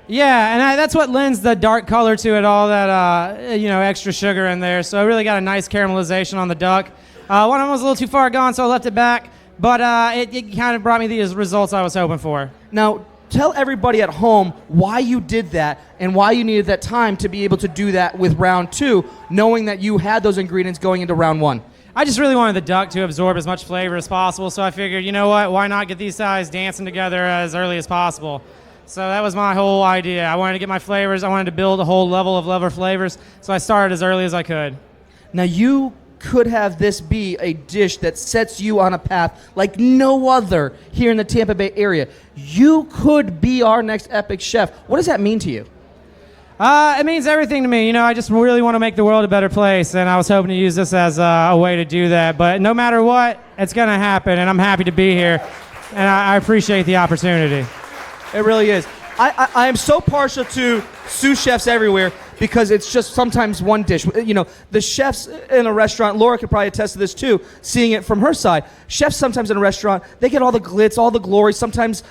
Speaker 4: Yeah, and that's what lends the dark color to it, all that extra sugar in there. So I really got a nice caramelization on the duck. One of them was a little too far gone, so I left it back. But it kind of brought me the results I was hoping for.
Speaker 6: Now, tell everybody at home why you did that and why you needed that time to be able to do that with round 2, knowing that you had those ingredients going into round 1.
Speaker 4: I just really wanted the duck to absorb as much flavor as possible, so I figured, you know what, why not get these guys dancing together as early as possible? So that was my whole idea. I wanted to get my flavors. I wanted to build a whole level of lever flavors, so I started as early as I could.
Speaker 6: Now, you could have this be a dish that sets you on a path like no other here in the Tampa Bay area. You could be our next epic chef. What does that mean to you?
Speaker 4: It means everything to me. You know, I just really want to make the world a better place, and I was hoping to use this as a way to do that. But no matter what, it's going to happen, and I'm happy to be here, and I appreciate the opportunity.
Speaker 6: It really is. I am so partial to sous chefs everywhere because it's just sometimes one dish. You know, the chefs in a restaurant, Laura could probably attest to this too, seeing it from her side. Chefs sometimes in a restaurant, they get all the glitz, all the glory, sometimes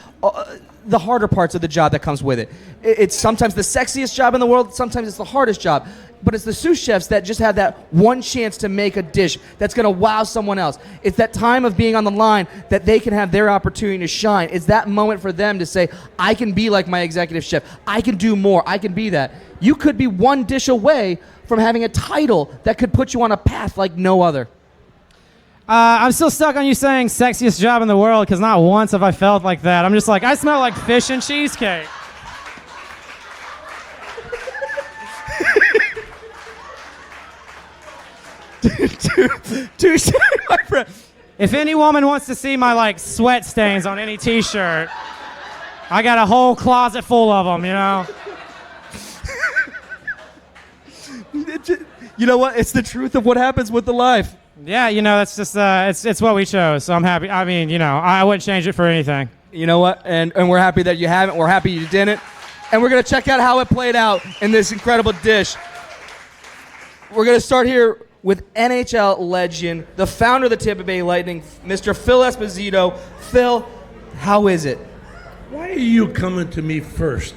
Speaker 6: the harder parts of the job that comes with it. It's sometimes the sexiest job in the world, sometimes it's the hardest job. But it's the sous chefs that just have that one chance to make a dish that's going to wow someone else. It's that time of being on the line that they can have their opportunity to shine. It's that moment for them to say, I can be like my executive chef. I can do more. I can be that. You could be one dish away from having a title that could put you on a path like no other.
Speaker 4: I'm still stuck on you saying sexiest job in the world because not once have I felt like that. I'm just like, I smell like fish and cheesecake.
Speaker 6: Touche, my friend.
Speaker 4: If any woman wants to see my sweat stains on any t-shirt, I got a whole closet full of them, you know?
Speaker 6: You know what? It's the truth of what happens with the life.
Speaker 4: Yeah, you know, that's just, it's what we chose, so I'm happy. I mean, you know, I wouldn't change it for anything.
Speaker 6: You know what? And we're happy that you haven't. We're happy you didn't. And we're going to check out how it played out in this incredible dish. We're going to start here with NHL legend, the founder of the Tampa Bay Lightning, Mr. Phil Esposito. Phil, how is it?
Speaker 7: Why are you coming to me first?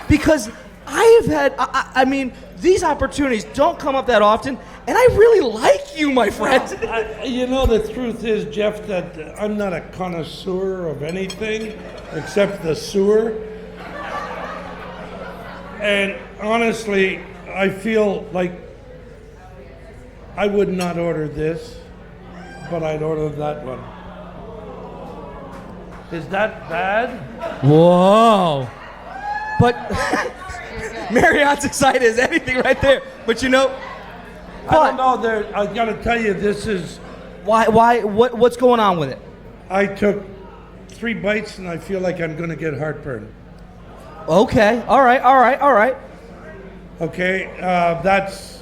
Speaker 6: Because I have had, I mean, these opportunities don't come up that often, and I really like you, my friend.
Speaker 7: You know, the truth is, Jeff, that I'm not a connoisseur of anything except the sewer. And honestly, I feel like I would not order this, but I'd order that one. Is that bad?
Speaker 6: Whoa. But Marriott's excited as anything right there. But you know,
Speaker 7: I don't know. I got to tell you, this is...
Speaker 6: What's going on with it?
Speaker 7: I took 3 bites and I feel like I'm going to get heartburn.
Speaker 6: Okay. All right.
Speaker 7: Okay. That's...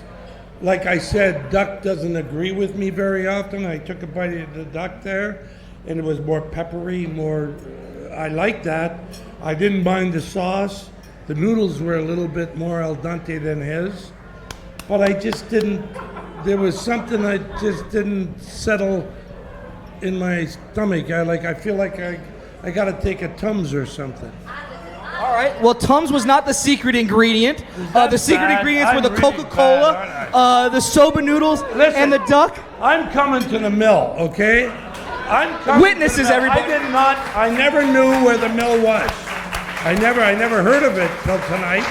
Speaker 7: Like I said, duck doesn't agree with me very often. I took a bite of the duck there, and it was more peppery, more... I like that. I didn't mind the sauce. The noodles were a little bit more al dente than his. But I just didn't... There was something I just didn't settle in my stomach. I feel like I got to take a Tums or something.
Speaker 6: All right. Well, Tums was not the secret ingredient. The secret ingredients were the Coca-Cola, the soba noodles, and the duck.
Speaker 7: I'm coming to the mill, okay?
Speaker 6: Witnesses, everybody.
Speaker 7: I never knew where the mill was. I never heard of it till tonight.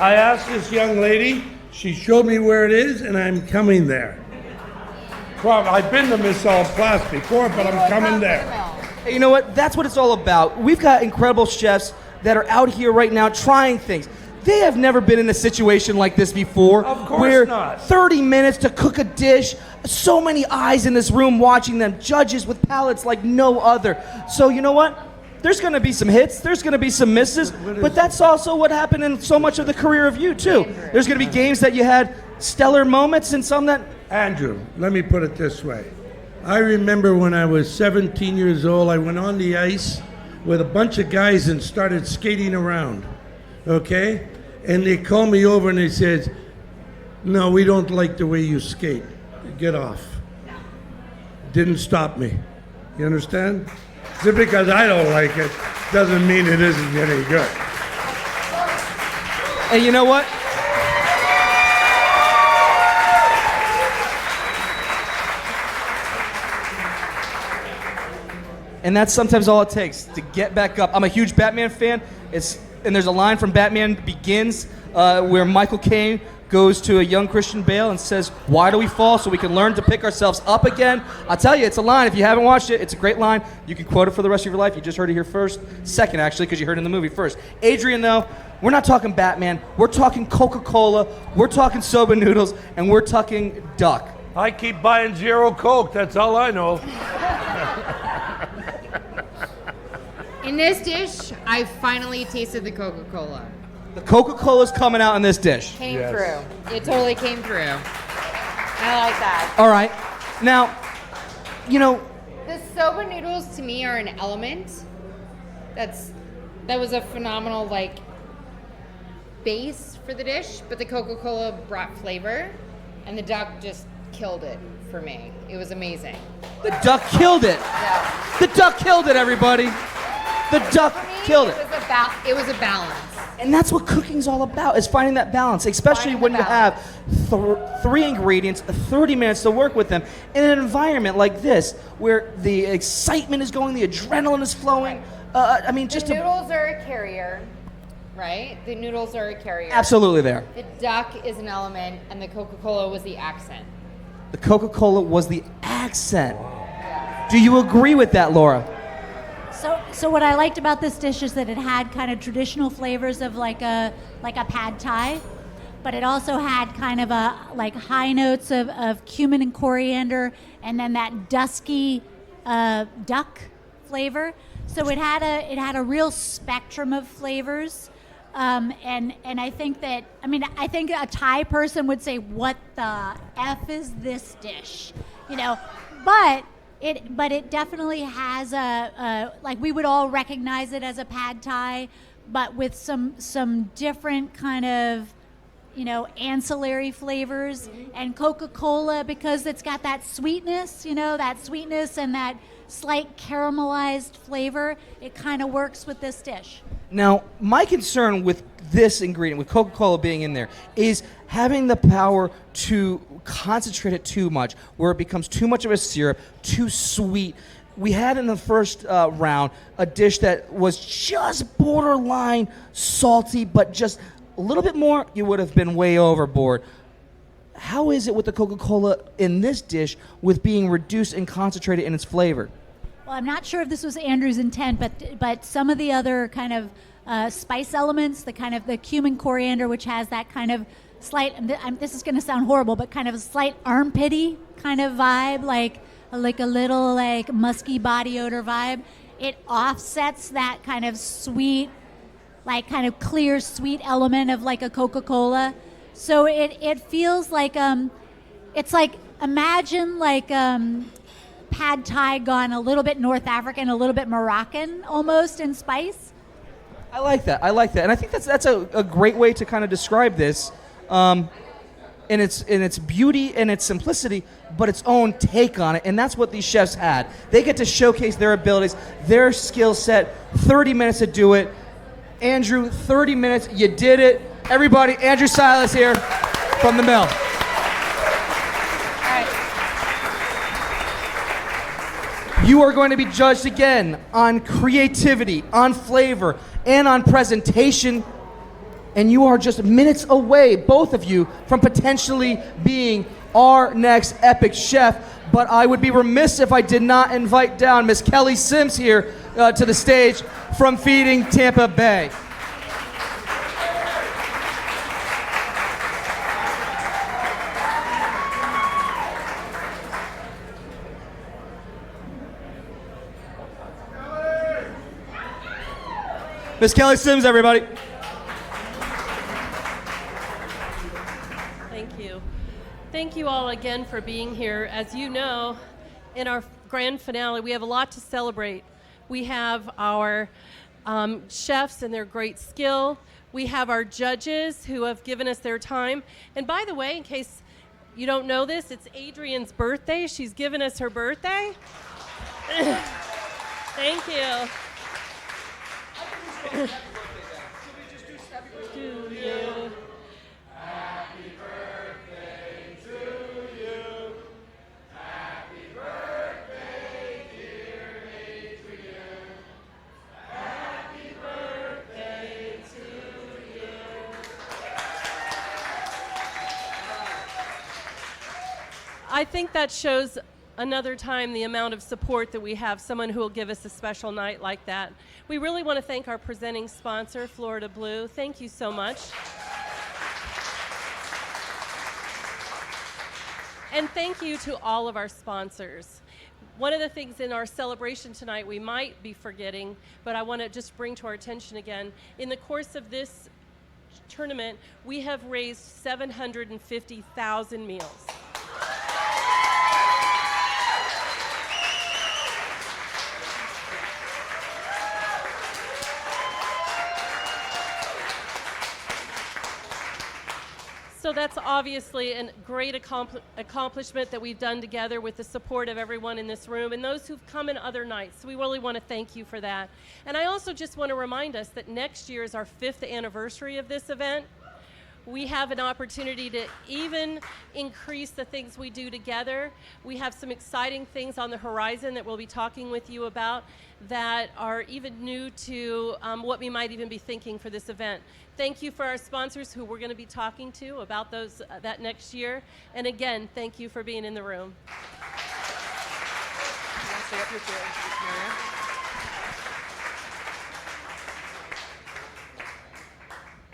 Speaker 7: I asked this young lady. She showed me where it is, and I'm coming there. I've been to Miss All Place before, but I'm coming there.
Speaker 6: Hey, you know what? That's what it's all about. We've got incredible chefs that are out here right now trying things. They have never been in a situation like this before.
Speaker 7: Of course
Speaker 6: where
Speaker 7: not.
Speaker 6: 30 minutes to cook a dish, so many eyes in this room watching them, judges with palates like no other. So you know what? There's going to be some hits, there's going to be some misses, but that's also what happened in so much of the career of you, too. There's going to be games that you had stellar moments and some that...
Speaker 7: Andrew, let me put it this way. I remember when I was 17 years old, I went on the ice with a bunch of guys and started skating around, okay? And they called me over and they said, no, we don't like the way you skate. Get off. Didn't stop me. You understand? Just because I don't like it doesn't mean it isn't any good.
Speaker 6: And you know what? And that's sometimes all it takes to get back up. I'm a huge Batman fan. And there's a line from Batman Begins where Michael Caine goes to a young Christian Bale and says, why do we fall? So we can learn to pick ourselves up again. I'll tell you, it's a line. If you haven't watched it, it's a great line. You can quote it for the rest of your life. You just heard it here first. Second, actually, because you heard it in the movie first. Adrian, though, we're not talking Batman. We're talking Coca-Cola. We're talking soba noodles. And we're talking duck.
Speaker 7: I keep buying Zero Coke. That's all I know.
Speaker 5: In this dish, I finally tasted the Coca-Cola.
Speaker 6: The Coca-Cola's coming out in this dish.
Speaker 5: Came through. It totally came through. I like that.
Speaker 6: All right. Now, you know,
Speaker 5: The soba noodles to me are an element. That was a phenomenal base for the dish, but the Coca-Cola brought flavor, and the duck just killed it for me. It was amazing.
Speaker 6: the duck killed it.
Speaker 5: Yeah.
Speaker 6: The duck killed it, everybody. The duck killed it.
Speaker 5: It was a balance.
Speaker 6: And that's what cooking's all about, is finding that balance, especially when you have three ingredients, 30 minutes to work with them in an environment like this, where the excitement is going, the adrenaline is flowing.
Speaker 5: The noodles are a carrier, right? The noodles are a carrier.
Speaker 6: Absolutely there.
Speaker 5: The duck is an element, and the Coca-Cola was the accent.
Speaker 6: The Coca-Cola was the accent. Do you agree with that, Laura?
Speaker 9: So what I liked about this dish is that it had kind of traditional flavors of like a pad thai, but it also had kind of high notes of cumin and coriander, and then that dusky duck flavor. So it had a real spectrum of flavors, and I think that I think a Thai person would say, "What the F is this dish?" But it definitely has we would all recognize it as a pad thai, but with some different kind of ancillary flavors. And Coca-Cola, because it's got that sweetness and that slight caramelized flavor, it kind of works with this dish.
Speaker 6: Now, my concern with this ingredient, with Coca-Cola being in there, is having the power to concentrate it too much, where it becomes too much of a syrup, too sweet. We had in the first round a dish that was just borderline salty, but just a little bit more, you would have been way overboard. How is it with the Coca-Cola in this dish with being reduced and concentrated in its flavor?
Speaker 9: Well, I'm not sure if this was Andrew's intent, but some of the other kind of spice elements, the cumin coriander, which has that kind of slight, this is going to sound horrible, but kind of a slight armpity kind of vibe, like a little musky body odor vibe. It offsets that kind of sweet, kind of clear sweet element of a Coca-Cola. So it feels like it's like, imagine pad thai gone a little bit North African, a little bit Moroccan almost in spice.
Speaker 6: I like that. And I think that's a great way to kind of describe this, in its beauty and its simplicity, but its own take on it. And that's what these chefs had. They get to showcase their abilities, their skill set. 30 minutes to do it. Andrew, 30 minutes. You did it. Everybody, Andrew Silas here from the Mill. You are going to be judged again on creativity, on flavor, and on presentation. And you are just minutes away, both of you, from potentially being our next epic chef. But I would be remiss if I did not invite down Miss Kelly Sims here to the stage from Feeding Tampa Bay. Miss Kelly Sims, everybody.
Speaker 1: Thank you. Thank you all again for being here. As you know, in our grand finale, we have a lot to celebrate. We have our chefs and their great skill. We have our judges who have given us their time. And by the way, in case you don't know this, it's Adrian's birthday. She's given us her birthday. Thank you. To you.
Speaker 19: Happy birthday to you. Happy birthday, dear Adrian. Happy birthday to you.
Speaker 1: I think that shows another time the amount of support that we have, someone who will give us a special night like that. We really want to thank our presenting sponsor, Florida Blue. Thank you so much. And thank you to all of our sponsors. One of the things in our celebration tonight we might be forgetting, but I want to just bring to our attention again, in the course of this tournament, we have raised 750,000 meals. So that's obviously a great accomplishment that we've done together with the support of everyone in this room and those who've come in other nights. So we really want to thank you for that. And I also just want to remind us that next year is our 5th anniversary of this event. We have an opportunity to even increase the things we do together. We have some exciting things on the horizon that we'll be talking with you about that are even new to what we might even be thinking for this event. Thank you for our sponsors who we're going to be talking to about those that next year. And again, thank you for being in the room.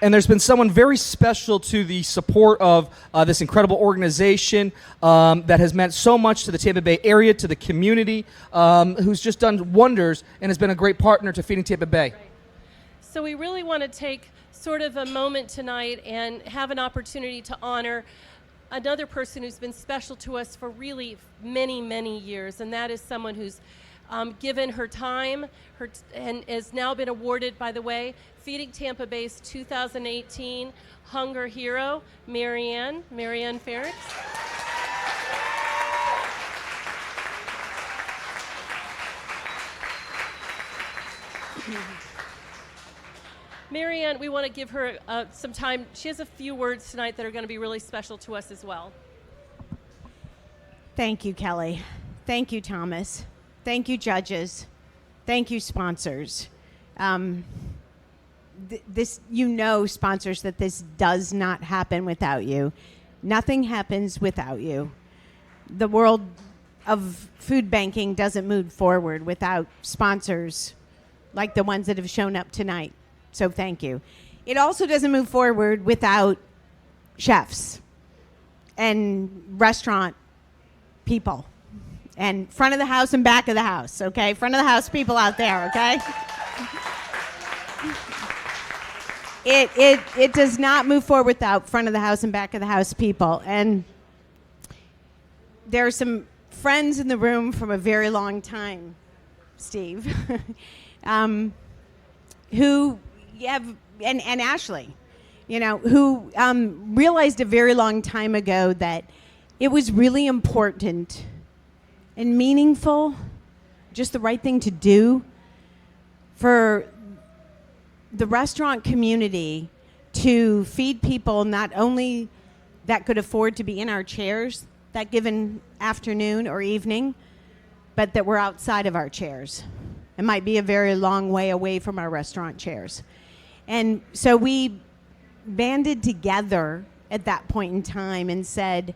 Speaker 6: And there's been someone very special to the support of this incredible organization that has meant so much to the Tampa Bay area, to the community, who's just done wonders and has been a great partner to Feeding Tampa Bay.
Speaker 1: Right. So we really want to take sort of a moment tonight and have an opportunity to honor another person who's been special to us for really many, many years, and that is someone who's given her time and has now been awarded, by the way, Feeding Tampa Bay's 2018 Hunger Hero, Marianne Ferrix. Marianne, we want to give her some time. She has a few words tonight that are going to be really special to us as well.
Speaker 20: Thank you, Kelly. Thank you, Thomas. Thank you, judges. Thank you, sponsors. Sponsors, that this does not happen without you. Nothing happens without you. The world of food banking doesn't move forward without sponsors like the ones that have shown up tonight. So thank you. It also doesn't move forward without chefs and restaurant people and front of the house and back of the house, okay? Front of the house people out there, okay? It does not move forward without front of the house and back of the house people. And there are some friends in the room from a very long time, Steve, who have, and Ashley, who realized a very long time ago that it was really important and meaningful, just the right thing to do for the restaurant community to feed people not only that could afford to be in our chairs that given afternoon or evening, but that were outside of our chairs. It might be a very long way away from our restaurant chairs. And so we banded together at that point in time and said,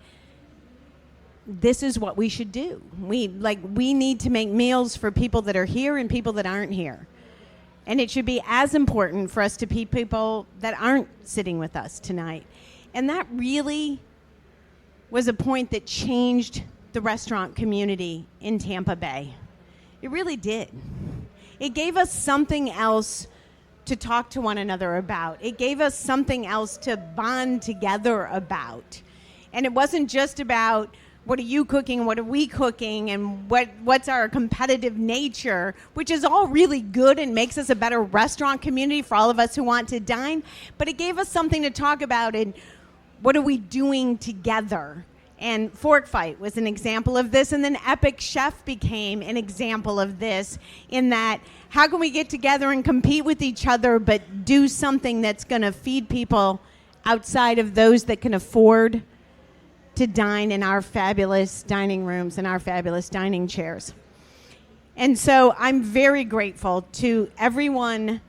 Speaker 20: this is what we should do. We need to make meals for people that are here and people that aren't here. And it should be as important for us to feed people that aren't sitting with us tonight. And that really was a point that changed the restaurant community in Tampa Bay. It really did. It gave us something else to talk to one another about. It gave us something else to bond together about. And it wasn't just about what are you cooking, what are we cooking, and what's our competitive nature, which is all really good and makes us a better restaurant community for all of us who want to dine. But it gave us something to talk about and what are we doing together. And Fork Fight was an example of this, and then Epic Chef became an example of this, in that how can we get together and compete with each other but do something that's going to feed people outside of those that can afford to dine in our fabulous dining rooms and our fabulous dining chairs. And so I'm very grateful to everyone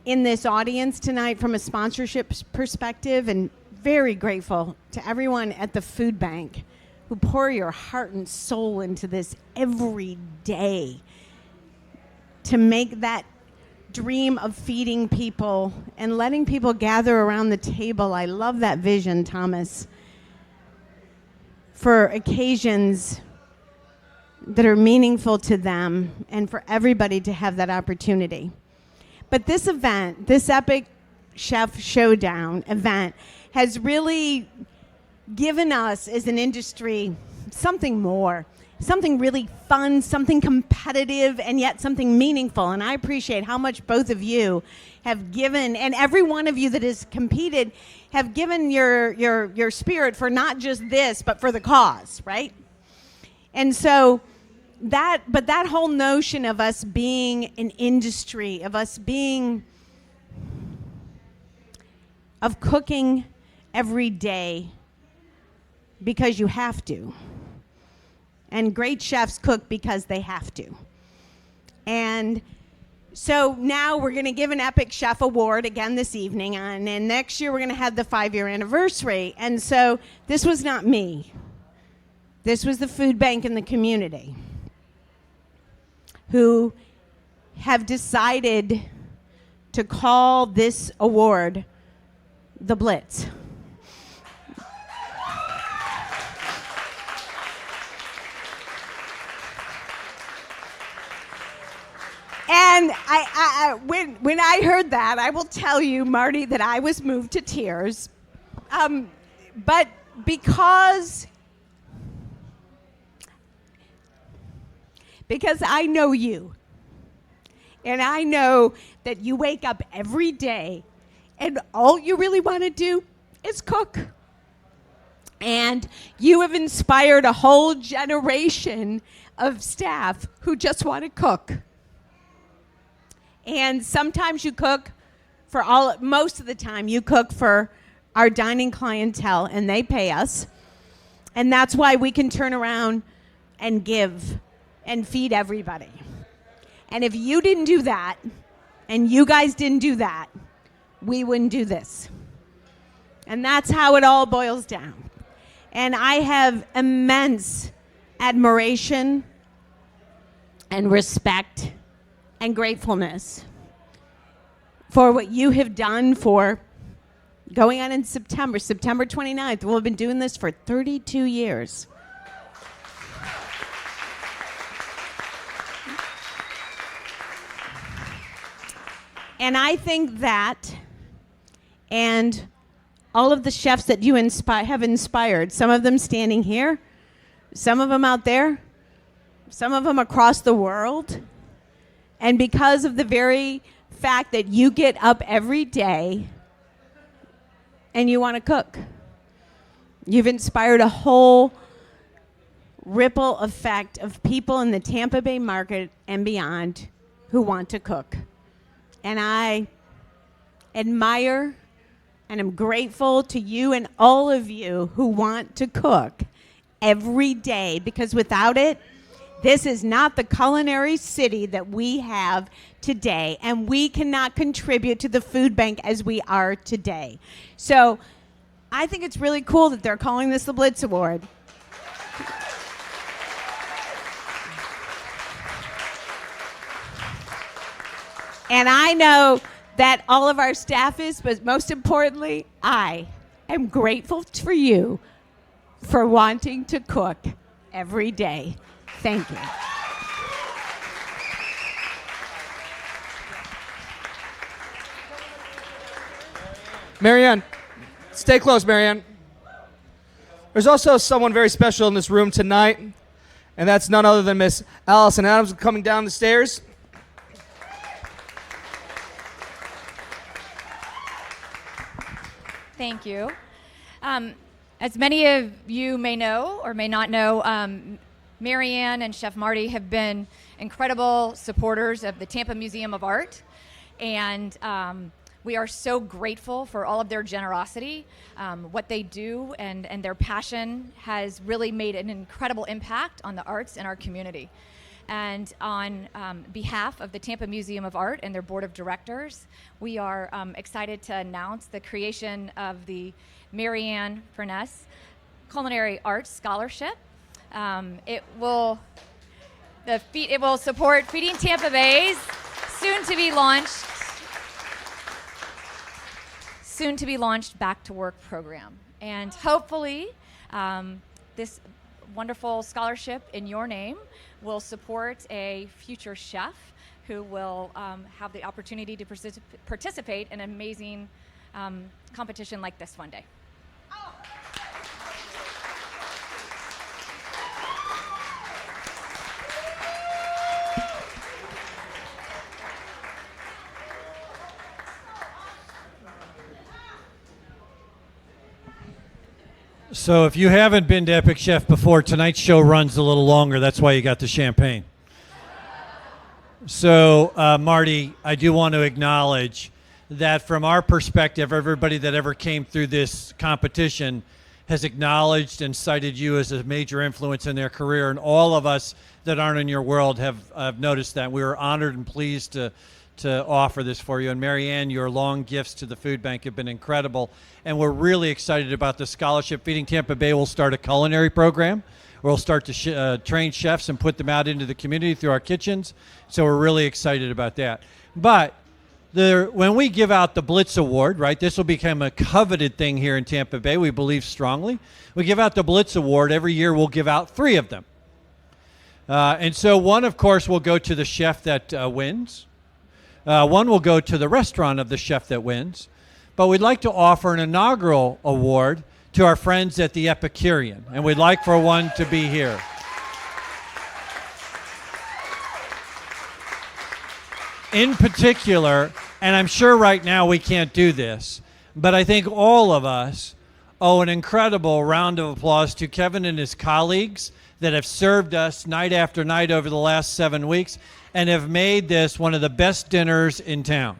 Speaker 20: in this audience tonight from a sponsorship perspective, and very grateful to everyone at the food bank who pour your heart and soul into this every day to make that dream of feeding people and letting people gather around the table. I love that vision, Thomas, for occasions that are meaningful to them and for everybody to have that opportunity. But this event, this Epic Chef Showdown event, has really given us as an industry something more, something really fun, something competitive, and yet something meaningful. And I appreciate how much both of you have given, and every one of you that has competed have given your spirit for not just this, but for the cause, right? And so that whole notion of us being an industry, of us being, of cooking every day because you have to. And great chefs cook because they have to. And so now we're going to give an Epic Chef Award again this evening, and next year we're going to have the 5-year anniversary. And so this was not me. This was the food bank and the community who have decided to call this award the Blitz. And when I heard that, I will tell you, Marty, that I was moved to tears. But because I know you, and I know that you wake up every day and all you really want to do is cook. And you have inspired a whole generation of staff who just want to cook. And sometimes you cook for most of the time you cook for our dining clientele, and they pay us. And that's why we can turn around and give and feed everybody. And if you didn't do that, and you guys didn't do that, we wouldn't do this. And that's how it all boils down. And I have immense admiration and respect and gratefulness for what you have done for going on in September 29th. We'll have been doing this for 32 years. And I think that, and all of the chefs that you have inspired, some of them standing here, some of them out there, some of them across the world, and because of the very fact that you get up every day and you want to cook, you've inspired a whole ripple effect of people in the Tampa Bay market and beyond who want to cook. And I admire and am grateful to you and all of you who want to cook every day, because without it, this is not the culinary city that we have today, and we cannot contribute to the food bank as we are today. So I think it's really cool that they're calling this the Blitz Award. And I know that all of our staff is, but most importantly, I am grateful for you for wanting to cook every day. Thank you.
Speaker 6: Marianne, stay close, Marianne. There's also someone very special in this room tonight, and that's none other than Miss Allison Adams coming down the stairs.
Speaker 21: Thank you. As many of you may know or may not know, Marianne and Chef Marty have been incredible supporters of the Tampa Museum of Art, and we are so grateful for all of their generosity. What they do and their passion has really made an incredible impact on the arts in our community. And on behalf of the Tampa Museum of Art and their board of directors, we are excited to announce the creation of the Marianne Furness Culinary Arts Scholarship. It will support Feeding Tampa Bay's soon to be launched Back to Work program. And hopefully this wonderful scholarship in your name will support a future chef who will have the opportunity to participate in an amazing competition like this one day.
Speaker 11: So if you haven't been to Epic Chef before, tonight's show runs a little longer. That's why you got the champagne. So, Marty, I do want to acknowledge that from our perspective, everybody that ever came through this competition has acknowledged and cited you as a major influence in their career, and all of us that aren't in your world have noticed that. We were honored and pleased to offer this for you. And Marianne, your long gifts to the food bank have been incredible. And we're really excited about the scholarship. Feeding Tampa Bay will start a culinary program. We'll start to train chefs and put them out into the community through our kitchens. So we're really excited about that. But when we give out the Blitz Award, right, this will become a coveted thing here in Tampa Bay. We believe strongly. We give out the Blitz Award. Every year we'll give out 3 of them. And so one, of course, will go to the chef that wins. One will go to the restaurant of the chef that wins. But we'd like to offer an inaugural award to our friends at the Epicurean, and we'd like for one to be here. In particular, and I'm sure right now we can't do this, but I think all of us owe an incredible round of applause to Kevin and his colleagues that have served us night after night over the last 7 weeks and have made this one of the best dinners in town.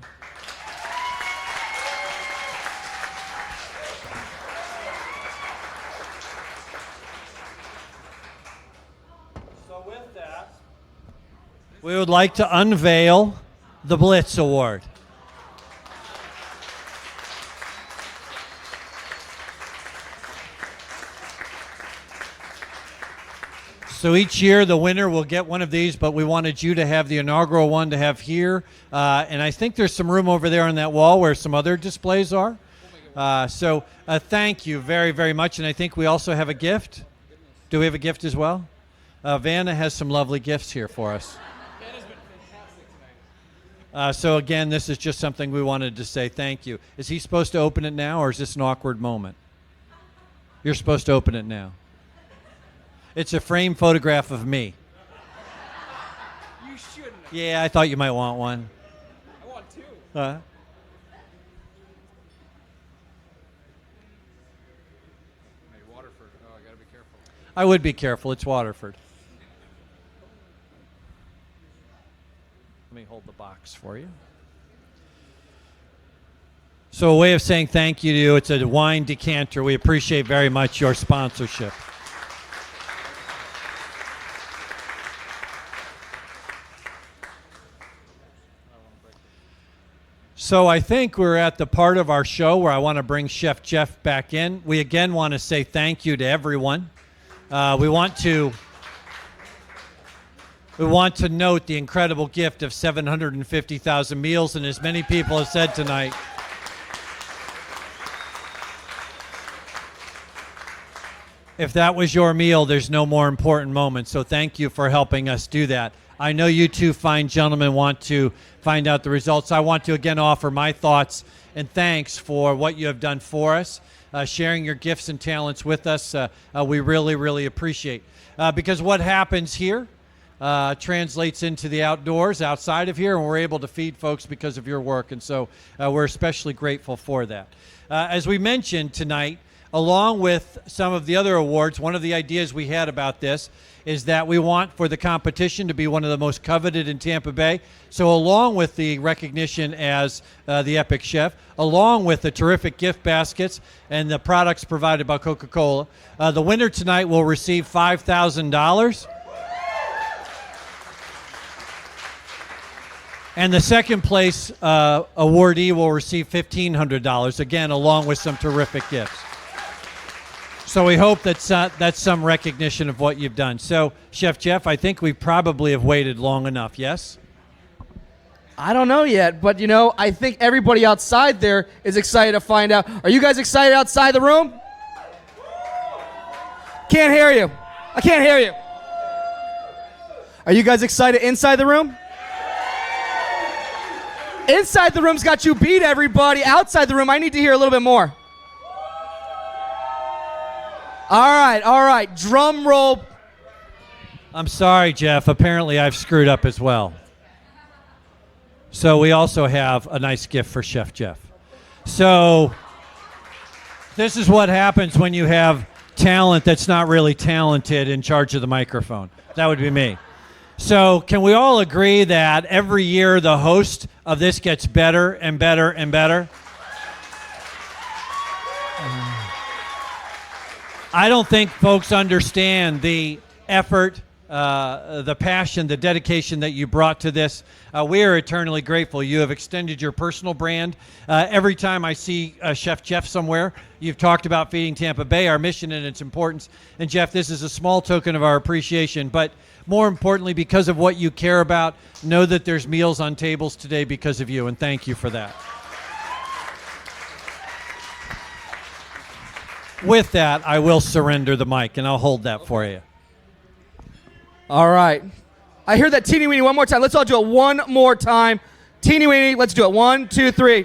Speaker 11: So with that, we would like to unveil the Blitz Award. So each year the winner will get one of these, but we wanted you to have the inaugural one to have here. And I think there's some room over there on that wall where some other displays are. So thank you very, very much. And I think we also have a gift. Do we have a gift as well? Vanna has some lovely gifts here for us. So again, this is just something we wanted to say thank you. Is he supposed to open it now, or is this an awkward moment? You're supposed to open it now. It's a framed photograph of me.
Speaker 12: You shouldn't.
Speaker 11: Yeah, I thought you might want one.
Speaker 12: I want 2.
Speaker 11: Hey,
Speaker 12: Waterford. Oh, I gotta be careful.
Speaker 11: I would be careful. It's Waterford. Let me hold the box for you. So a way of saying thank you to you, it's a wine decanter. We appreciate very much your sponsorship. So I think we're at the part of our show where I want to bring Chef Jeff back in. We again want to say thank you to everyone. We want to note the incredible gift of 750,000 meals, and as many people have said tonight, if that was your meal, there's no more important moment. So thank you for helping us do that. I know you two fine gentlemen want to find out the results. I want to again offer my thoughts and thanks for what you have done for us, sharing your gifts and talents with us. We really, really appreciate because what happens here translates into the outdoors outside of here, and we're able to feed folks because of your work, and so we're especially grateful for that. As we mentioned tonight, along with some of the other awards, one of the ideas we had about this is that we want for the competition to be one of the most coveted in Tampa Bay. So along with the recognition as the Epic Chef, along with the terrific gift baskets and the products provided by Coca-Cola, the winner tonight will receive $5,000. And the second place awardee will receive $1,500, again, along with some terrific gifts. So we hope that's some recognition of what you've done. So, Chef Jeff, I think we probably have waited long enough, yes?
Speaker 6: I don't know yet, but you know, I think everybody outside there is excited to find out. Are you guys excited outside the room? Can't hear you. I can't hear you. Are you guys excited inside the room? Inside the room's got you beat, everybody. Outside the room, I need to hear a little bit more. All right. Drum roll.
Speaker 11: I'm sorry, Jeff. Apparently I've screwed up as well. So we also have a nice gift for Chef Jeff. So this is what happens when you have talent that's not really talented in charge of the microphone. That would be me. So can we all agree that every year the host of this gets better and better and better? I don't think folks understand the effort, the passion, the dedication that you brought to this. We are eternally grateful. You have extended your personal brand. Every time I see Chef Jeff somewhere, you've talked about feeding Tampa Bay, our mission and its importance. And Jeff, this is a small token of our appreciation, but more importantly, because of what you care about, know that there's meals on tables today because of you, and thank you for that. With that, I will surrender the mic, and I'll hold that for you.
Speaker 6: All right. I hear that teeny weeny one more time. Let's all do it one more time. Teeny weeny, let's do it. 1, 2, 3.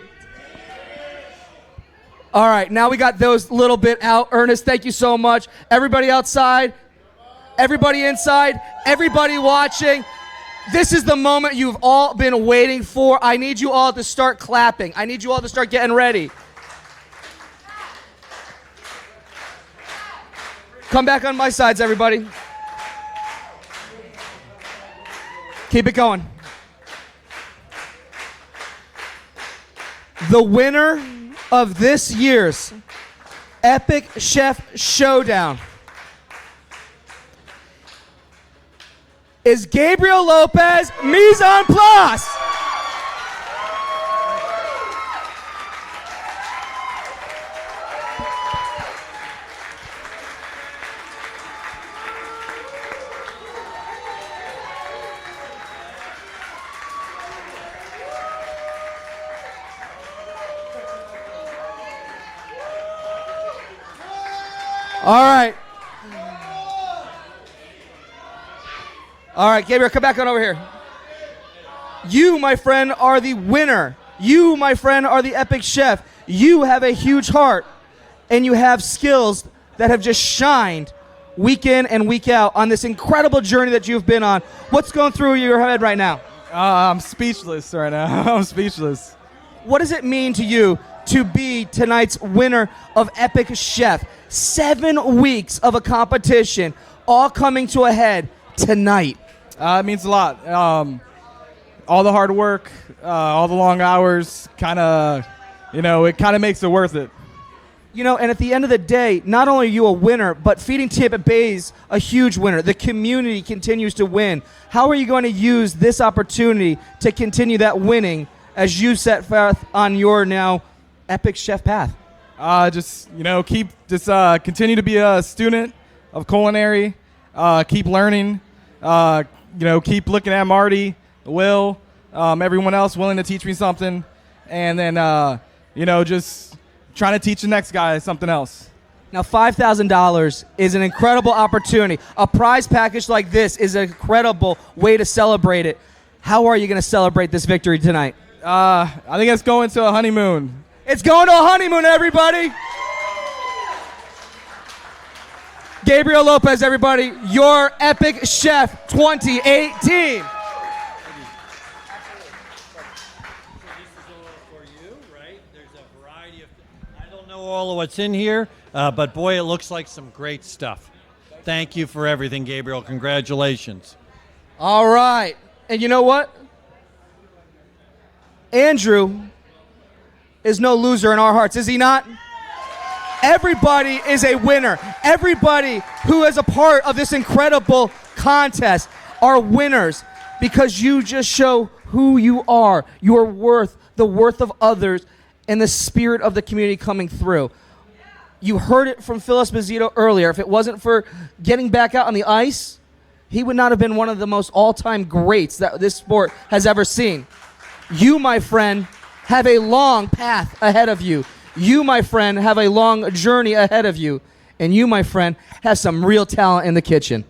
Speaker 6: All right, now we got those little bit out. Ernest, thank you so much. Everybody outside, everybody inside, everybody watching. This is the moment you've all been waiting for. I need you all to start clapping. I need you all to start getting ready. Come back on my sides, everybody. Keep it going. The winner of this year's Epic Chef Showdown is Gabriel Lopez, mise en place. All right, Gabriel, come back on over here. You, my friend, are the winner. You, my friend, are the Epic Chef. You have a huge heart, and you have skills that have just shined week in and week out on this incredible journey that you've been on. What's going through your head right now?
Speaker 3: I'm speechless right now. I'm speechless.
Speaker 6: What does it mean to you to be tonight's winner of Epic Chef? 7 weeks of a competition, all coming to a head tonight.
Speaker 3: It means a lot. All the hard work, all the long hours, it kind of makes it worth it.
Speaker 6: You know, and at the end of the day, not only are you a winner, but Feeding Tampa Bay's a huge winner. The community continues to win. How are you going to use this opportunity to continue that winning as you set forth on your now Epic Chef path?
Speaker 3: Continue to be a student of culinary. Keep learning. Keep looking at Marty, Will, everyone else willing to teach me something, and then just trying to teach the next guy something else.
Speaker 6: Now, $5,000 is an incredible opportunity. A prize package like this is an incredible way to celebrate it. How are you going to celebrate this victory tonight?
Speaker 2: I think it's going to a honeymoon.
Speaker 6: It's going to a honeymoon, everybody. Gabriel Lopez, everybody, your Epic Chef 2018.
Speaker 11: All of what's in here, but boy, it looks like some great stuff. Thank you for everything, Gabriel. Congratulations.
Speaker 6: All right. And you know what? Andrew is no loser in our hearts, is he not? Everybody is a winner. Everybody who is a part of this incredible contest are winners because you just show who you are, your worth, the worth of others, and the spirit of the community coming through. You heard it from Phil Esposito earlier. If it wasn't for getting back out on the ice, he would not have been one of the most all-time greats that this sport has ever seen. You, my friend, have a long path ahead of you. You, my friend, have a long journey ahead of you. And you, my friend, have some real talent in the kitchen.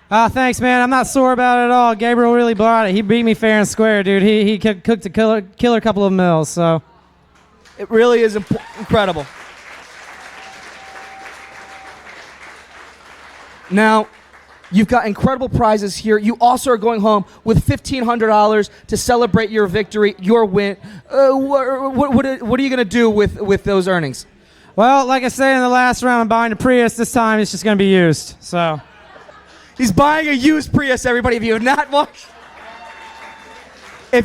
Speaker 4: Thanks, man. I'm not sore about it at all. Gabriel really brought it. He beat me fair and square, dude. He cooked a killer couple of meals, so.
Speaker 6: It really is incredible. Now, you've got incredible prizes here. You also are going home with $1,500 to celebrate your victory, your win. What are you going to do with those earnings?
Speaker 4: Well, like I said in the last round, I'm buying a Prius. This time it's just going to be used. So,
Speaker 6: he's buying a used Prius, everybody. If you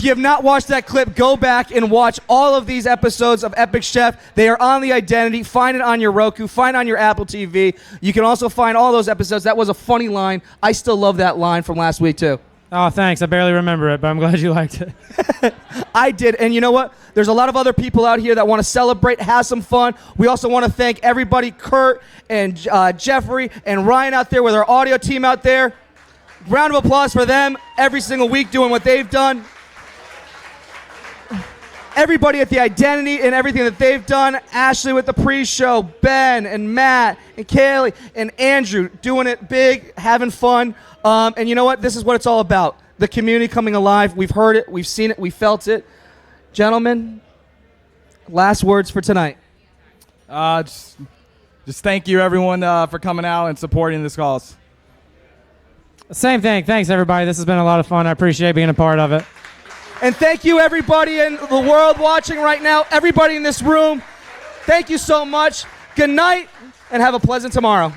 Speaker 6: have not watched that clip, go back and watch all of these episodes of Epic Chef. They are on the Identity. Find it on your Roku. Find it on your Apple TV. You can also find all those episodes. That was a funny line. I still love that line from last week, too.
Speaker 4: Oh, thanks. I barely remember it, but I'm glad you liked it.
Speaker 6: I did. And you know what? There's a lot of other people out here that want to celebrate, have some fun. We also want to thank everybody, Kurt and Jeffrey and Ryan out there with our audio team out there. Round of applause for them every single week doing what they've done. Everybody at the Identity and everything that they've done. Ashley with the pre-show, Ben and Matt and Kaylee and Andrew doing it big, having fun. And you know what? This is what it's all about. The community coming alive. We've heard it. We've seen it. We felt it. Gentlemen, last words for tonight.
Speaker 2: Just thank you, everyone, for coming out and supporting this cause.
Speaker 4: Same thing. Thanks, everybody. This has been a lot of fun. I appreciate being a part of it.
Speaker 6: And thank you, everybody in the world watching right now, everybody in this room. Thank you so much. Good night, and have a pleasant tomorrow.